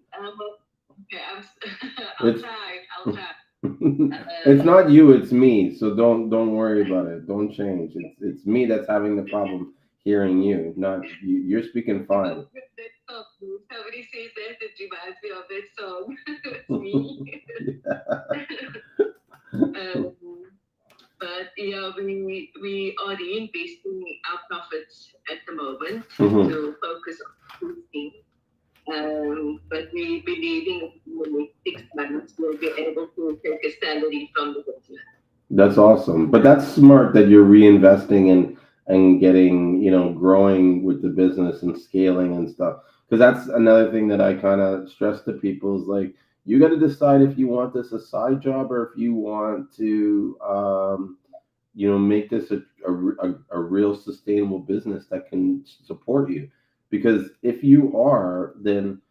Okay, I'll try. It's not you, it's me. So don't worry about it. Don't change. It's me that's having the problem hearing you. Not you. You're speaking fine. Somebody says that it reminds me of that song. It's me. But we are reinvesting our profits at the moment to focus on boosting. But we believing in the next 6 months we'll be able to take a salary from the business. That's awesome. But that's smart that you're reinvesting and getting, growing with the business and scaling and stuff. Because that's another thing that I kind of stress to people is like, you got to decide if you want this a side job or if you want to, make this a real sustainable business that can support you. Because if you are, then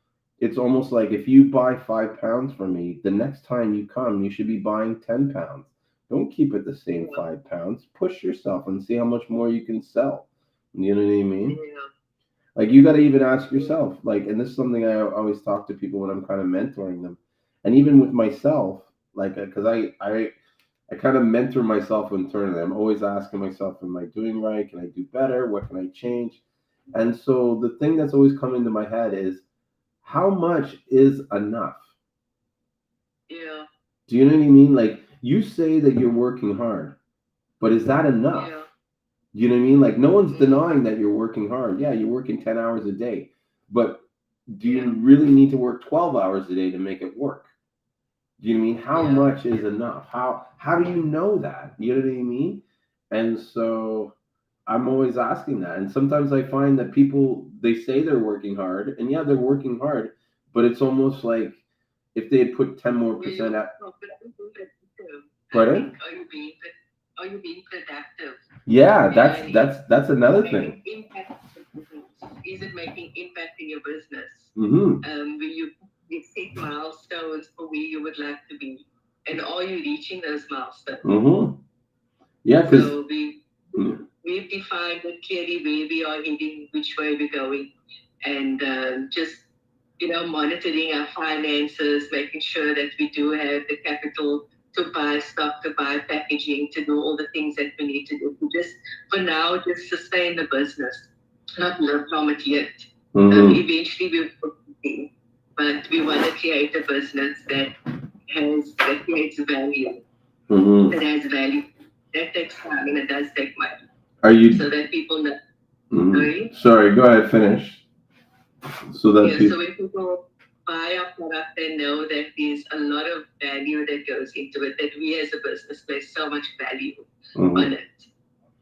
it's almost like if you buy 5 pounds from me, the next time you come, you should be buying 10 pounds. Don't keep it the same 5 pounds. Push yourself and see how much more you can sell. You know what I mean? Yeah. Like you got to even ask yourself, like, and this is something I always talk to people when I'm kind of mentoring them, and even with myself, like, because I kind of mentor myself internally. I'm always asking myself, am I doing right? Can I do better? What can I change? And so the thing that's always come into my head is, how much is enough? Yeah. Do you know what I mean? Like you say that you're working hard, but is that enough? Yeah. You know what I mean? Like no one's Mm. denying that you're working hard. Yeah, you're working 10 hours a day, but do you Yeah. really need to work 12 hours a day to make it work? Do you know what I mean? How Yeah. much is enough? How do you know that? You know what I mean? And so I'm always asking that. And sometimes I find that people they say they're working hard, and yeah, they're working hard, but it's almost like if they had put 10 more Will percent you, at no, but I pardon? think, are you being productive? Yeah, You know, and that's another making thing. impact in your business? Is it making impact in your business? Mm-hmm. Will you set milestones for where you would like to be? And are you reaching those milestones? Mm-hmm. Yeah, because So we've defined it clearly where we are heading, which way we're going, and just monitoring our finances, making sure that we do have the capital to buy stock, to buy packaging, to do all the things that we need to do. To just for now, just sustain the business, not live from it yet. Eventually, we will continue, but we want to create a business that creates value, that has value. That takes time and it does take money. Are you? So that people know. Sorry, go ahead, finish. So that Yeah, so when people buy our product, they know that there's a lot of value that goes into it, that we as a business place so much value on it.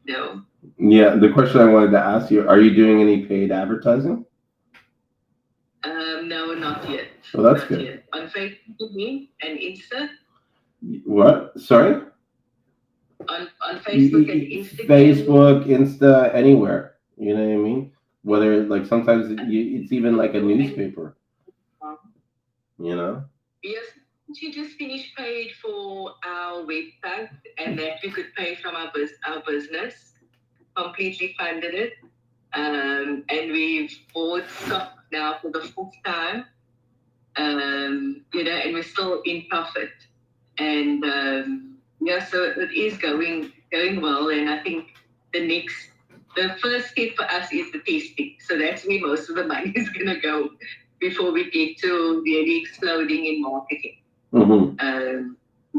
No. Yeah, the question I wanted to ask you, are you doing any paid advertising? No, not yet. Well, that's not good. Yet. On Facebook and Insta. What? Sorry? On Facebook and Instagram. Facebook, Insta, anywhere. You know what I mean? Whether like sometimes it's even like a newspaper. You know? Yes, she just finished paid for our website, and that we could pay from our business. Completely funded it, and we've bought stock now for the fourth time. And we're still in profit, and so it is going well. And I think the first step for us is the testing. So that's where most of the money is going to go before we get to really exploding in marketing.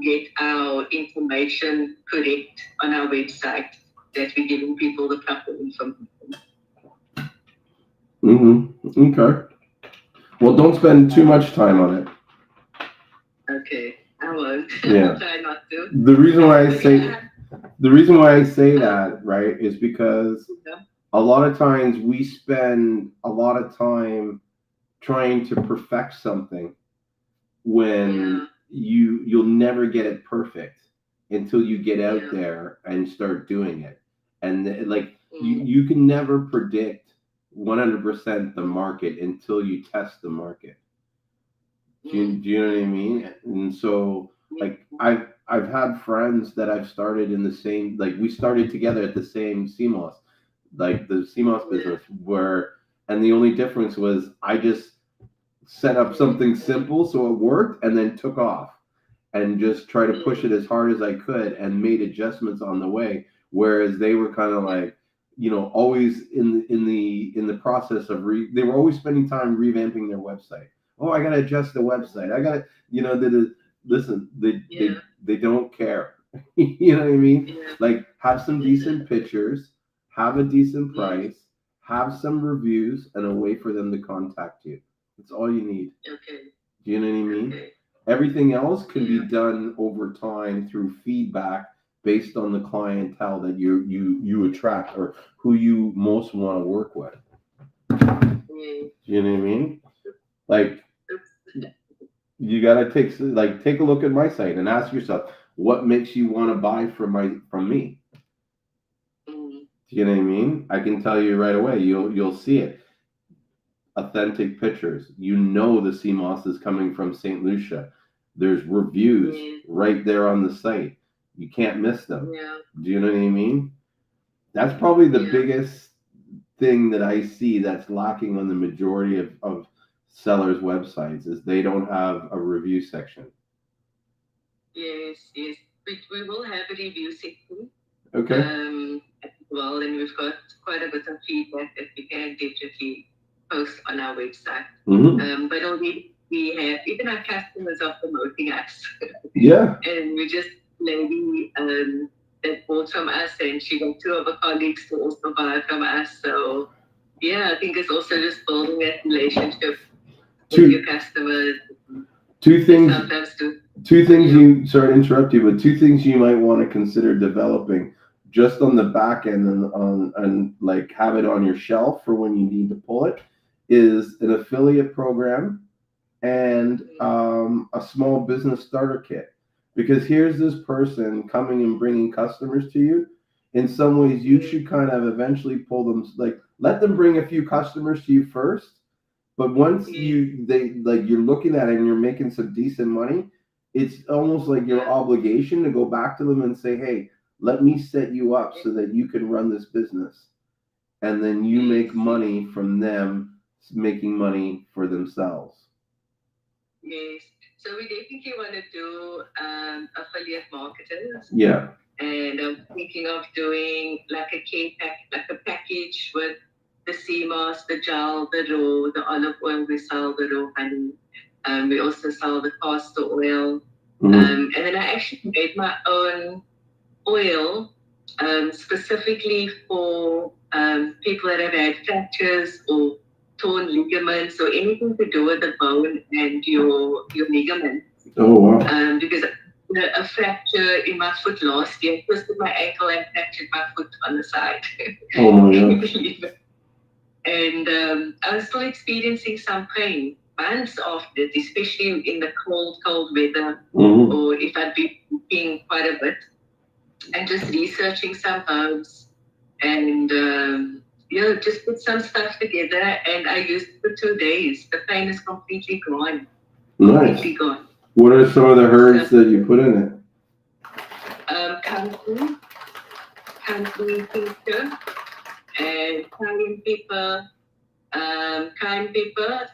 Get our information correct on our website, that we're giving people the proper information. Okay. Well, don't spend too much time on it. Okay, I won't. Yeah. I'll try not to. The reason why I say that, right, is because a lot of times we spend a lot of time trying to perfect something when you'll never get it perfect until you get out there and start doing it. And like you can never predict 100% the market until you test the market. Do you know what I mean? And so like I've had friends that I've started in the same, like we started together at the same Seamoss, like the Seamoss business, and the only difference was I just set up something simple so it worked and then took off and just try to push it as hard as I could and made adjustments on the way, whereas they were kind of like, always in the process of they were always spending time revamping their website. Oh, I got to adjust the website. I got to, listen, they don't care. You know what I mean? Like have some decent pictures, have a decent price, have some reviews, and a way for them to contact you. That's all you need. Okay. Do you know what I mean? Okay. Everything else can be done over time through feedback based on the clientele that you attract or who you most want to work with. Do you know what I mean? Like you gotta take a look at my site and ask yourself, what makes you want to buy from me? Do you know what I mean? I can tell you right away. You'll see it. Authentic pictures. The Seamoss is coming from St. Lucia. There's reviews right there on the site. You can't miss them. Do you know what I mean? That's probably the biggest thing that I see that's lacking on the majority of sellers' websites is they don't have a review section. Yes, yes. We will have a review section. Okay. As well, and we've got quite a bit of feedback that we can definitely post on our website. Mm-hmm. But already we have, even our customers are promoting us. Yeah. And we just lady that bought from us, and she got 2 of her colleagues to also buy from us. So yeah, I think it's also just building that relationship with your customers. Two things. Sometimes too. Two things you, sorry to interrupt you, but 2 things you might want to consider developing just on the back end and like have it on your shelf for when you need to pull it is an affiliate program and a small business starter kit. Because here's this person coming and bringing customers to you. In some ways, you should kind of eventually pull them, like let them bring a few customers to you first. But once you're looking at it and you're making some decent money, it's almost like your obligation to go back to them and say, hey, let me set you up so that you can run this business. And then you make money from them making money for themselves. Yes. So we definitely want to do affiliate marketers. Yeah. And I'm thinking of doing like a like a package with the Seamoss, the gel, the raw, the olive oil. We sell the raw honey. We also sell the castor oil. Mm-hmm. And then I actually made my own oil specifically for people that have had fractures or torn ligaments or anything to do with the bone and your ligaments. Oh, wow. Because a fracture in my foot last year, twisted my ankle and fractured my foot on the side. Oh, my God. And I was still experiencing some pain months after it, especially in the cold weather, Mm-hmm. or if I'd be walking quite a bit, and just researching some herbs and just put some stuff together, and I used it for 2 days. The pain is completely gone. Nice. Completely gone. What are some of the herbs that you put in it? Country tincture and cayenne pepper,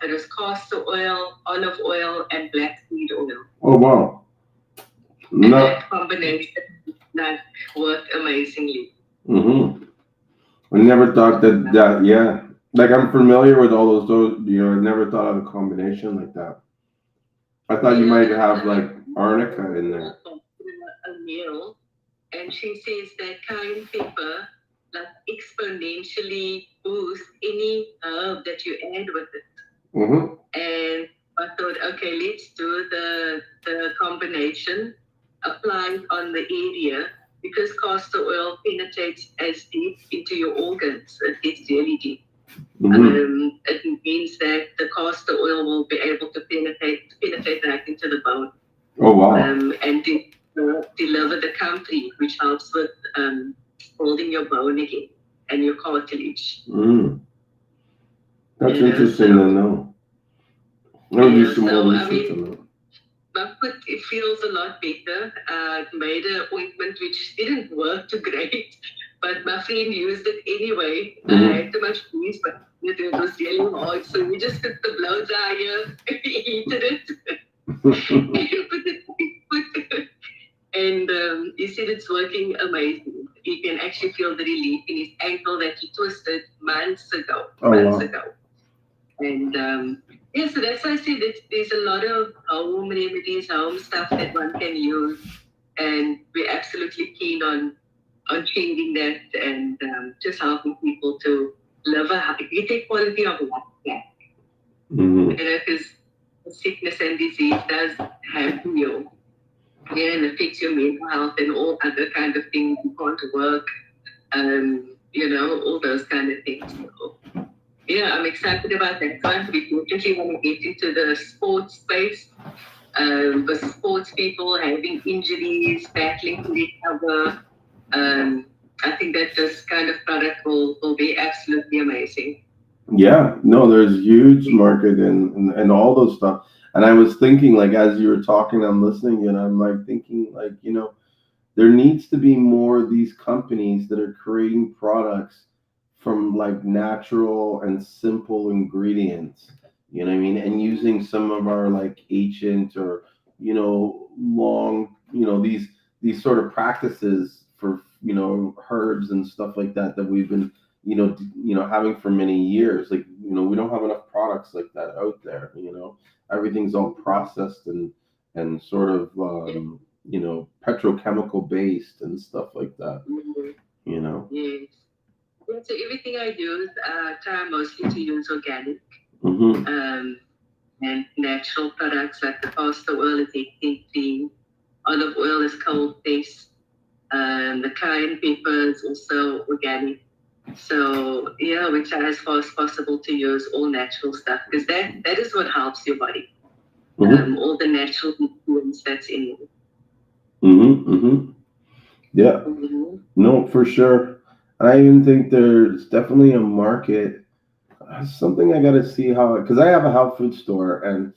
there is castor oil, olive oil, and black seed oil. Oh, wow. And that combination that worked amazingly. Mm-hmm. I never thought that, yeah. Like, I'm familiar with all those, I never thought of a combination like that. I thought you might have, like, arnica in there. A meal, and she says that cayenne pepper like exponentially boosts any herb that you add with it. Mm-hmm. And I thought, okay, let's do the combination, apply it on the area, because castor oil penetrates as deep into your organs. It gets really deep. Mm-hmm. It means that the castor oil will be able to penetrate back into the bone. Oh, wow. And deliver the comfrey, which helps with holding your bone again and your cartilage. Mm. That's interesting to know. I'll do some more research on that. My foot, it feels a lot better. I made an ointment which didn't work too great, but my friend used it anyway. Mm-hmm. I had too much grease, but it was really hard. So we just took the blow dryer, heated it, and put it on his foot. And he said it's working amazing. He can actually feel the relief in his ankle that he twisted months ago. And so that's why I said there's a lot of home remedies, home stuff that one can use. And we're absolutely keen on changing that and just helping people to live get a quality of life back. Mm-hmm. Because sickness and disease does have you. Yeah, and affects your mental health and all other kind of things. You can't work, all those kind of things. So, yeah, I'm excited about that one. We definitely want to get into the sports space, with sports people having injuries, battling to recover. I think that this kind of product will be absolutely amazing. Yeah, no, there's huge market and all those stuff. And I was thinking, like, as you were talking, I'm listening, and I'm like thinking, like, there needs to be more of these companies that are creating products from like natural and simple ingredients. You know what I mean? And using some of our like ancient or long these sort of practices for herbs and stuff like that we've been having for many years. Like we don't have enough products like that out there. Everything's all processed and sort of petrochemical based and stuff like that. Yes. Yeah, so everything I use, try mostly to use organic and natural products like the castor oil is clean, olive oil is cold pressed, the cayenne pepper is also organic. So yeah, we try as far as possible to use all natural stuff because that is what helps your body. All the natural nutrients that's in you. Yeah. No, for sure. I even think there's definitely a market. Something I got to see how, because I have a health food store, and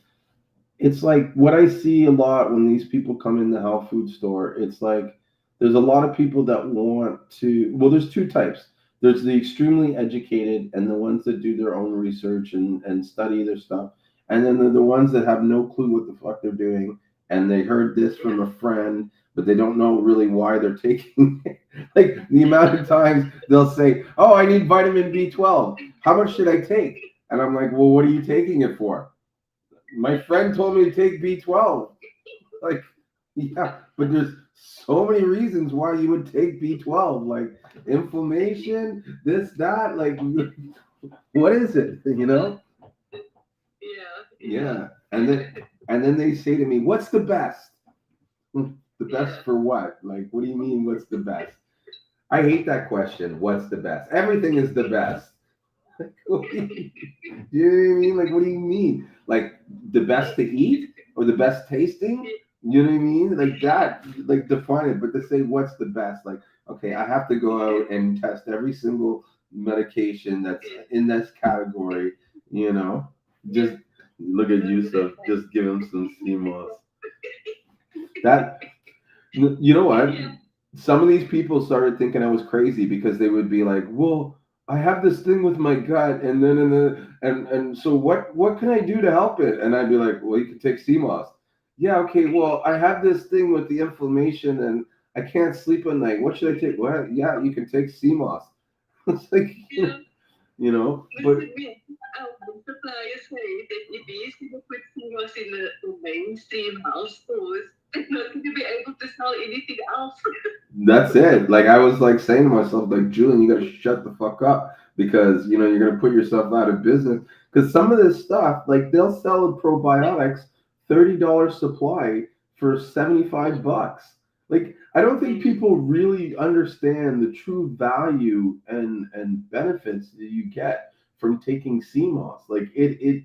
it's like what I see a lot when these people come in the health food store. It's like there's a lot of people that want to. Well, there's two types. There's the extremely educated and the ones that do their own research and study their stuff, and then they're the ones that have no clue what the fuck they're doing, and they heard this from a friend, but they don't know really why they're taking it. Like the amount of times they'll say, "Oh, I need vitamin B12. How much should I take?" And I'm like, "Well, what are you taking it for?" My friend told me to take B12. Like, yeah, but there's so many reasons why you would take B12, like inflammation, this, that. Like, what is it? Yeah. And then they say to me, "What's the best?" The best for what? Like, what do you mean? What's the best? I hate that question. What's the best? Everything is the best. Like, you know what I mean? Like, what do you mean? Like, the best to eat or the best tasting? You know what I mean? Like that, like define it. But to say what's the best, like, okay, I have to go out and test every single medication that's in this category. Just look at Yusuf. Just give him some Seamoss. That, you know what? Some of these people started thinking I was crazy because they would be like, "Well, I have this thing with my gut, and then and so what can I do to help it?" And I'd be like, "Well, you can take Seamoss." Yeah, okay. Well, I have this thing with the inflammation, and I can't sleep at night. What should I take? Well, yeah, you can take Seamoss. It's like, but. Suppliers say that if these people put Seamoss in the mainstream house stores, they're not going to be able to sell anything else. That's it. Like I was like saying to myself, like, Julien, you got to shut the fuck up because you're gonna put yourself out of business. Because some of this stuff, like they'll sell probiotics $30 supply for $75. Like I don't think people really understand the true value and benefits that you get from taking Seamoss. Like it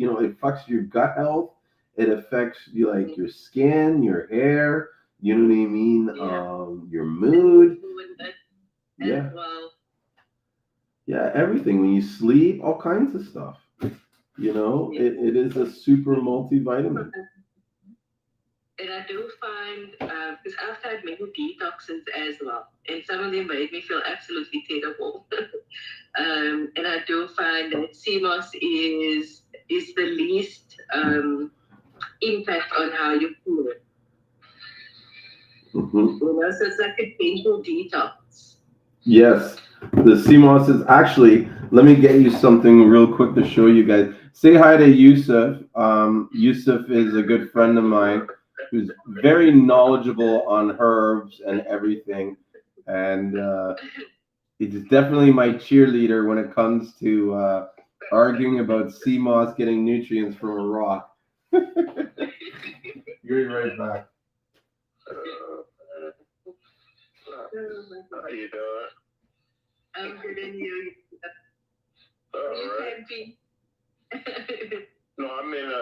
affects your gut health. It affects you, like your skin, your hair. You know what I mean? Yeah. Your mood. Yeah. Yeah, everything. When you sleep, all kinds of stuff. It is a super multivitamin. And I do find, because I've had many detoxes as well, and some of them made me feel absolutely terrible. And I do find that Seamoss is the least impact on how you feel. So it's like a painful detox. Yes, the Seamoss is actually. Let me get you something real quick to show you guys. Say hi to Yusuf. Yusuf is a good friend of mine who's very knowledgeable on herbs and everything, and he's definitely my cheerleader when it comes to arguing about Seamoss getting nutrients from a rock. You're right back. How you doing? I'm good and you. All You right. can be. No, I'm in a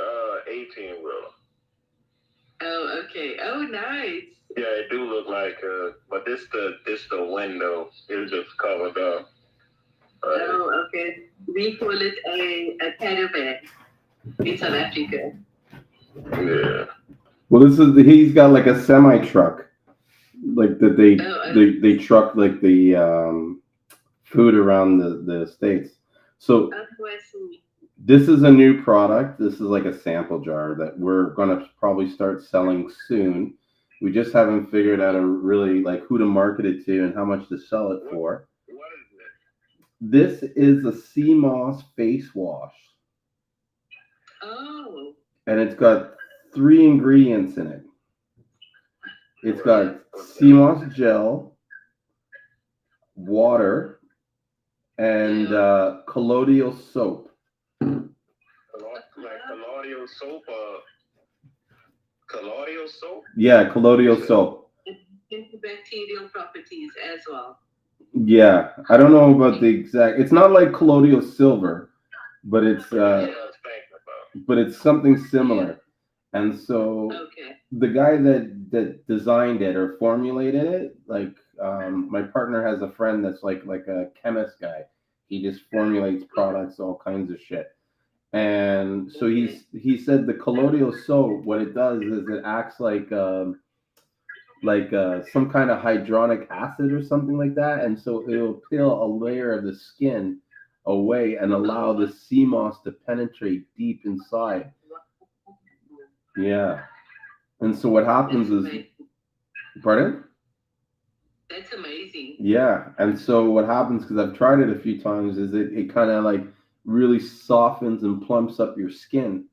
18-wheeler. Oh, okay. Oh, nice. Yeah, it do look like but this the window. It's just covered up. Oh, okay. We call it a caravan in South Africa. Yeah. Well, he's got like a semi truck, like that they truck like the food around the states. So Western. this is a new product. This is like a sample jar that we're gonna probably start selling soon. We just haven't figured out a really like who to market it to and how much to sell it for. What is it? This is a Seamoss face wash, Oh, and it's got 3 ingredients in it. It's got What's that? Seamoss gel, water, and colloidal soap. Like colloidal soap, colloidal soap. Yeah, colloidal soap. antibacterial properties as well. Yeah, I don't know about the exact. It's not like colloidal silver, but That's what I was thinking about. but it's something similar. And so Okay. the guy that designed it or formulated it, like my partner has a friend that's like a chemist guy. He just formulates products, all kinds of shit. And so he said the colloidal soap, what it does is it acts like some kind of hydronic acid or something like that, and so it'll peel a layer of the skin away and allow the sea moss to penetrate deep inside. Yeah, and so what happens That's is, amazing. pardon? That's amazing. Yeah, and so what happens, because I've tried it a few times, is it kind of like really softens and plumps up your skin.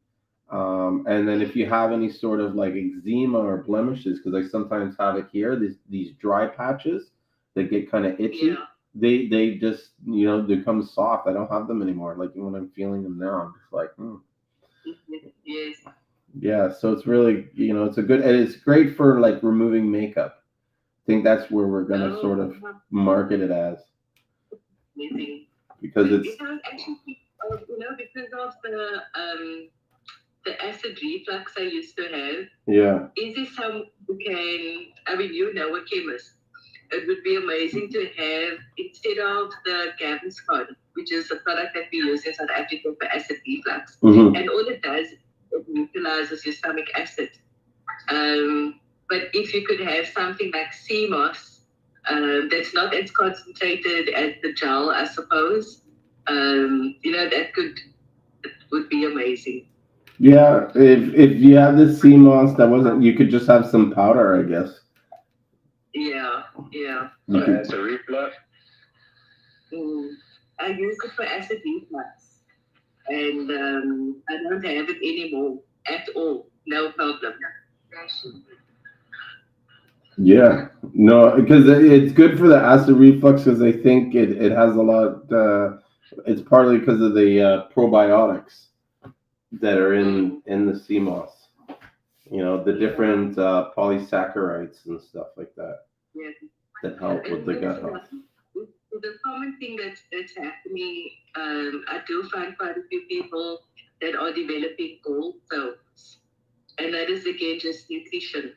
And then if you have any sort of like eczema or blemishes, because I sometimes have it here, these dry patches that get kind of itchy, Yeah. they just become soft. I don't have them anymore. Like when I'm feeling them now, I'm just like, Yes. yeah. So it's really it's a good, and it's great for like removing makeup. I think that's where we're gonna sort of market it as, Amazing. because it's Because actually, because of the acid reflux I used to have, yeah. is there some who can, I mean, a chemist. It would be amazing to have, instead of the Gaviscon, which is a product that we use in South Africa for acid reflux, Mhm. and all it does, it neutralizes your stomach acid. But if you could have something like Seamoss, that's not as concentrated as the gel, I suppose, it would be amazing. Yeah, if you had this sea moss that wasn't, you could just have some powder, I guess. Yeah, yeah. You So could, that's a reflux. I use it for acid reflux, and I don't have it anymore at all. No problem. yeah, no, because it's good for the acid reflux, because I think it has a lot. It's partly because of the probiotics that are in the sea moss. The different polysaccharides and stuff like that Yeah. that help with the gut health. The common thing that's happening, I do find quite a few people that are developing gallstones, and that is again just nutrition.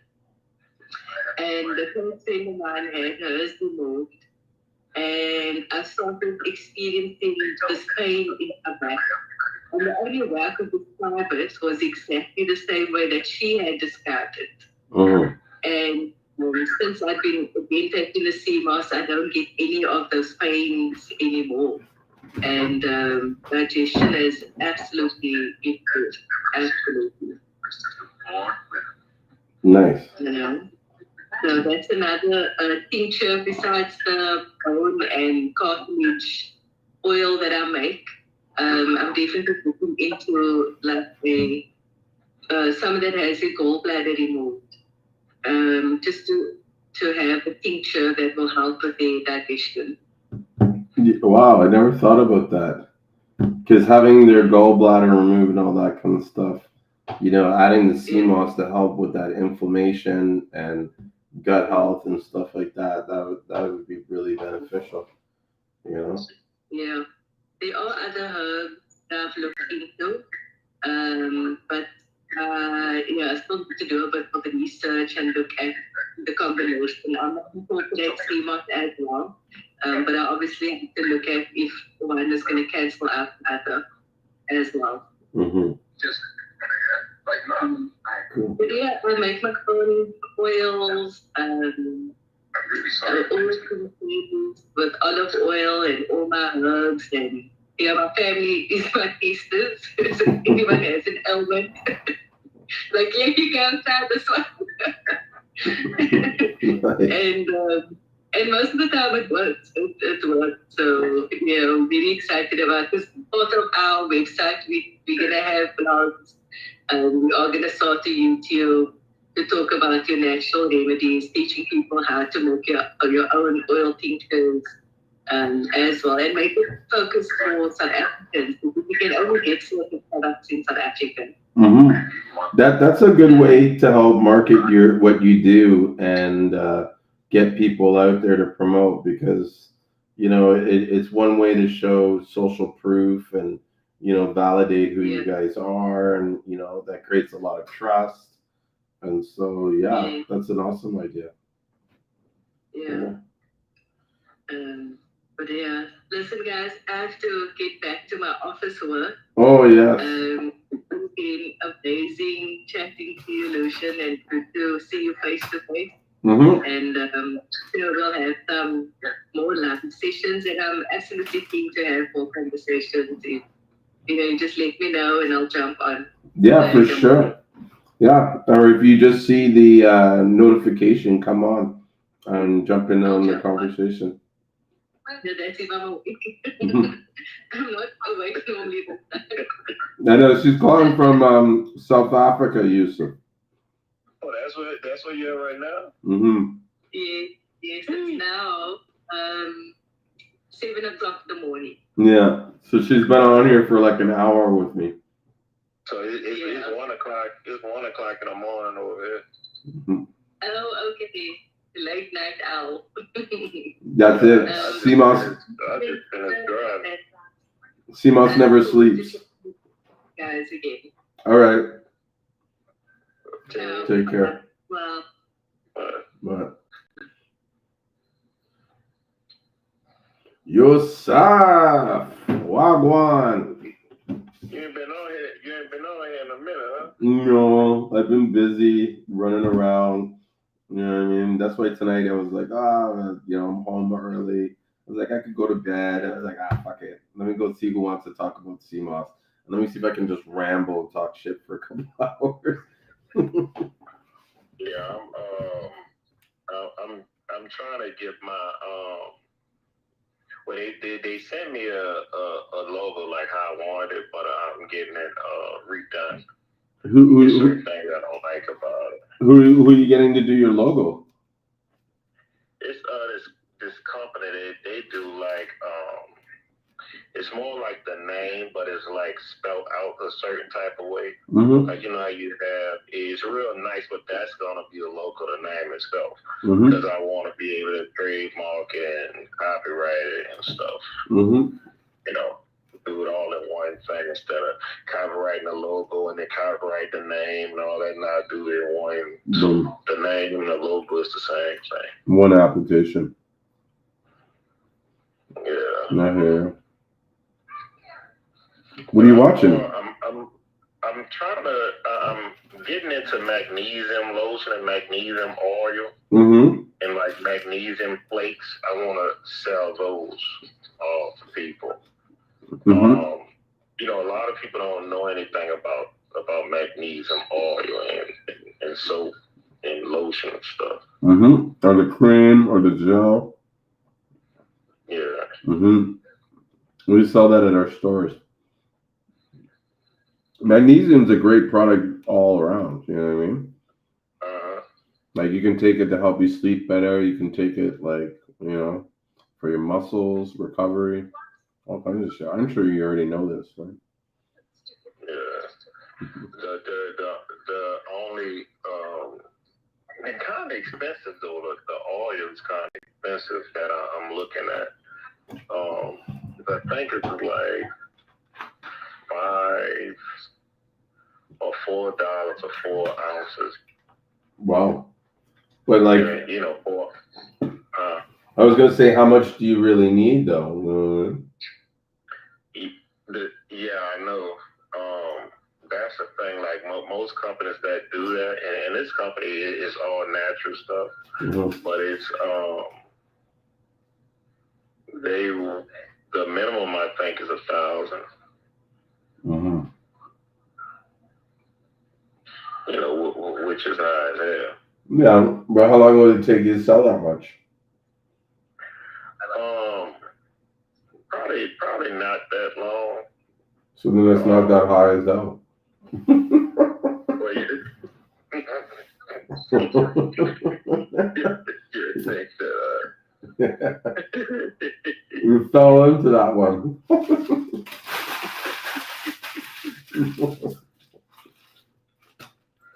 And the first friend of mine had hers removed, and I started experiencing this pain in her back. And the only way I could describe it was exactly the same way that she had described it. Mhm. And since I've been taking the CMOS, I don't get any of those pains anymore. And digestion is absolutely improved. Absolutely. Nice. So that's another tincture besides the bone and cartilage oil that I make. I'm definitely looking into like some that has a gallbladder removed. Just to have a tincture that will help with the digestion. Wow, I never thought about that. Because having their gallbladder removed and all that kind of stuff, adding the sea moss to help with that inflammation and gut health and stuff like that, that would be really beneficial. Yeah, there are other herbs that I've looked into, but I still need to do a bit of the research and look at the combination. I'm not incorporate sea moss as well, but I obviously have to look at if one is going to cancel out the other as well. Mm-hmm. Cool. But yeah, I make my own oils, always with olive oil and my herbs, and my family is my tasters. So if anyone has an ailment, like here you go, try this one. And most of the time it works. It works. So really excited about this. Part of our website, we're gonna have blogs. We are gonna start a YouTube to talk about your natural remedies, teaching people how to make your own oil tinctures as well, and make it focus for South Africans, because we can only get certain products in South Africa. That's a good way to help market what you do and get people out there to promote, because it's one way to show social proof and validate who you guys are, and that creates a lot of trust, and so that's an awesome idea. But listen, guys, I have to get back to my office work. Oh yes. It's been amazing chatting to you, Lucian, and good to see you face to face. And we'll have some more live sessions, and I'm absolutely keen to have more conversations. If you just let me know, and I'll jump on. Yeah, for sure. Yeah, or if you just see the notification come on and jump in on the conversation. Yeah, that's if I'm awake. I'm not awake normally. I know she's calling from South Africa, Yusuf. Oh, that's where you're at right now. Yes, it's now 7 o'clock in the morning. Yeah, so she's been on here for like an hour with me. So it's 1 o'clock. It's 1 o'clock in the morning over here. Oh, okay. Late night owl. That's it. Seamoss. I just finished driving. Seamoss never sleeps. Guys, again. All right. Ciao. Take care. Well. Bye. Yosef, Wagwan. You ain't been on here in a minute, huh? No, I've been busy running around. You know what I mean? That's why tonight I was like, I'm home early. I was like, I could go to bed. I was like, fuck it. Let me go see who wants to talk about Seamoss. And let me see if I can just ramble and talk shit for a couple hours. Yeah, I'm trying to get my well, they sent me a logo like how I wanted it, but I'm getting it redone. Who certain things I don't like about it. Who are you getting to do your logo? It's this company they do like it's more like the name, but it's like spelled out a certain type of way. Like how you have it's real nice, but that's gonna be the logo, the name itself, because I want to be able to trademark it and copyright it and stuff. Do it all in one thing instead of copyrighting the logo and then copyright the name and all that. Not do it in one. The name and the logo is the same thing. One application. Yeah. I hear you. What are you watching? I'm trying to. I'm getting into magnesium lotion and magnesium oil. And like magnesium flakes. I want to sell those to people. A lot of people don't know anything about magnesium oil and soap and lotion and stuff. Or the cream or the gel. Yeah. We sell that at our stores. Magnesium's a great product all around. You know what I mean? Like you can take it to help you sleep better. You can take it for your muscles recovery. All kinds of shit. I'm sure you already know this, right? Yeah. The only it's kind of expensive though. The oil is kind of expensive that I'm looking at. I think it's like $5 or $4 for 4 ounces. Wow. But like for. I was gonna say, how much do you really need though? Yeah, I know. That's the thing. Like most companies that do that, and this company is all natural stuff, but it's the minimum I think is 1,000. Mm-hmm. You know, which is high as hell. Yeah, but how long will it take you to sell that much? Probably not that long. So then it's not that high as hell. Well, you think that, You fell into that one.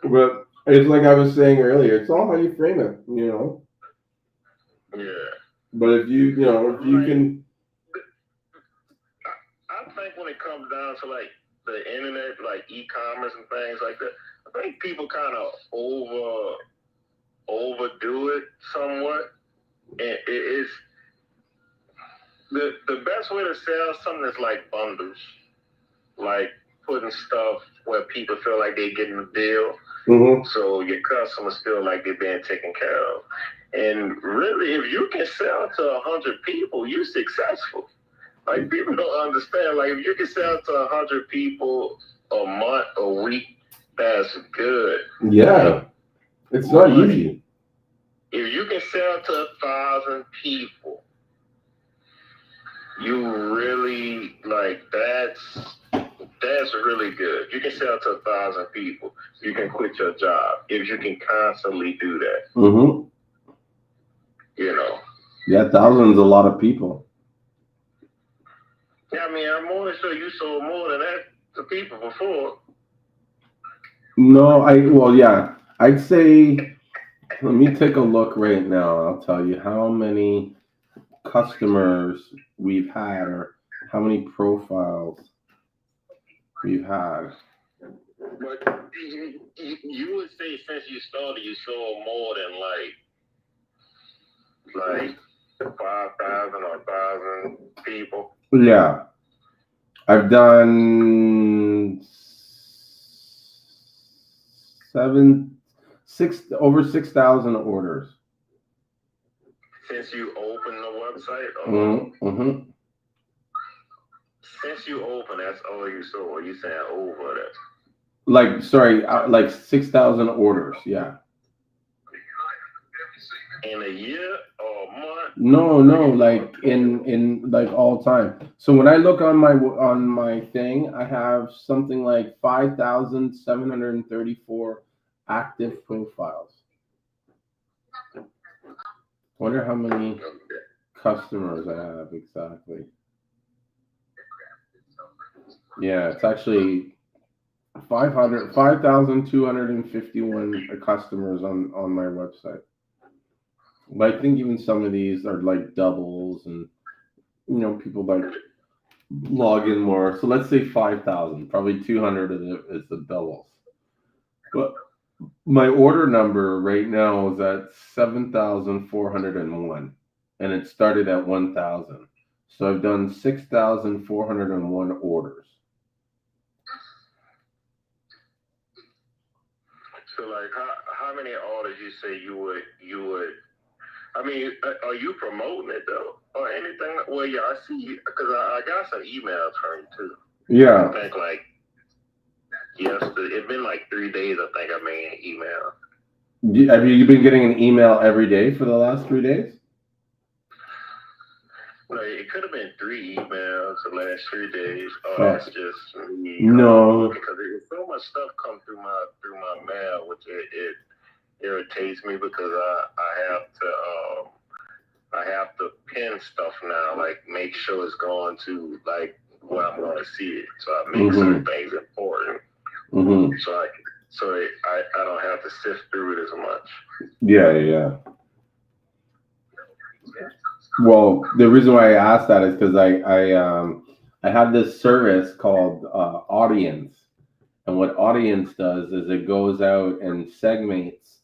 But it's like I was saying earlier, it's all how you frame it, you know. yeah. But if you can, I think when it comes down to like the internet, like e-commerce and things like that, I think people kind of overdo it somewhat. And it's the best way to sell something is like bundles, like putting stuff where people feel like they're getting a deal, so your customers feel like they're being taken care of. And really, if you can sell to 100 people, you're successful. Like people don't understand. Like if you can sell to 100 people a month, a week, that's good. yeah, it's not easy. If you can sell to 1,000 people, you really like that's really good. You can sell to 1,000 people. You can quit your job if you can constantly do that. Mm-hmm. You know. Yeah, 1,000's a lot of people. Yeah, I mean, I'm more sure you sold more than that to people before. No, I'd say, let me take a look right now. I'll tell you how many customers we've had or how many profiles we've had. But you would say since you started, you sold more than like 5,000 or 1,000 people. Yeah. I've done over 6,000 orders. Since you opened the website? Mm-hmm. Since you opened, that's all you sold. Or you saying over that? Like 6,000 orders, yeah. In a year or a month? No, like in like all time. So when I look on my thing, I have something like 5,734 active profiles. Wonder how many customers I have exactly. Yeah, it's actually 5,251 customers on my website. But I think even some of these are like doubles, and people like log in more. So let's say 5,000. Probably 200 of it is the doubles. But my order number right now is at 7,401, and it started at 1,000. So I've done 6,401 orders. So like how many orders you say you would I mean, are you promoting it though or anything? Well, yeah, I see because I got some emails from you too. Yeah. I think like yesterday, it's been like 3 days. I think I made an email. Have you been getting an email every day for the last 3 days? Like, it could have been 3 emails the last 3 days. Oh, that's just me. No, because there's so much stuff come through my mail, which it irritates me because I have to pin stuff now, like make sure it's going to like where I'm going to see it. So I make certain things important. So I don't have to sift through it as much. Yeah. Well, the reason why I asked that is because I have this service called Audience, and what Audience does is it goes out and segments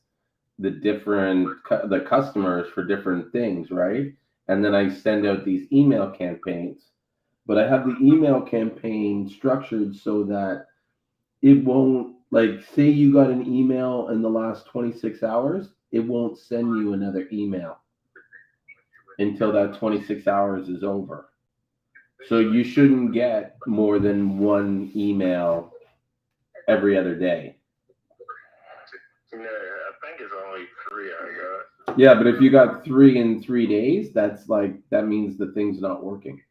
the customers for different things, right? And then I send out these email campaigns, but I have the email campaign structured so that it won't, like, say you got an email in the last 26 hours, it won't send you another email until that 26 hours is over. So you shouldn't get more than one email every other day. Yeah, I think it's only 3 I got. Yeah, but if you got 3 in 3 days, that means the thing's not working.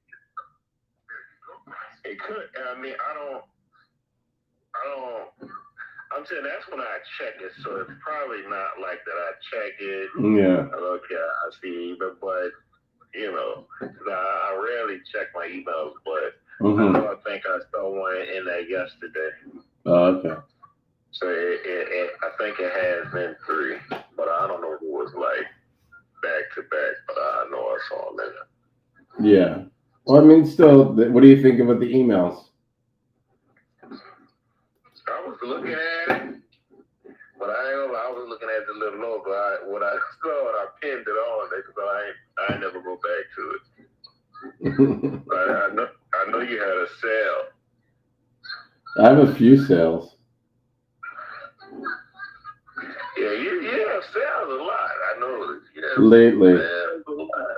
It could. I mean, I'm saying that's when I check it, so it's probably not like that. I check it. Yeah. Okay, I see, but you know, 'cause I rarely check my emails, but I think I saw one in there yesterday. Oh, okay. So I think it has been 3, but I don't know if it was like back to back, but I know I saw them in there. Yeah. Well, I mean, still, what do you think about the emails? I was looking at it, but I was looking at the little logo. What I saw, I pinned it on there because I ain't never go back to it. I know you had a sale. I have a few sales. Yeah, you have sales a lot. I know. Lately. Sales a lot.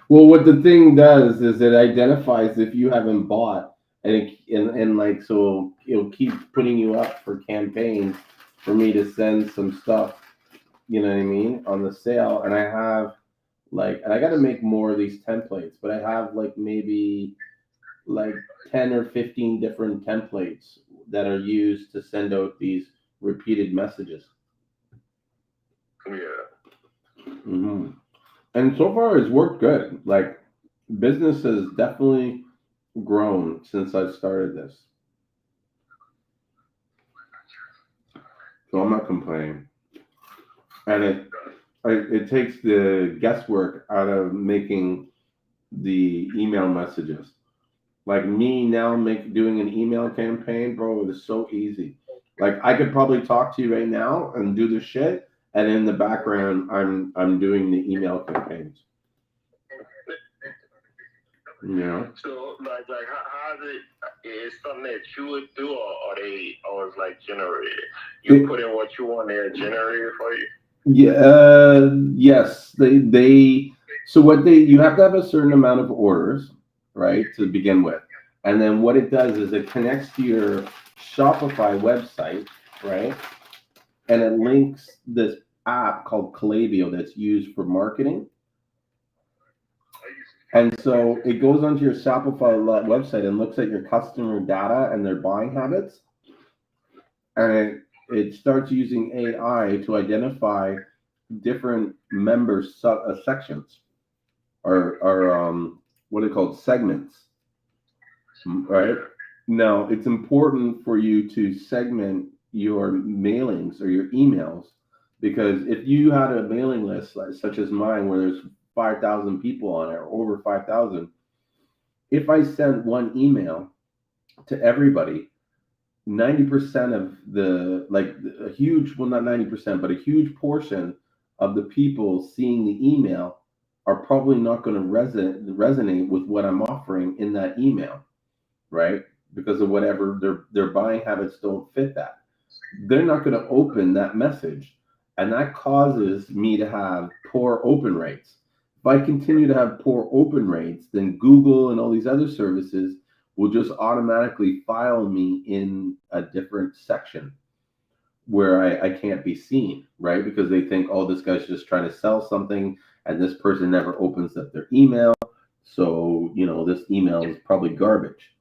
Well, what the thing does is it identifies if you haven't bought, and like so it'll keep putting you up for campaigns for me to send some stuff. You know what I mean, on the sale, and I have and I got to make more of these templates, but I have maybe 10 or 15 different templates that are used to send out these repeated messages. Yeah. And so far it's worked good. Business has definitely grown since I started this. So I'm not complaining. And it takes the guesswork out of making the email messages. Like me now doing an email campaign, bro, it is so easy. I could probably talk to you right now and do the shit, and in the background I'm doing the email campaigns. Yeah. So how is it? Is something that you would do, or it's like generated? You put in what you want, they're generated for you. Yeah. Yes. You have to have a certain amount of orders, right, to begin with, and then what it does is it connects to your Shopify website, right, and it links this app called Klaviyo that's used for marketing. And so it goes onto your Shopify website and looks at your customer data and their buying habits. And it starts using AI to identify different member sections or what are they called? Segments. Right? Now, it's important for you to segment your mailings or your emails, because if you had a mailing list such as mine where there's 5,000 people on it, or over 5,000. If I sent one email to everybody, 90% of a huge, well, not 90%, but a huge portion of the people seeing the email are probably not going to resonate with what I'm offering in that email, right? Because of whatever their buying habits don't fit that. They're not going to open that message, and that causes me to have poor open rates. If I continue to have poor open rates, then Google and all these other services will just automatically file me in a different section where I can't be seen, right? Because they think, oh, this guy's just trying to sell something, and this person never opens up their email. So, this email is probably garbage,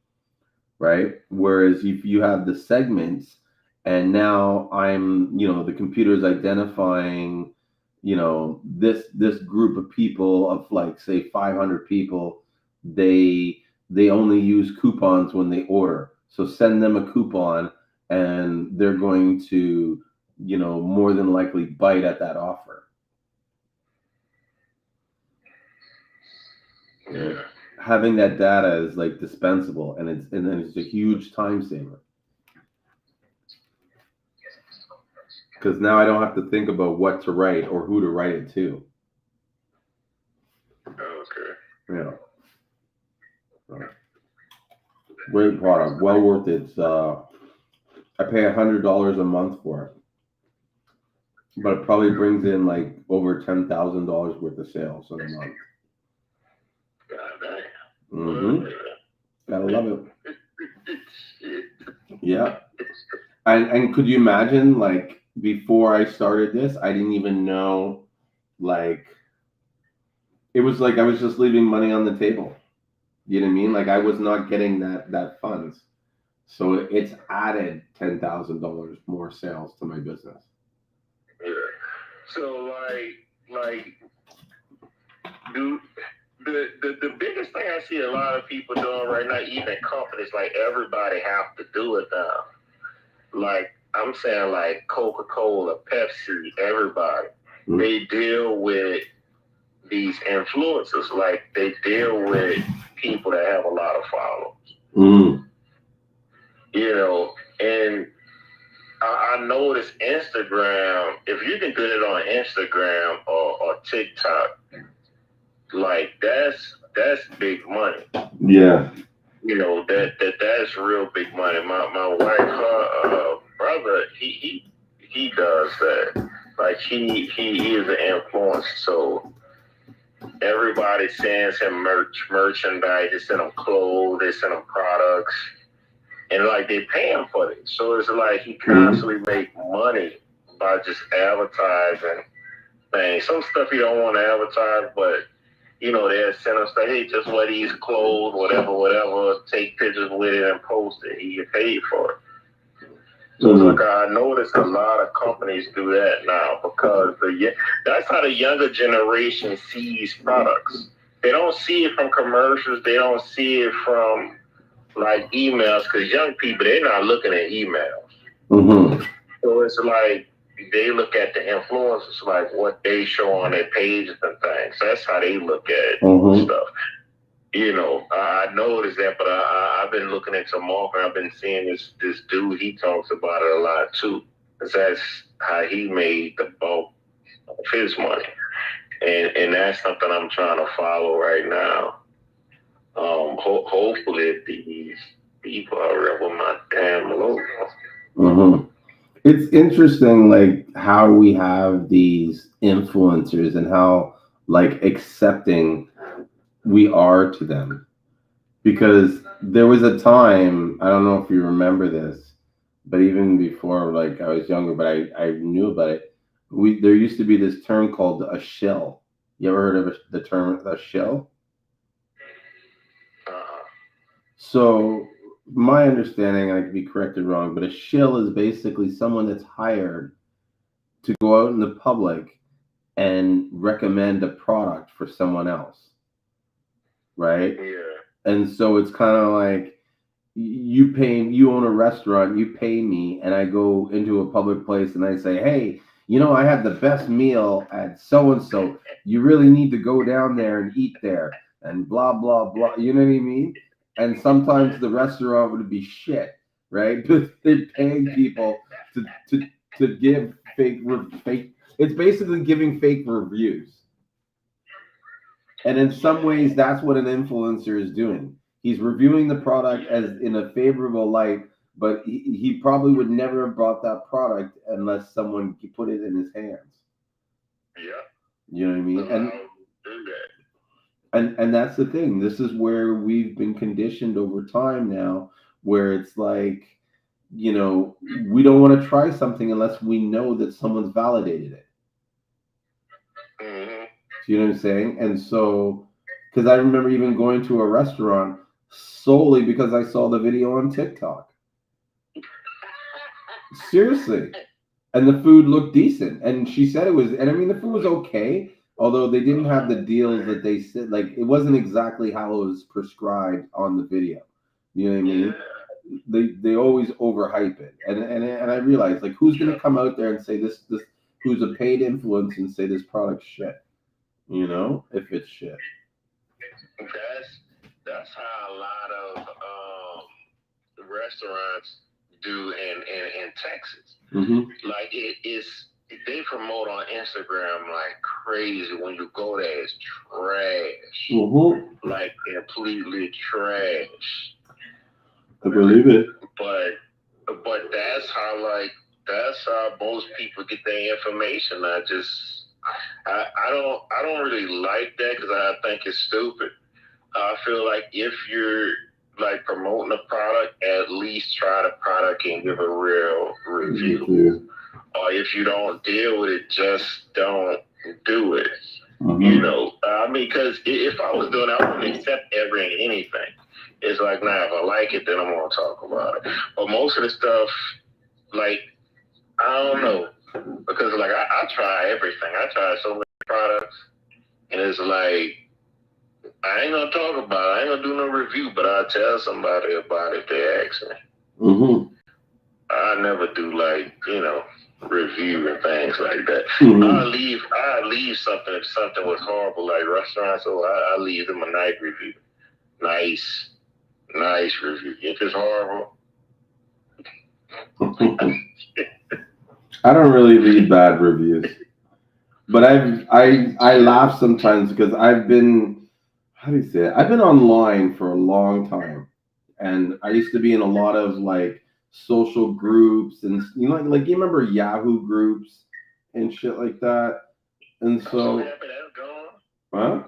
right? Whereas if you have the segments, and now the computer is identifying this group of people of say 500 people, they only use coupons when they order, so send them a coupon and they're going to more than likely bite at that offer. Yeah. Having that data is dispensable, and it's a huge time saver. Because now I don't have to think about what to write or who to write it to. Okay. Yeah. Great product. Well worth it. I pay $100 a month for it. But it probably brings in over $10,000 worth of sales in a month. God damn. Mm-hmm. Gotta love it. Shit. Yeah. And could you imagine, like, before I started this, I didn't even know, like, it was like I was just leaving money on the table. You know what I mean? Like I was not getting that funds. So it's added $10,000 more sales to my business. Yeah. So like do the biggest thing I see a lot of people doing right now, even companies, like everybody have to do it now. Like I'm saying, like Coca-Cola, Pepsi, everybody, they deal with these influencers. Like they deal with people that have a lot of followers. You know, and I noticed Instagram, if you can get it on Instagram or TikTok, like that's big money. Yeah. You know, that's real big money. My wife, her brother, he does that. Like he is an influencer, so everybody sends him merchandise, they send him clothes, they send him products. And like they pay him for it. So it's like he constantly make money by just advertising things. Some stuff he don't want to advertise, but you know, they'll send him stuff, hey, just wear these clothes, whatever, take pictures with it and post it. He get paid for it. So it's like I noticed a lot of companies do that now because that's how the younger generation sees products. They don't see it from commercials. They don't see it from like emails, because young people, they're not looking at emails. So it's like they look at the influencers, like what they show on their pages and things. That's how they look at stuff. You know, I noticed that, but I've been looking into marketing. I've been seeing this dude. He talks about it a lot too, because that's how he made the bulk of his money, and that's something I'm trying to follow right now. Hopefully these people are with my damn logo. It's interesting, like how we have these influencers and how like accepting we are to them. Because there was a time, I don't know if you remember this, but even before, like I was younger, but I knew about it. There used to be this term called a shill. You ever heard of the term a shill? So my understanding, I could be corrected wrong, but a shill is basically someone that's hired to go out in the public and recommend a product for someone else, right? Yeah. And so it's kind of like you own a restaurant, you pay me, and I go into a public place and I say, hey, I had the best meal at so and so. You really need to go down there and eat there, and blah blah blah. You know what I mean? And sometimes the restaurant would be shit, right? But they're paying people to give fake. It's basically giving fake reviews. And in some ways, that's what an influencer is doing. He's reviewing the product as in a favorable light, but he probably would never have bought that product unless someone put it in his hands. Yeah. You know what I mean? And that's the thing. This is where we've been conditioned over time now, where it's like, we don't want to try something unless we know that someone's validated it. You know what I'm saying? And so, because I remember even going to a restaurant solely because I saw the video on TikTok. Seriously. And the food looked decent. And she said it was, and I mean, the food was okay, although they didn't have the deals that they said, like, it wasn't exactly how it was prescribed on the video. You know what I mean? They always overhype it. And I realized, like, who's going to come out there and say this, who's a paid influence and say this product's shit? If it's shit. That's how a lot of restaurants do in Texas. Like it's they promote on Instagram like crazy. When you go there, it's trash. Like completely trash. I believe it. But that's how most people get their information. I don't really like that because I think it's stupid. I feel like if you're like promoting a product, at least try the product and give a real review. Or if you don't deal with it, just don't do it. You know, I mean, because if I was doing it, I wouldn't accept anything. It's like, nah, if I like it, then I'm gonna talk about it. But most of the stuff, like, I don't know, because like I try everything. I try so many products, and it's like I ain't gonna talk about it. I ain't gonna do no review, but I'll tell somebody about it if they ask me. I never do like, you know, review and things like that. I leave something if something was horrible, like restaurants, so I leave them a nice review. Nice review. If it's horrible. I don't really leave bad reviews. But I laugh sometimes because I've been, how do you say it? I've been online for a long time. And I used to be in a lot of like social groups and you know like you remember Yahoo groups and shit like that. And so I'm so happy that's gone. Huh?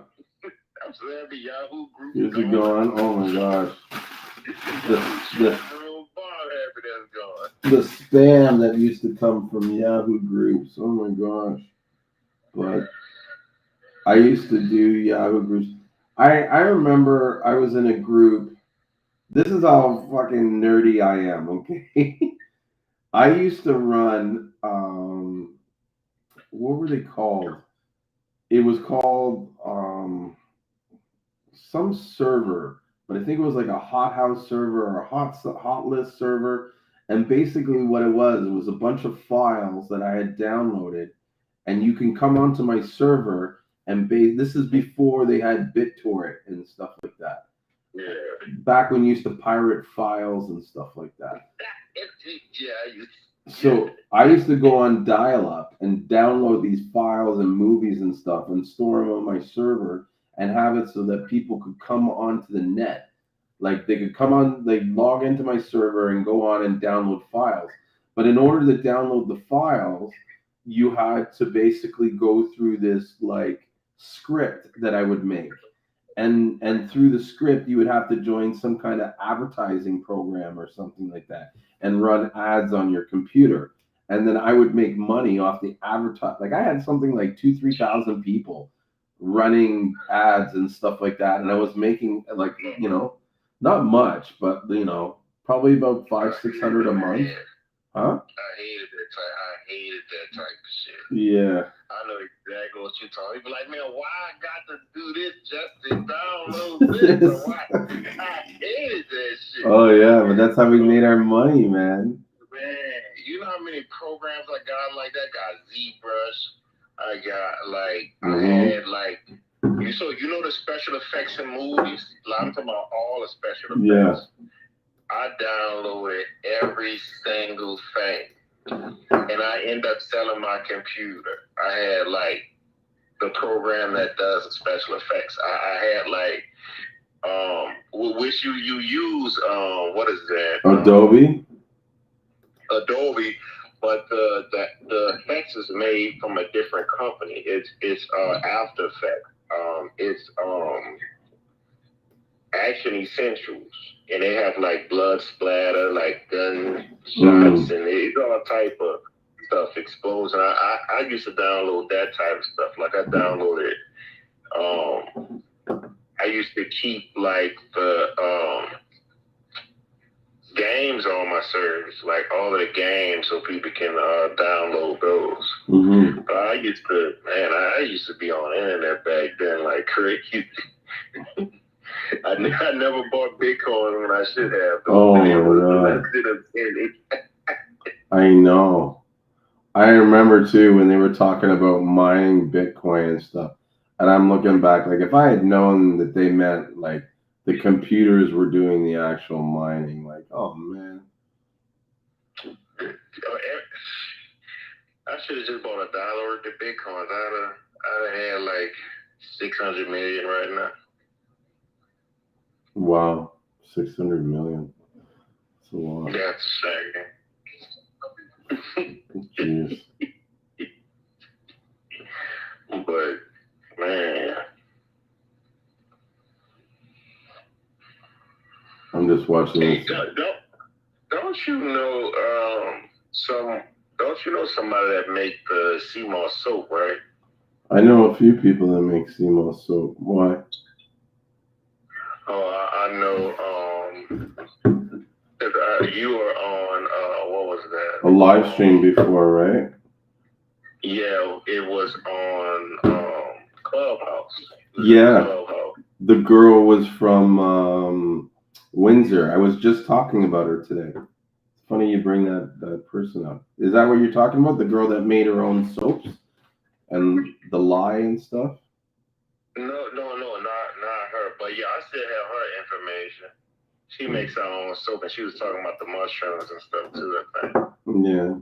I'm so happy Yahoo group is it gone? Oh my gosh. The spam that used to come from Yahoo groups. Oh my gosh. But I used to do Yahoo groups. I remember I was in a group. This is how fucking nerdy I am, okay? I used to run what were they called? It was called some server, but I think it was like a hothouse server or a hot list server. And basically, what it was a bunch of files that I had downloaded, and you can come onto my server and this is before they had BitTorrent and stuff like that. Yeah. Back when you used to pirate files and stuff like that. Yeah. So I used to go on dial-up and download these files and movies and stuff and store them on my server and have it so that people could come onto the net. Like they could come on, they log into my server and go on and download files. But in order to download the files, you had to basically go through this like script that I would make. And through the script, you would have to join some kind of advertising program or something like that and run ads on your computer. And then I would make money off the advertise. Like I had something like 3,000 people running ads and stuff like that. And I was making like, you know, not much, but you know, probably about 500-600 a month. Huh? I hated that type of shit. Yeah. I know exactly what you're talking. You'd be like, man, why I got to do this just to download this? Or why? I hated that shit. Oh yeah, but that's how we made our money, man. Man, you know how many programs I got like that? Got ZBrush. I got like I had like so you know the special effects in movies? I'm talking about all the special effects. Yeah. I downloaded every single thing. And I end up selling my computer. I had like the program that does the special effects. I had like which you use what is that? Adobe. Adobe, but the effects is made from a different company. It's After Effects. It's Action Essentials, and they have like blood splatter, like gun shots, and it's all type of stuff exposed. And I used to download that type of stuff. Like I downloaded. I used to keep like the games on my service, like all of the games, so people can download those. But I used to be on the internet back then like crazy. I never bought Bitcoin when I should have. Oh my God. I know. I remember too when they were talking about mining Bitcoin and stuff. And I'm looking back, like if I had known that they meant like the computers were doing the actual mining, like, oh man. I should have just bought $1 worth of Bitcoins. I'd have had like 600 million right now. Wow, 600 million. That's a lot. That's shocking. Jeez. But man, I'm just watching Hey, this. don't you know don't you know somebody that make the Seamoss soap, right? I know a few people that make Seamoss soap. Why? Oh, I know. You were on what was that? A live stream before, right? Yeah, it was on Clubhouse. Yeah. Clubhouse. The girl was from Windsor. I was just talking about her today. It's funny you bring that person up. Is that what you're talking about? The girl that made her own soaps and the lye and stuff? No, not her. But yeah, I still have her information. She makes her own soap, and she was talking about the mushrooms and stuff too. I think. Yeah.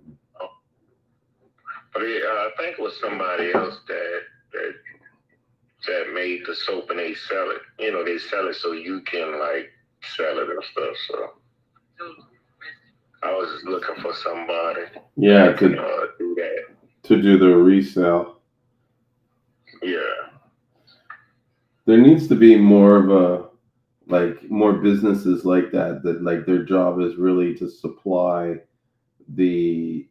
But I think it was somebody else that made the soap, and they sell it. You know, they sell it so you can like sell it and stuff. So I was just looking for somebody. Yeah, that can do that. To do the resale. Yeah. There needs to be more of a more businesses like that like their job is really to supply the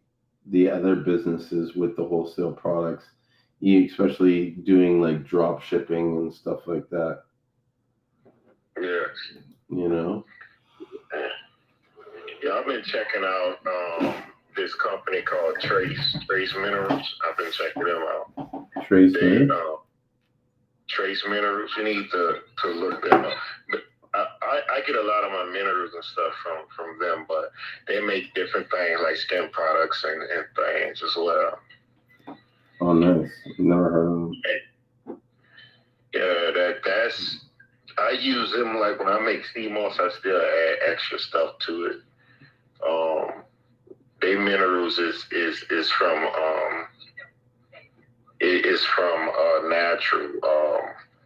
other businesses with the wholesale products, especially doing like drop shipping and stuff like that. Yeah. You know. Yeah, I've been checking out this company called Trace Minerals. I've been checking them out. Trace Minerals. You need to look them up. But I get a lot of my minerals and stuff from them, but they make different things like skin products and things as well. Oh, nice. Never heard of them. Yeah, that's I use them like when I make Seamoss, I still add extra stuff to it. They minerals is from natural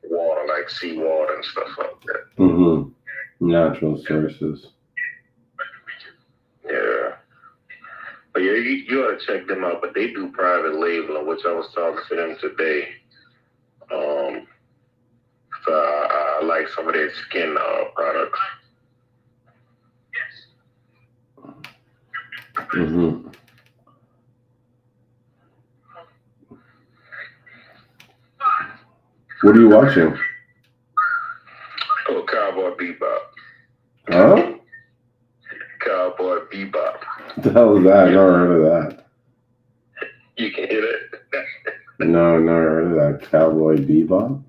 water, like seawater and stuff like that. Mm-hmm. Natural sources. Yeah. But yeah, you ought to check them out. But they do private labeling, which I was talking to them today. So I like some of their skin products. Mm-hmm. What are you watching? Oh, Cowboy Bebop. Huh? Cowboy Bebop. What the hell is that? I never heard of that. You can hear it? No, never heard of that. Cowboy Bebop?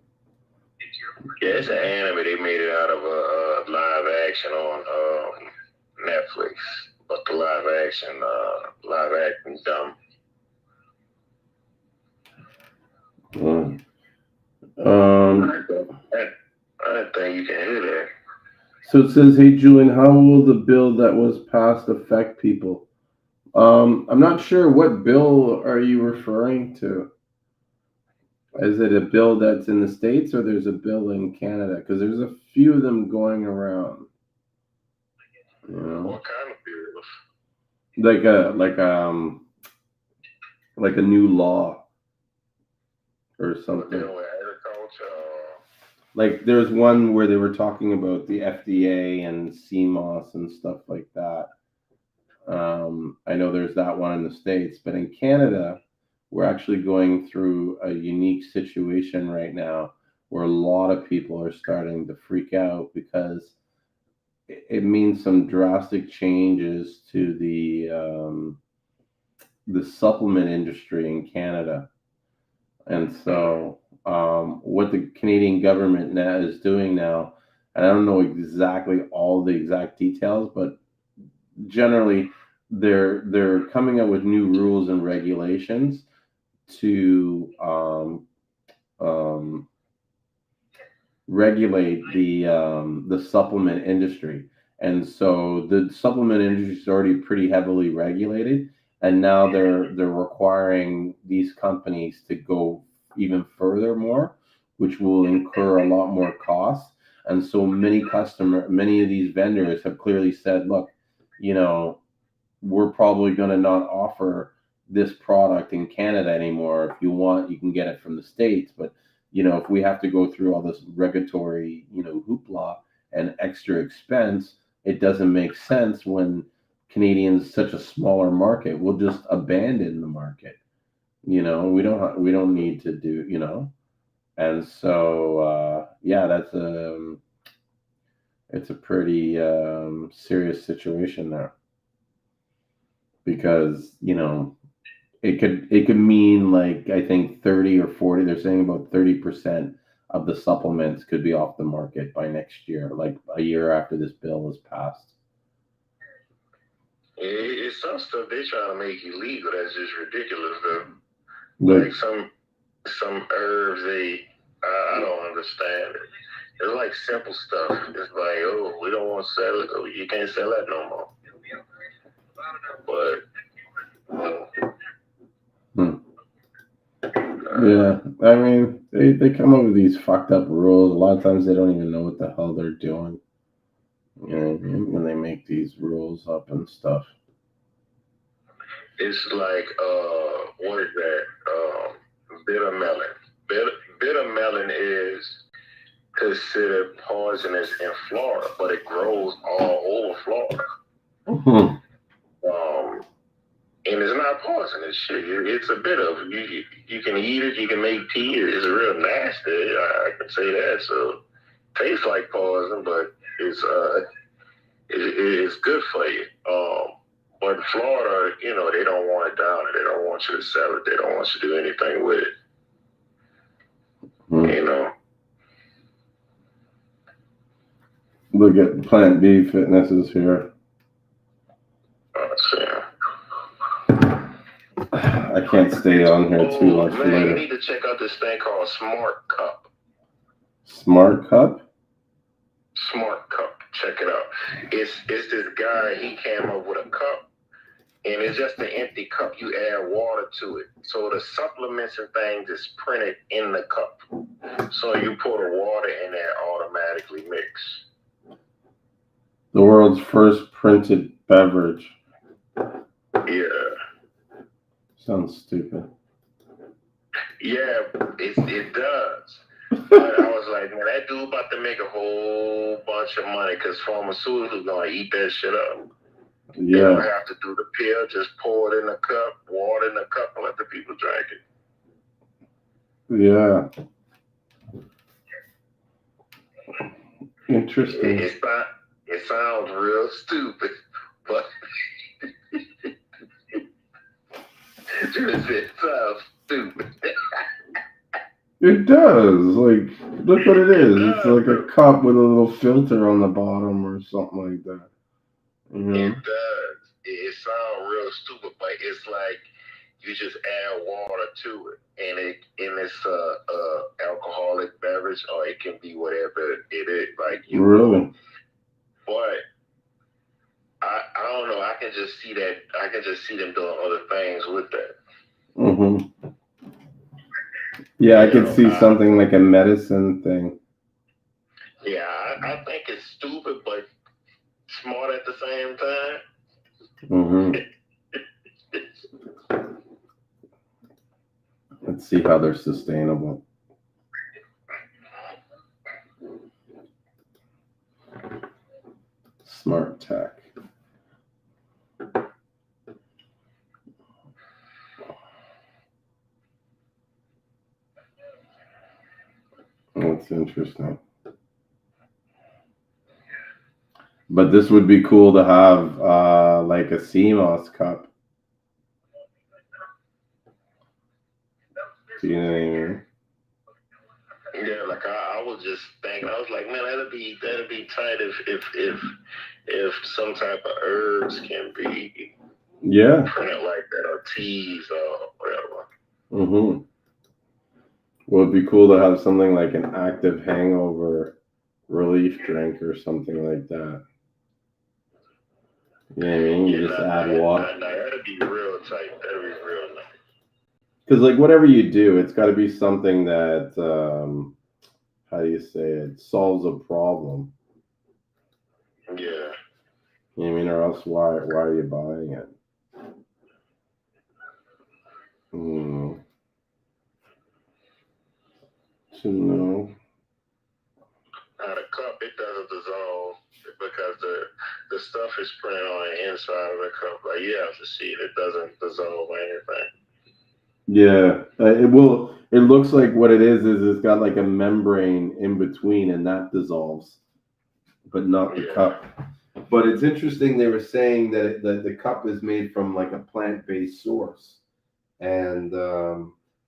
Yeah, it's an anime. They made it out of a live action on Netflix. But the live action dumb. I don't think you can hear that. So it says, hey, Julien, how will the bill that was passed affect people? I'm not sure. What bill are you referring to? Is it a bill that's in the States or there's a bill in Canada? Because there's a few of them going around. You know? What kind of bills? Like a new law or something. Dealing with agriculture. Like there's one where they were talking about the FDA and Seamoss and stuff like that. I know there's that one in the States, but in Canada, we're actually going through a unique situation right now where a lot of people are starting to freak out because it means some drastic changes to the supplement industry in Canada. And so what the Canadian government now is doing now, and I don't know exactly all the exact details, but generally they're coming up with new rules and regulations to regulate the supplement industry. And so the supplement industry is already pretty heavily regulated, and now they're requiring these companies to go even further more, which will incur a lot more costs. And so many of these vendors have clearly said, look, we're probably going to not offer this product in Canada anymore. If you want, you can get it from the States, but if we have to go through all this regulatory, hoopla and extra expense, it doesn't make sense when Canadians such a smaller market. We'll just abandon the market. We don't need to do. And so yeah, it's a pretty serious situation there because it could mean like I think 30 or 40. They're saying about 30% of the supplements could be off the market by next year, like a year after this bill is passed. It's some stuff they try to make illegal. That's just ridiculous, though. Like Like some herbs, I don't understand it. It's like simple stuff. It's like, oh, we don't want to sell it. Oh, you can't sell that no more. But yeah, I mean they come up with these fucked up rules. A lot of times they don't even know what the hell they're doing. When they make these rules up and stuff. it's like, what is that? Bitter melon. Bitter melon is considered poisonous in Florida, but it grows all over Florida. Mhm. And it's not poisonous shit. It's a bit of you can eat it. You can make tea. It's real nasty. I can say that. So tastes like poison, but it's good for you. But in Florida, they don't want it down. They don't want you to sell it. They don't want you to do anything with it. Mhm. Look at Plant B Fitness is here. I can't stay on here too much man, later. you need to check out this thing called Smart Cup. Smart Cup? Smart Cup. Check it out. It's this guy. He came up with a cup, and it's just an empty cup. You add water to it, so the supplements and things is printed in the cup. So you pour the water in there, automatically mix. The world's first printed beverage. Yeah. Sounds stupid. Yeah, it does. But I was like, man, that dude about to make a whole bunch of money because pharmaceuticals gonna eat that shit up. You don't Yeah. have to do the pill, just pour it in the cup, water in the cup, and let the people drink it. Yeah. Interesting. It sounds real stupid, but it sounds stupid. It does. Like, look what it is. It's like a cup with a little filter on the bottom or something like that. It does. It sounds real stupid, but it's like you just add water to it, and it's a alcoholic beverage, or it can be whatever it is. Like you Really? But I don't know. I can just see that. I can just see them doing other things with that. Mm-hmm. Yeah, I could see something like a medicine thing. Yeah, I think it's stupid, but smart at the same time. Mm-hmm. Let's see how they're sustainable. Smart tech. That's interesting. But this would be cool to have like a Seamoss cup. Do you know what I mean? Yeah, like I was just thinking, I was like, man, that'd be tight if some type of herbs can be printed like that, or teas or whatever. Mm-hmm. Well, it'd be cool to have something like an active hangover relief drink or something like that. You know what I mean? You just add water. That'd be real tight. That'd be real nice. Because like whatever you do, it's got to be something that how do you say it, solves a problem. Yeah. You know what I mean? Or else why are you buying it? To know. Now the cup, it doesn't dissolve. The because the stuff is printed on the inside of the cup. Like you have to see it; it doesn't dissolve or anything. Yeah, it will. It looks like what it is it's got like a membrane in between, and that dissolves, but not the cup. But it's interesting. They were saying that the cup is made from like a plant-based source, and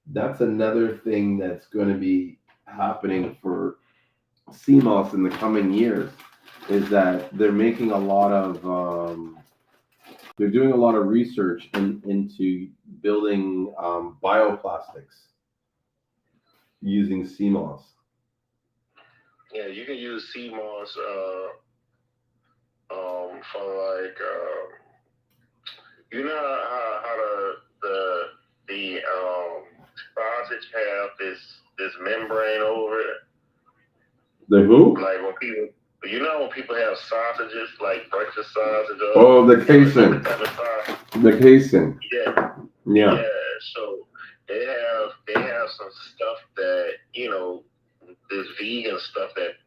that's another thing that's going to be happening for Seamoss in the coming years. Is that they're making a lot of they're doing a lot of research into building bioplastics using Seamoss. Yeah, you can use Seamoss for like you know how the sausage have this membrane over it. The who? Like when people, you know, when people have sausages, like breakfast sausage. Oh, the casing. The casing. Yeah. Yeah. Yeah. So they have some stuff that this vegan stuff that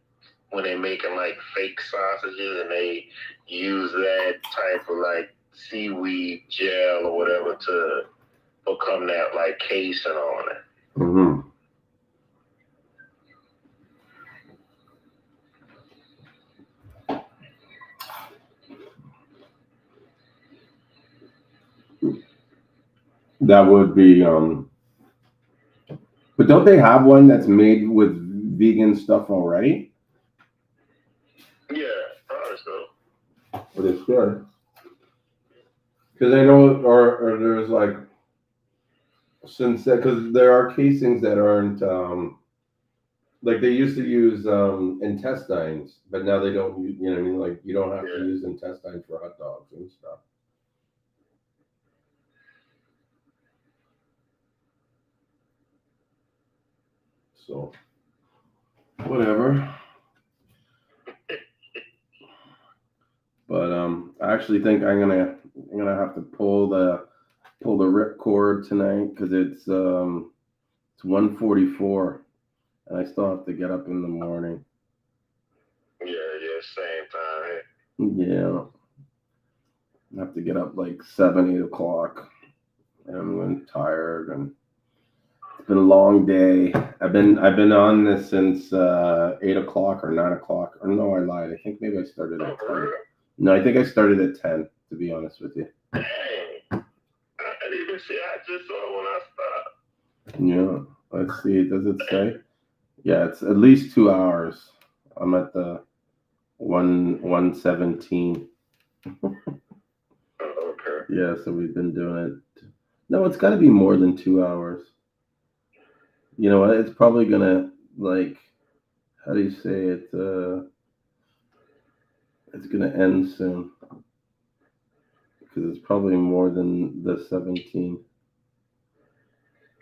when they're making like fake sausages and they use that type of like seaweed gel or whatever to become that like casing on it. Mm-hmm. That would be, but don't they have one that's made with vegan stuff already? Yeah, probably so. But it's good. Because I know, or there's like, since that, because there are casings that aren't, like they used to use intestines, but now they don't use, you know what I mean? Like you don't have to use intestines for hot dogs and stuff. So, whatever. But I actually think I'm gonna have to pull the ripcord tonight because it's 1:44 and I still have to get up in the morning. Yeah, same time. Yeah, I have to get up like 7, 8 o'clock, and I'm tired and it's been a long day. I've been on this since 8 o'clock or 9 o'clock. Or no, I lied. I think maybe I started at 10. No, I think I started at 10. To be honest with you. Dang, I didn't even see. I just saw when I stopped. Yeah, let's see. Does it say? Yeah, it's at least 2 hours. I'm at the 117. Okay. Yeah, so we've been doing it. No, it's got to be more than 2 hours. You know what? It's probably gonna like, how do you say it? It's gonna end soon because it's probably more than the 17.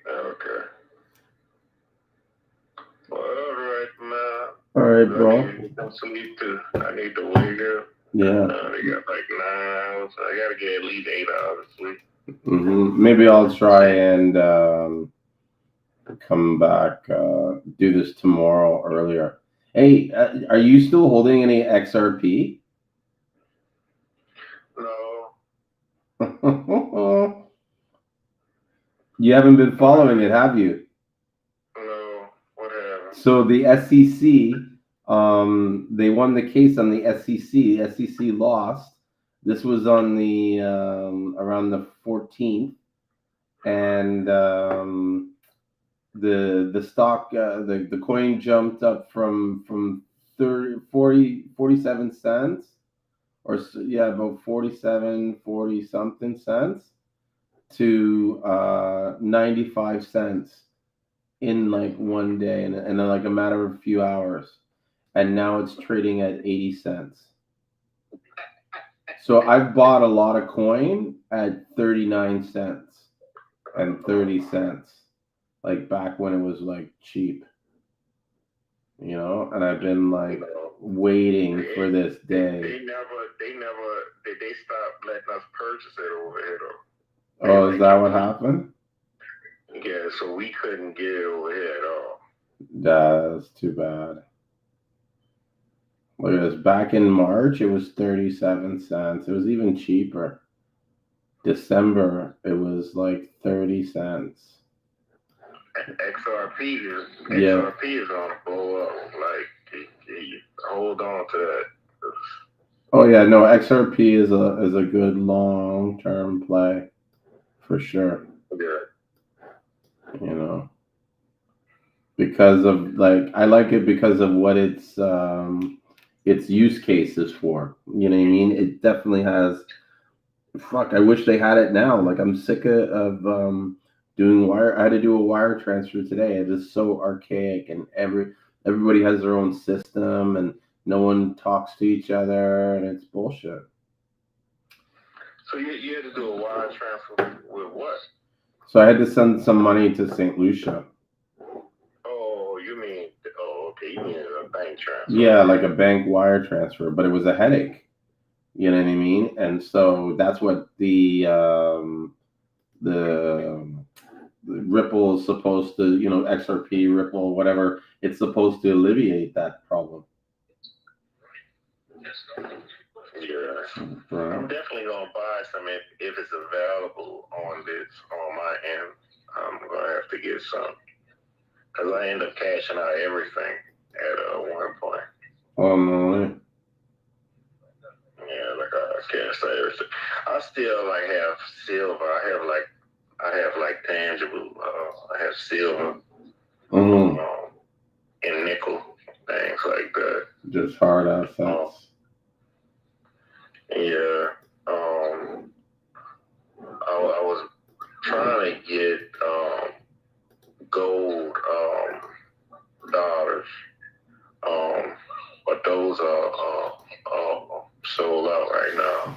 Okay. Well, all right, man. All right, bro. I need to wake up. Yeah. They got like 9 hours. I gotta get at least 8 hours of sleep. Mm-hmm. Maybe I'll try and come back, do this tomorrow earlier. Hey, are you still holding any XRP? No. You haven't been following it, have you? No. What happened? So the SEC, they won the case on the SEC. The SEC lost. This was on the around the 14th, and the stock, the coin jumped up from 47 cents, or about 40 something cents to 95 cents in like one day, and like a matter of a few hours, and now it's trading at 80 cents. So I've bought a lot of coin at 39 cents and 30 cents, like back when it was like cheap, and I've been like waiting for this day. They stopped letting us purchase it over here though. Oh, is that what happened? Yeah, so we couldn't get it over here at all. That's too bad. Look at this. Back in March, it was 37 cents. It was even cheaper. December, it was like 30 cents. XRP is on the blow up. Like, you hold on to that. Oh yeah, no, XRP is a good long term play for sure. Yeah. You know, because of like I like it because of what its use cases for. You know what I mean? It definitely has. Fuck, I wish they had it now. Like I'm sick of doing wire. I had to do a wire transfer today. It is so archaic, and everybody has their own system, and no one talks to each other, and it's bullshit. So you had to do a wire transfer with what? So I had to send some money to St. Lucia. Oh, okay. You mean a bank transfer? Yeah, like a bank wire transfer, but it was a headache. You know what I mean? And so that's what the Ripple is supposed to, XRP, Ripple, whatever. It's supposed to alleviate that problem. Yeah. I'm definitely gonna buy some if it's available on my end. I'm gonna have to get some because I end up cashing out everything at one point. Oh no. Yeah, like I cashed out everything. I still like have silver. I have like tangible. I have silver and nickel things like that. Just hard assets. Yeah. I was trying to get gold dollars, but those are sold out right now.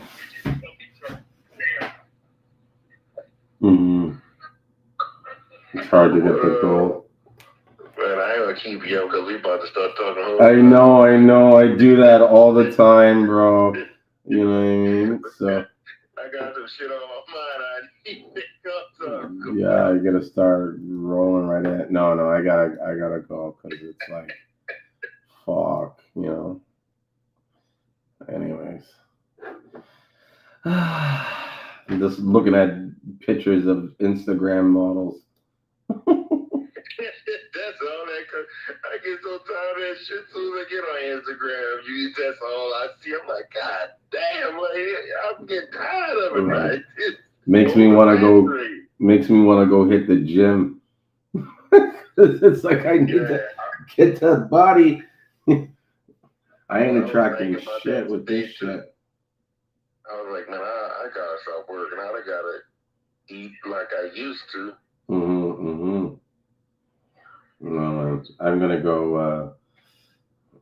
It's hard to get the gold. Man, I ain't gonna keep you because we about to start talking. I know. I do that all the time, bro. You know what I mean? So. I got some shit on my mind. I need to pick up. Yeah, I gotta start rolling right in. No, I gotta go because it's like, fuck, Anyways, I'm just looking at pictures of Instagram models. That's all that. I get so tired of that shit. As soon as I get on Instagram, that's all I see. I'm like, God damn, I'm getting tired of it. Right? Makes me want to go hit the gym. It's like I need to get that body. I ain't attracting shit with this shit. I was like, man, I gotta stop working out. I gotta eat like I used to. Well, I'm gonna go.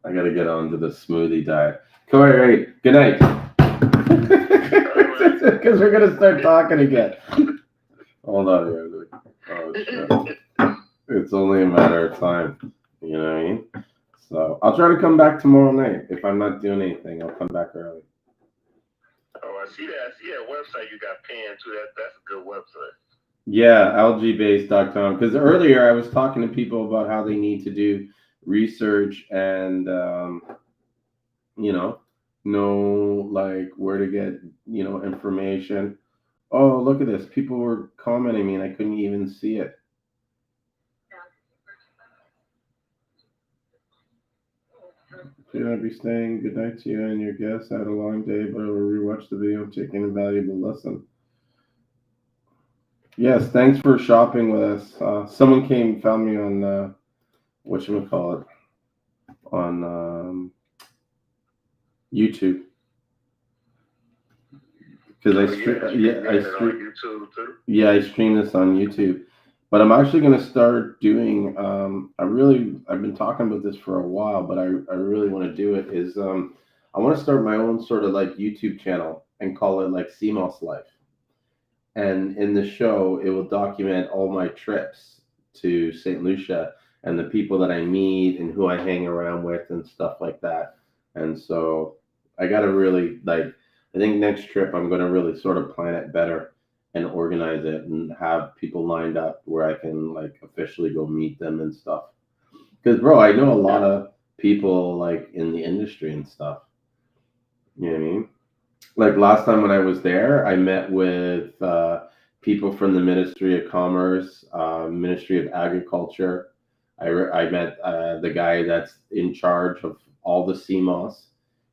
I gotta get onto the smoothie diet. Corey, good night. Because we're gonna start talking again. Hold on here. Oh shit! It's only a matter of time. You know what I mean? So I'll try to come back tomorrow night. If I'm not doing anything, I'll come back early. Oh, I see that. I see that website you got pinned to. That's a good website. Yeah, algbase.com. Because earlier I was talking to people about how they need to do research and, know like where to get, information. Oh, look at this. People were commenting me and I couldn't even see it. Should I be staying? Good night to you and your guests. I had a long day, but I will rewatch the video, taking a valuable lesson. Yes, thanks for shopping with us. Someone found me on whatchamacallit, on YouTube. Because I stream this on YouTube. But I'm actually going to start doing. I've been talking about this for a while, but I really want to do it. Is I want to start my own sort of like YouTube channel and call it like Seamoss Life. And in the show, it will document all my trips to St. Lucia and the people that I meet and who I hang around with and stuff like that. And so I got to really I think next trip I'm going to really sort of plan it better and organize it and have people lined up where I can like officially go meet them and stuff. Because bro, I know a lot of people like in the industry and stuff. You know what I mean? Like last time when I was there, I met with people from the Ministry of Commerce, Ministry of Agriculture. I met the guy that's in charge of all the Seamoss.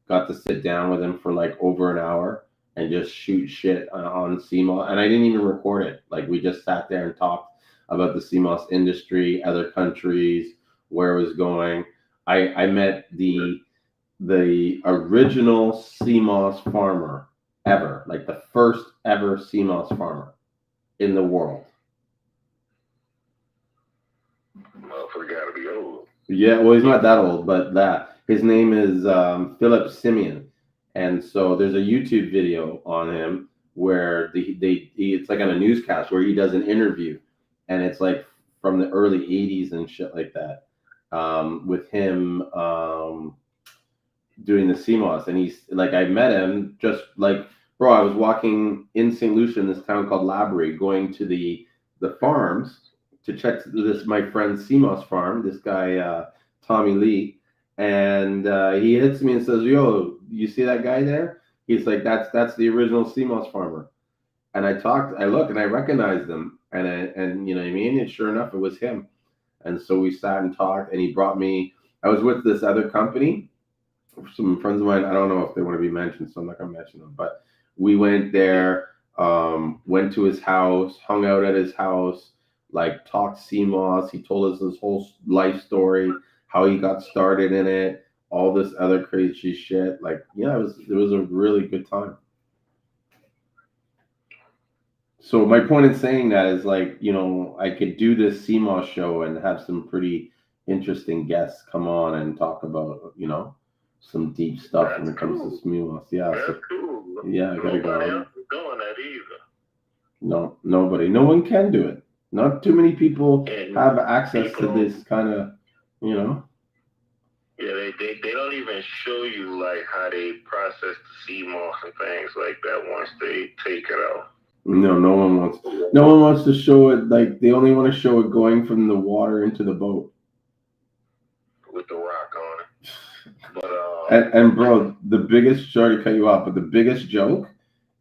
Got to sit down with him for like over an hour and just shoot shit on Seamoss. And I didn't even record it. Like we just sat there and talked about the Seamoss industry, other countries, where it was going. I met the original Seamoss farmer ever, like the first ever Seamoss farmer in the world. Motherfucker gotta be old. Yeah, well, he's not that old, but that his name is Philip Simeon, and so there's a YouTube video on him where it's like on a newscast where he does an interview, and it's like from the early '80s and shit like that, with him doing the Seamoss, and he's like, I met him just like, bro, I was walking in St. Lucian, this town called Labrie, going to the farms to check this my friend Seamoss farm, this guy Tommy Lee, and he hits me and says, "Yo, you see that guy there?" He's like, "That's the original Seamoss farmer." And I look, and I recognized him, and you know what I mean. And sure enough, it was him. And so we sat and talked, and he brought me. I was with this other company, some friends of mine. I don't know if they want to be mentioned, so I'm not gonna mention them. But we went there, went to his house, hung out at his house, like talked Seamoss. He told us his whole life story, how he got started in it, all this other crazy shit. Like, yeah, it was a really good time. So my point in saying that is like, you know, I could do this Seamoss show and have some pretty interesting guests come on and talk about, you know, some deep stuff when it comes to Seamoss. Yeah, That's cool. Yeah, I gotta Nobody go. else is doing that either. No, nobody. No one can do it. Not too many people have access to this kind of, you know. Yeah, they don't even show you like how they process the Seamoss and things like that once they take it out. No, no one wants. No one wants to show it. Like they only want to show it going from the water into the boat with the rock on it. But and bro, the biggest, sorry to cut you off, but the biggest joke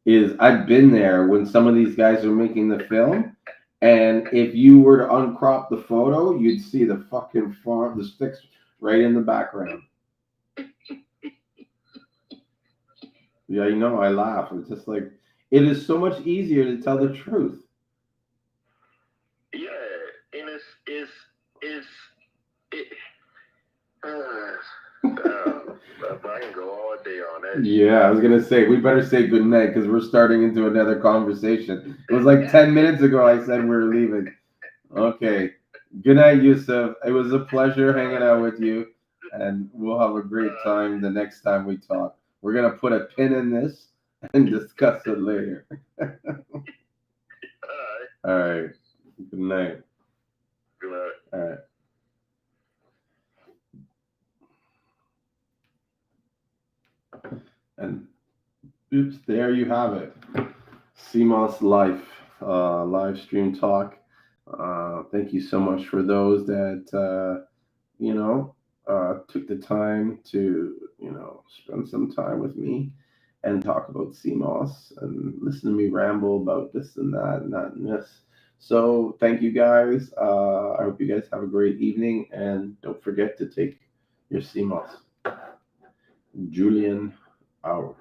is I've been there when some of these guys are making the film, and if you were to uncrop the photo, you'd see the fucking farm, the sticks right in the background. Yeah, you know, I laugh. It's just like, it is so much easier to tell the truth. Yeah, and it I can go all day on that. Yeah, I was gonna say we better say goodnight because we're starting into another conversation. It was like 10 minutes ago I said we were leaving. Okay. Good night, Yusuf. It was a pleasure hanging out with you, and we'll have a great time the next time we talk. We're gonna put a pin in this and discuss it later. All right. Good night. Good night. All right. And oops, there you have it. Seamoss Life, live stream talk. Thank you so much for those that, you know, took the time to, you know, spend some time with me and talk about Seamoss and listen to me ramble about this and that and that and this. So thank you guys. I hope you guys have a great evening, and don't forget to take your Seamoss. Julien out.